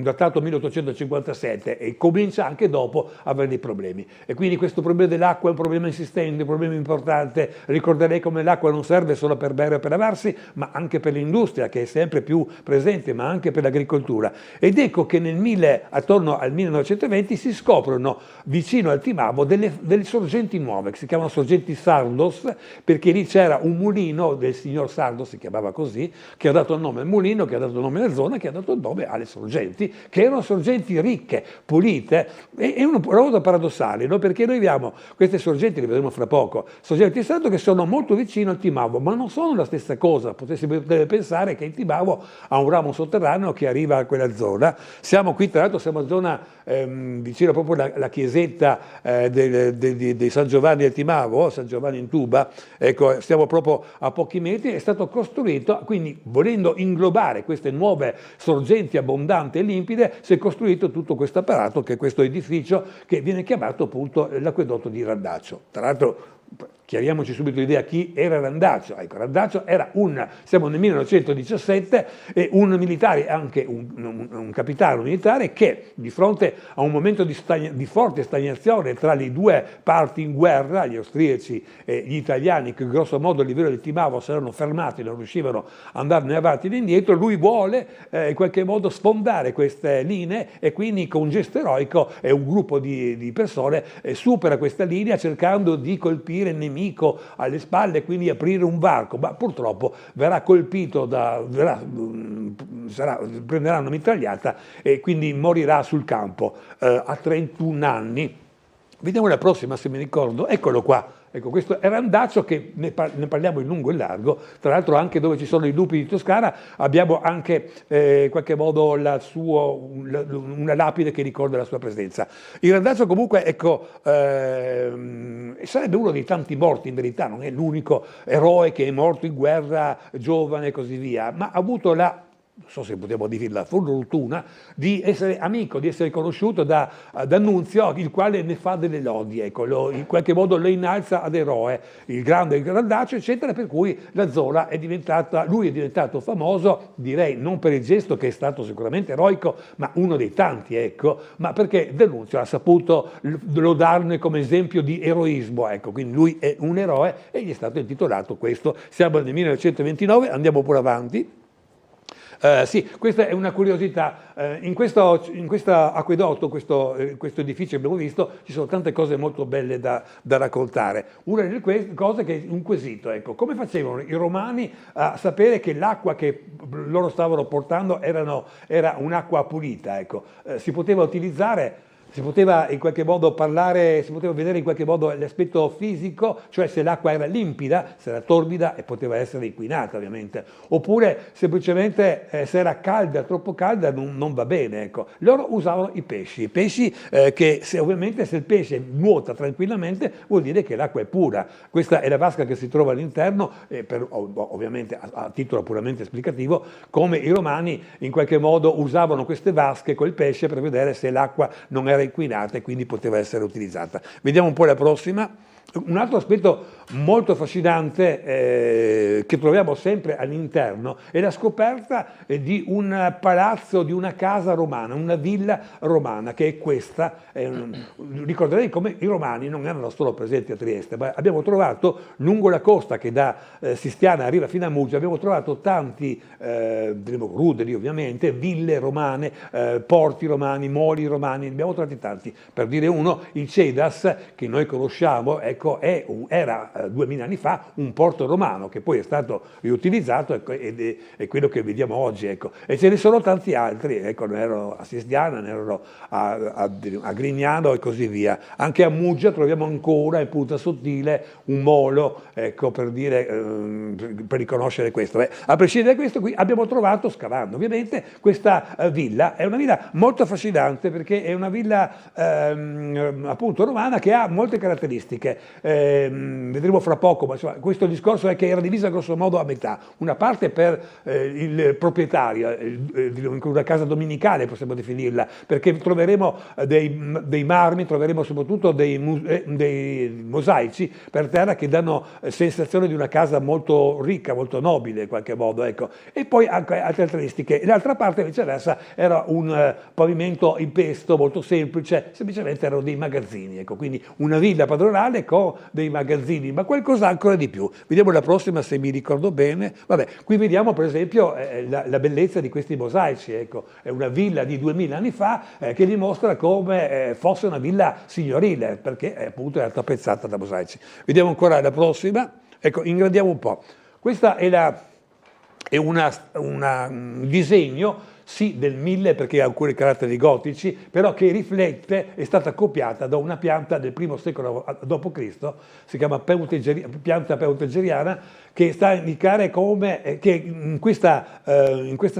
datato 1857, e comincia anche dopo a avere dei problemi, e quindi questo problema dell'acqua è un problema insistente, un problema importante. Ricorderei come l'acqua non serve solo per bere o per lavarsi, ma anche per l'industria, che è sempre più presente, ma anche per l'agricoltura. Ed ecco che attorno al 1920 si scoprono vicino al Timavo delle sorgenti nuove, che si chiamano sorgenti Sardos, perché lì c'era un mulino del signor Sardos, si chiamava così, che ha dato il nome al mulino, che ha dato il nome alla zona, che ha dato il nome alle sorgenti, che erano sorgenti ricche, pulite, e è una cosa paradossale, no? Perché noi abbiamo queste sorgenti, le vedremo fra poco, sorgenti di Stato che sono molto vicino al Timavo, ma non sono la stessa cosa. Potete pensare che il Timavo ha un ramo sotterraneo che arriva a quella zona. Siamo qui, tra l'altro, siamo a zona vicino proprio alla chiesetta di San Giovanni del Timavo, San Giovanni in Tuba, ecco, stiamo proprio a pochi metri. È stato costruito, quindi volendo inglobare queste nuove sorgenti abbondanti e limpide, si è costruito tutto questo apparato, che è questo edificio che viene chiamato appunto l'acquedotto di Randaccio. Tra l'altro, chiariamoci subito l'idea chi era Randaccio. Ecco, Randaccio era siamo nel 1917, e un militare, anche un capitano militare, che di fronte a un momento di forte stagnazione tra le due parti in guerra, gli austriaci e gli italiani, che grosso modo a livello del Timavo si erano fermati, non riuscivano ad andare né avanti né indietro, lui vuole in qualche modo sfondare queste linee, e quindi con un gesto eroico e un gruppo di persone supera questa linea cercando di colpire il nemico alle spalle, quindi aprire un varco, ma purtroppo verrà colpito prenderà una mitragliata e quindi morirà sul campo a 31 anni. Vediamo la prossima, se mi ricordo. Eccolo qua. Ecco, questo è Randaccio, che ne parliamo in lungo e in largo. Tra l'altro, anche dove ci sono i lupi di Toscana abbiamo anche in qualche modo una lapide che ricorda la sua presenza. Il Randaccio comunque, ecco, sarebbe uno dei tanti morti, in verità, non è l'unico eroe che è morto in guerra, giovane e così via, ma ha avuto non so se potevo dire la fortuna di essere amico, di essere conosciuto da Nunzio, il quale ne fa delle lodi, ecco, in qualche modo lo innalza ad eroe, il grande Randaccio, eccetera, per cui la zona lui è diventato famoso, direi non per il gesto che è stato sicuramente eroico, ma uno dei tanti, ecco, ma perché D'Annunzio ha saputo lodarne come esempio di eroismo, ecco, quindi lui è un eroe e gli è stato intitolato questo. Siamo nel 1929, andiamo pure avanti. Sì, questa è una curiosità. In questo acquedotto, questo edificio che abbiamo visto, ci sono tante cose molto belle da raccontare. Una delle cose che è un quesito, ecco, come facevano i romani a sapere che l'acqua che loro stavano portando era un'acqua pulita, ecco. Si poteva utilizzare, si poteva in qualche modo parlare, si poteva vedere in qualche modo l'aspetto fisico, cioè se l'acqua era limpida, se era torbida e poteva essere inquinata ovviamente, oppure semplicemente se era calda, troppo calda non va bene, ecco. Loro usavano i pesci che ovviamente se il pesce nuota tranquillamente vuol dire che l'acqua è pura. Questa è la vasca che si trova all'interno, ovviamente a titolo puramente esplicativo, come i romani in qualche modo usavano queste vasche col pesce per vedere se l'acqua non era inquinata e quindi poteva essere utilizzata. Vediamo un po' la prossima. Un altro aspetto molto affascinante che troviamo sempre all'interno è la scoperta di un palazzo, di una casa romana, una villa romana, che è questa. Ricorderei come i romani non erano solo presenti a Trieste, ma abbiamo trovato lungo la costa che da Sistiana arriva fino a Muggia, abbiamo trovato tanti, ruderi ovviamente, ville romane, porti romani, moli romani, abbiamo trovati tanti. Per dire uno, il Cedas, che noi conosciamo, ecco, era 2000 anni fa un porto romano che poi è stato riutilizzato ed è quello che vediamo oggi, ecco. E ce ne sono tanti altri, ecco, ne erano a Sistiana, ne erano a Grignano e così via. Anche a Muggia troviamo ancora in Punta Sottile un molo, ecco, per dire, per riconoscere questo. A prescindere da questo, qui abbiamo trovato, scavando ovviamente, questa villa. È una villa molto affascinante perché è una villa appunto romana che ha molte caratteristiche. Vedremo fra poco, ma insomma, questo discorso è che era divisa grosso modo a metà, una parte per il proprietario, una casa dominicale possiamo definirla, perché troveremo dei marmi, troveremo soprattutto dei mosaici per terra che danno sensazione di una casa molto ricca, molto nobile in qualche modo, ecco. E poi anche altre caratteristiche. L'altra parte viceversa era un pavimento in pesto molto semplice, semplicemente erano dei magazzini, ecco, quindi una villa padronale con dei magazzini, ma qualcosa ancora di più. Vediamo la prossima se mi ricordo bene. Vabbè, qui vediamo per esempio la bellezza di questi mosaici, ecco, è una villa di 2000 anni fa che dimostra come fosse una villa signorile, perché appunto era tappezzata da mosaici. Vediamo ancora la prossima, ecco, ingrandiamo un po'. Questa è un disegno, sì, del 1000 perché ha alcuni caratteri gotici, però che riflette, è stata copiata da una pianta del I secolo d.C., si chiama pianta peutegeriana, che sta a indicare come che in questa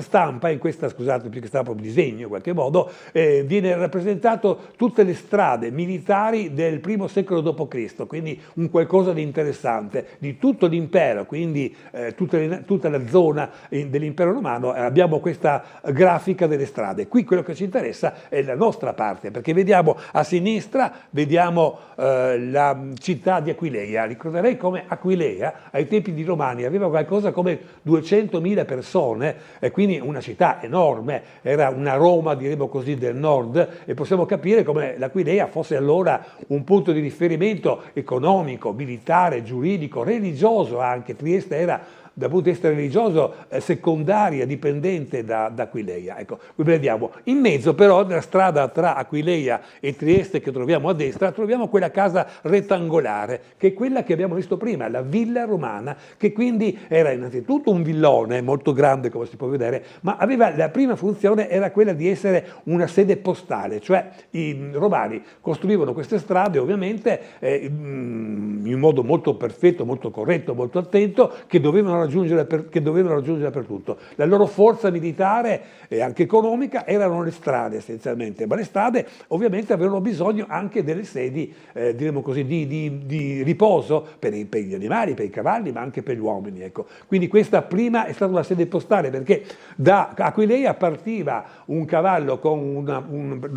stampa, scusate, più che stampa, un disegno in qualche modo, viene rappresentato tutte le strade militari del I secolo d.C., quindi un qualcosa di interessante, di tutto l'impero, quindi tutta la zona dell'impero romano, abbiamo questa grafica delle strade. Qui quello che ci interessa è la nostra parte, perché vediamo a sinistra, vediamo la città di Aquileia. Ricorderei come Aquileia, ai tempi di Romani, aveva qualcosa come 200.000 persone, e quindi una città enorme, era una Roma, diremo così, del nord, e possiamo capire come l'Aquileia fosse allora un punto di riferimento economico, militare, giuridico, religioso anche. Trieste era, dal punto di vista religioso, secondaria, dipendente da Aquileia. Ecco, qui vediamo. In mezzo però, nella strada tra Aquileia e Trieste che troviamo a destra, troviamo quella casa rettangolare, che è quella che abbiamo visto prima, la villa romana, che quindi era innanzitutto un villone molto grande, come si può vedere, ma aveva la prima funzione, era quella di essere una sede postale, cioè i romani costruivano queste strade ovviamente in modo molto perfetto, molto corretto, molto attento, che dovevano raggiungere dappertutto. La loro forza militare e anche economica erano le strade essenzialmente, ma le strade ovviamente avevano bisogno anche delle sedi, diremo così, di riposo per gli animali, per i cavalli, ma anche per gli uomini. Ecco. Quindi questa prima è stata una sede postale, perché da Aquileia partiva un cavallo con una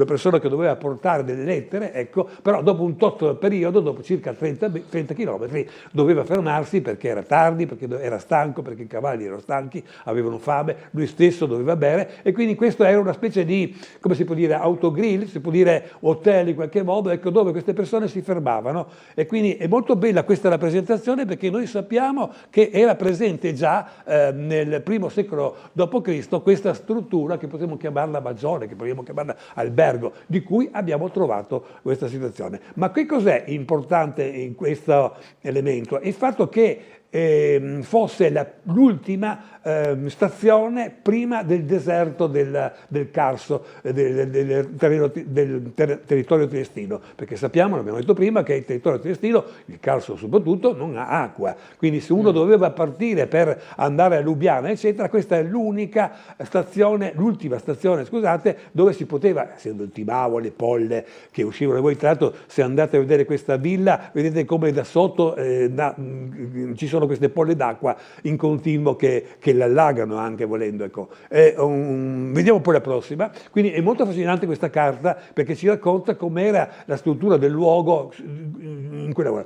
persona che doveva portare delle lettere, ecco, però dopo un tot periodo, dopo circa 30 km, doveva fermarsi perché era tardi, perché era stanco, perché i cavalli erano stanchi, avevano fame, lui stesso doveva bere, e quindi questo era una specie di, come si può dire, autogrill, si può dire hotel in qualche modo, ecco, dove queste persone si fermavano. E quindi è molto bella questa rappresentazione, perché noi sappiamo che era presente già nel I secolo d.C. questa struttura che potremmo chiamarla magione, che potremmo chiamarla albergo, di cui abbiamo trovato questa situazione. Ma che cos'è importante in questo elemento? Il fatto che fosse l'ultima stazione prima del deserto del Carso, del territorio triestino, perché sappiamo, l'abbiamo detto prima, che il territorio triestino, il Carso soprattutto, non ha acqua, quindi se uno doveva partire per andare a Lubiana eccetera, questa è l'ultima stazione, scusate, dove si poteva, essendo il Timavo, le polle che uscivano. Voi tra l'altro, se andate a vedere questa villa, vedete come da sotto ci sono queste polle d'acqua in continuo che l'allagano anche volendo. Ecco. Vediamo poi la prossima. Quindi è molto affascinante questa carta, perché ci racconta com'era la struttura del luogo in quella ora.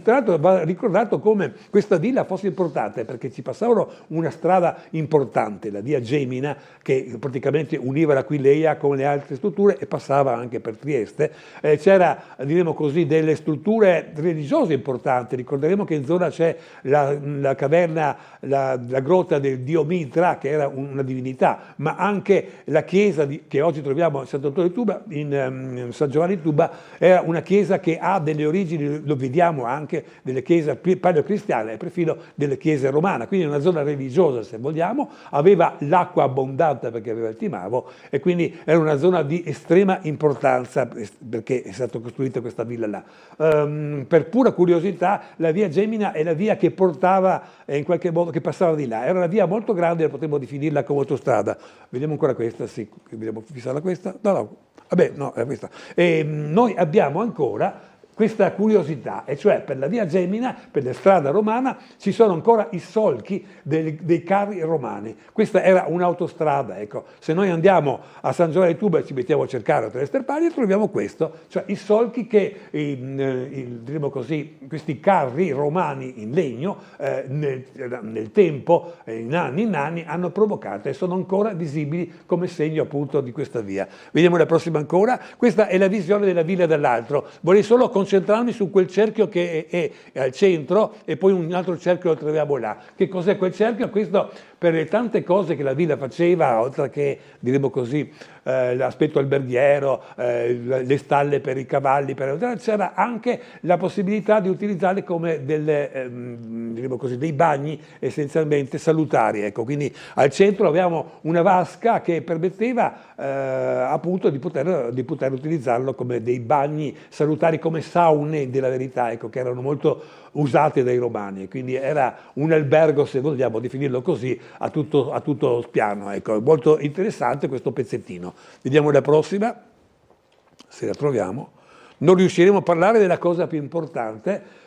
Tra l'altro va ricordato come questa villa fosse importante perché ci passavano una strada importante, la via Gemina, che praticamente univa l'Aquileia con le altre strutture e passava anche per Trieste. C'era, diremo così, delle strutture religiose importanti. Ricorderemo che in zona c'è la caverna, la grotta del dio Mitra, che era una divinità, ma anche la chiesa che oggi troviamo a Sant'Antonio di Tuba, in San Giovanni di Tuba, era una chiesa che ha delle origini, lo vediamo anche, delle chiese paleocristiane e perfino delle chiese romane, quindi una zona religiosa se vogliamo, aveva l'acqua abbondante perché aveva il Timavo e quindi era una zona di estrema importanza perché è stata costruita questa villa là. Per pura curiosità, la via Gemina è la via che portava in qualche modo, che passava di là, era una via molto grande, potremmo definirla come autostrada. Vediamo ancora questa, sì, vediamo fissarla questa, no, vabbè, no, è questa. E noi abbiamo ancora questa curiosità, e cioè per la via Gemina, per la strada romana, ci sono ancora i solchi dei carri romani. Questa era un'autostrada, ecco. Se noi andiamo a San Giovanni di Tuba e ci mettiamo a cercare tra le sterpali, troviamo questo, cioè i solchi che, diremo così, questi carri romani in legno nel tempo, in anni, hanno provocato e sono ancora visibili come segno appunto di questa via. Vediamo la prossima ancora. Questa è la visione della villa dall'altro. Vorrei solo concentrarmi su quel cerchio che è al centro e poi un altro cerchio lo troviamo là. Che cos'è quel cerchio? Questo per le tante cose che la villa faceva, oltre che, diremo così, l'aspetto alberghiero, le stalle per i cavalli, c'era anche la possibilità di utilizzarle come diremo così, dei bagni essenzialmente salutari. Ecco, quindi al centro abbiamo una vasca che permetteva appunto di poter utilizzarlo come dei bagni salutari, come saune della verità, ecco, che erano molto usate dai romani, quindi era un albergo, se vogliamo definirlo così, a tutto spiano. Ecco, è molto interessante questo pezzettino. Vediamo la prossima, se la troviamo. Non riusciremo a parlare della cosa più importante,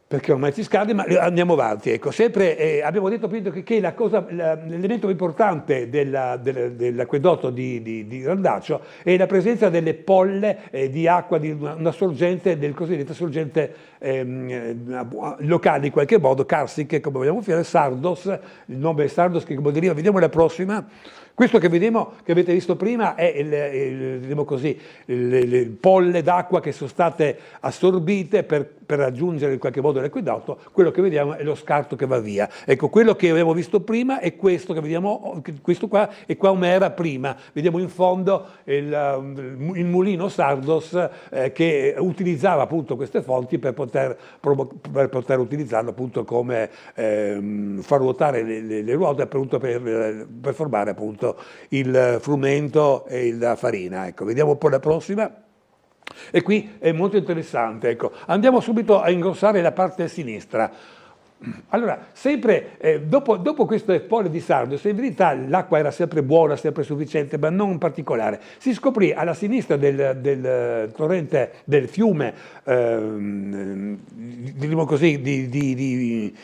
perché ormai ci scade, ma andiamo avanti. Ecco, sempre abbiamo detto prima che l'elemento più importante dell'acquedotto di Randaccio è la presenza delle polle di acqua di una sorgente, del cosiddetta sorgente locale in qualche modo, karstiche, come vogliamo dire, Sardos, il nome è Sardos che come deriva. Vediamo la prossima. Questo che avete visto prima è diciamo così, le polle d'acqua che sono state assorbite per raggiungere in qualche modo l'acquedotto. Quello che vediamo è lo scarto che va via. Ecco, quello che abbiamo visto prima è questo che vediamo, questo qua è come era prima. Vediamo in fondo il mulino Sardos che utilizzava appunto queste fonti per poter utilizzarlo appunto come far ruotare le ruote appunto per formare appunto il frumento e la farina. Ecco, vediamo un po' la prossima. E qui è molto interessante. Ecco, andiamo subito a ingrossare la parte sinistra. Allora, sempre dopo queste polle di Sardos, in verità l'acqua era sempre buona, sempre sufficiente, ma non particolare. Si scoprì alla sinistra del torrente, del fiume, diciamo così,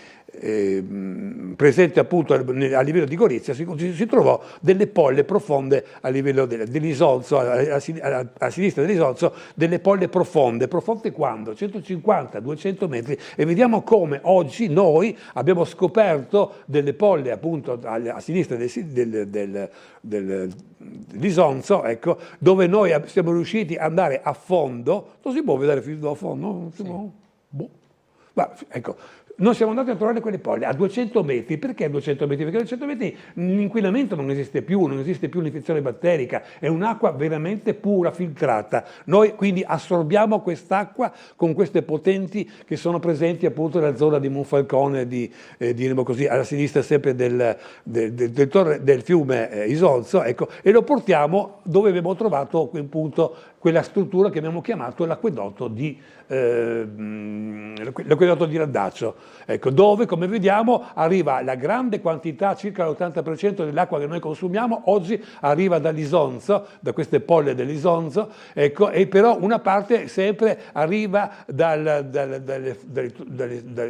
presente appunto a livello di Gorizia, si trovò delle polle profonde a livello dell'Isonzo, a sinistra dell'Isonzo, delle polle profonde quando? 150-200 metri, e vediamo come oggi noi abbiamo scoperto delle polle appunto a sinistra dell'Isonzo, ecco, dove noi siamo riusciti ad andare a fondo. Non si può vedere fino a fondo? Non si può? Boh. Ma, ecco, non siamo andati a trovare quelle polle a 200 metri. Perché a 200 metri? Perché a 200 metri l'inquinamento non esiste più l'infezione batterica, è un'acqua veramente pura, filtrata. Noi quindi assorbiamo quest'acqua con queste potenti che sono presenti appunto nella zona di Monfalcone, diremo così, alla sinistra sempre del fiume Isonzo, ecco, e lo portiamo dove abbiamo trovato appunto quella struttura che abbiamo chiamato l'acquedotto di Randaccio, ecco, dove, come vediamo, arriva la grande quantità, circa l'80% dell'acqua che noi consumiamo, oggi arriva dall'Isonzo, da queste polle dell'Isonzo, ecco, e però una parte sempre arriva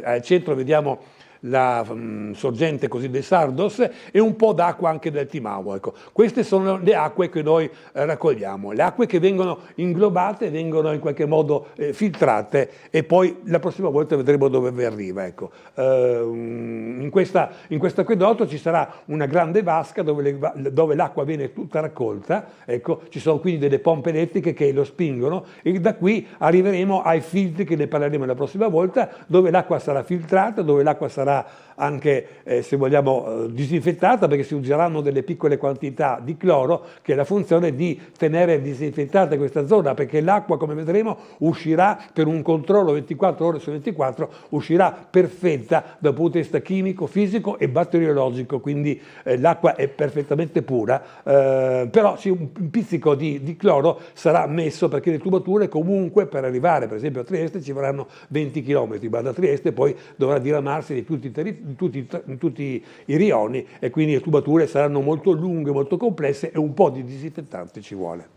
al centro, vediamo la sorgente così del Sardos e un po' d'acqua anche del Timavo. Ecco. Queste sono le acque che noi raccogliamo, le acque che vengono inglobate, vengono in qualche modo filtrate e poi la prossima volta vedremo dove arriva. Ecco. In questo acquedotto ci sarà una grande vasca dove l'acqua viene tutta raccolta, ecco. Ci sono quindi delle pompe elettriche che lo spingono e da qui arriveremo ai filtri che ne parleremo la prossima volta, dove l'acqua sarà filtrata, dove l'acqua sarà anche, se vogliamo, disinfettata, perché si useranno delle piccole quantità di cloro che ha la funzione di tenere disinfettata questa zona, perché l'acqua, come vedremo, uscirà per un controllo 24 ore su 24, uscirà perfetta dal punto di vista chimico, fisico e batteriologico, quindi l'acqua è perfettamente pura, però sì, un pizzico di cloro sarà messo, perché le tubature comunque per arrivare per esempio a Trieste ci vorranno 20 km, ma da Trieste poi dovrà diramarsi in tutti i rioni e quindi le tubature saranno molto lunghe, molto complesse e un po' di disinfettante ci vuole.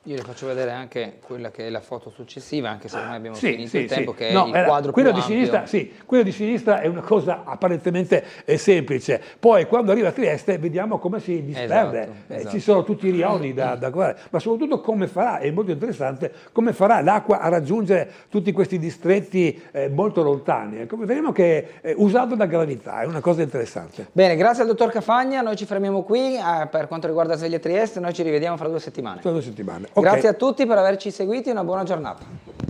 Io le faccio vedere anche quella che è la foto successiva, anche se ormai abbiamo finito il tempo, che è no, il quadro più ampio. Quella di sinistra è una cosa apparentemente semplice, poi quando arriva a Trieste vediamo come si disperde, esatto. Ci sono tutti i rioni da guardare, ma soprattutto come farà, è molto interessante, come farà l'acqua a raggiungere tutti questi distretti molto lontani. Ecco, vedremo che usato la gravità è una cosa interessante. Bene, grazie al dottor Cafagna, noi ci fermiamo qui per quanto riguarda Sveglia Trieste, noi ci rivediamo fra 2 settimane. Fra 2 settimane. Grazie a tutti per averci seguiti e una buona giornata.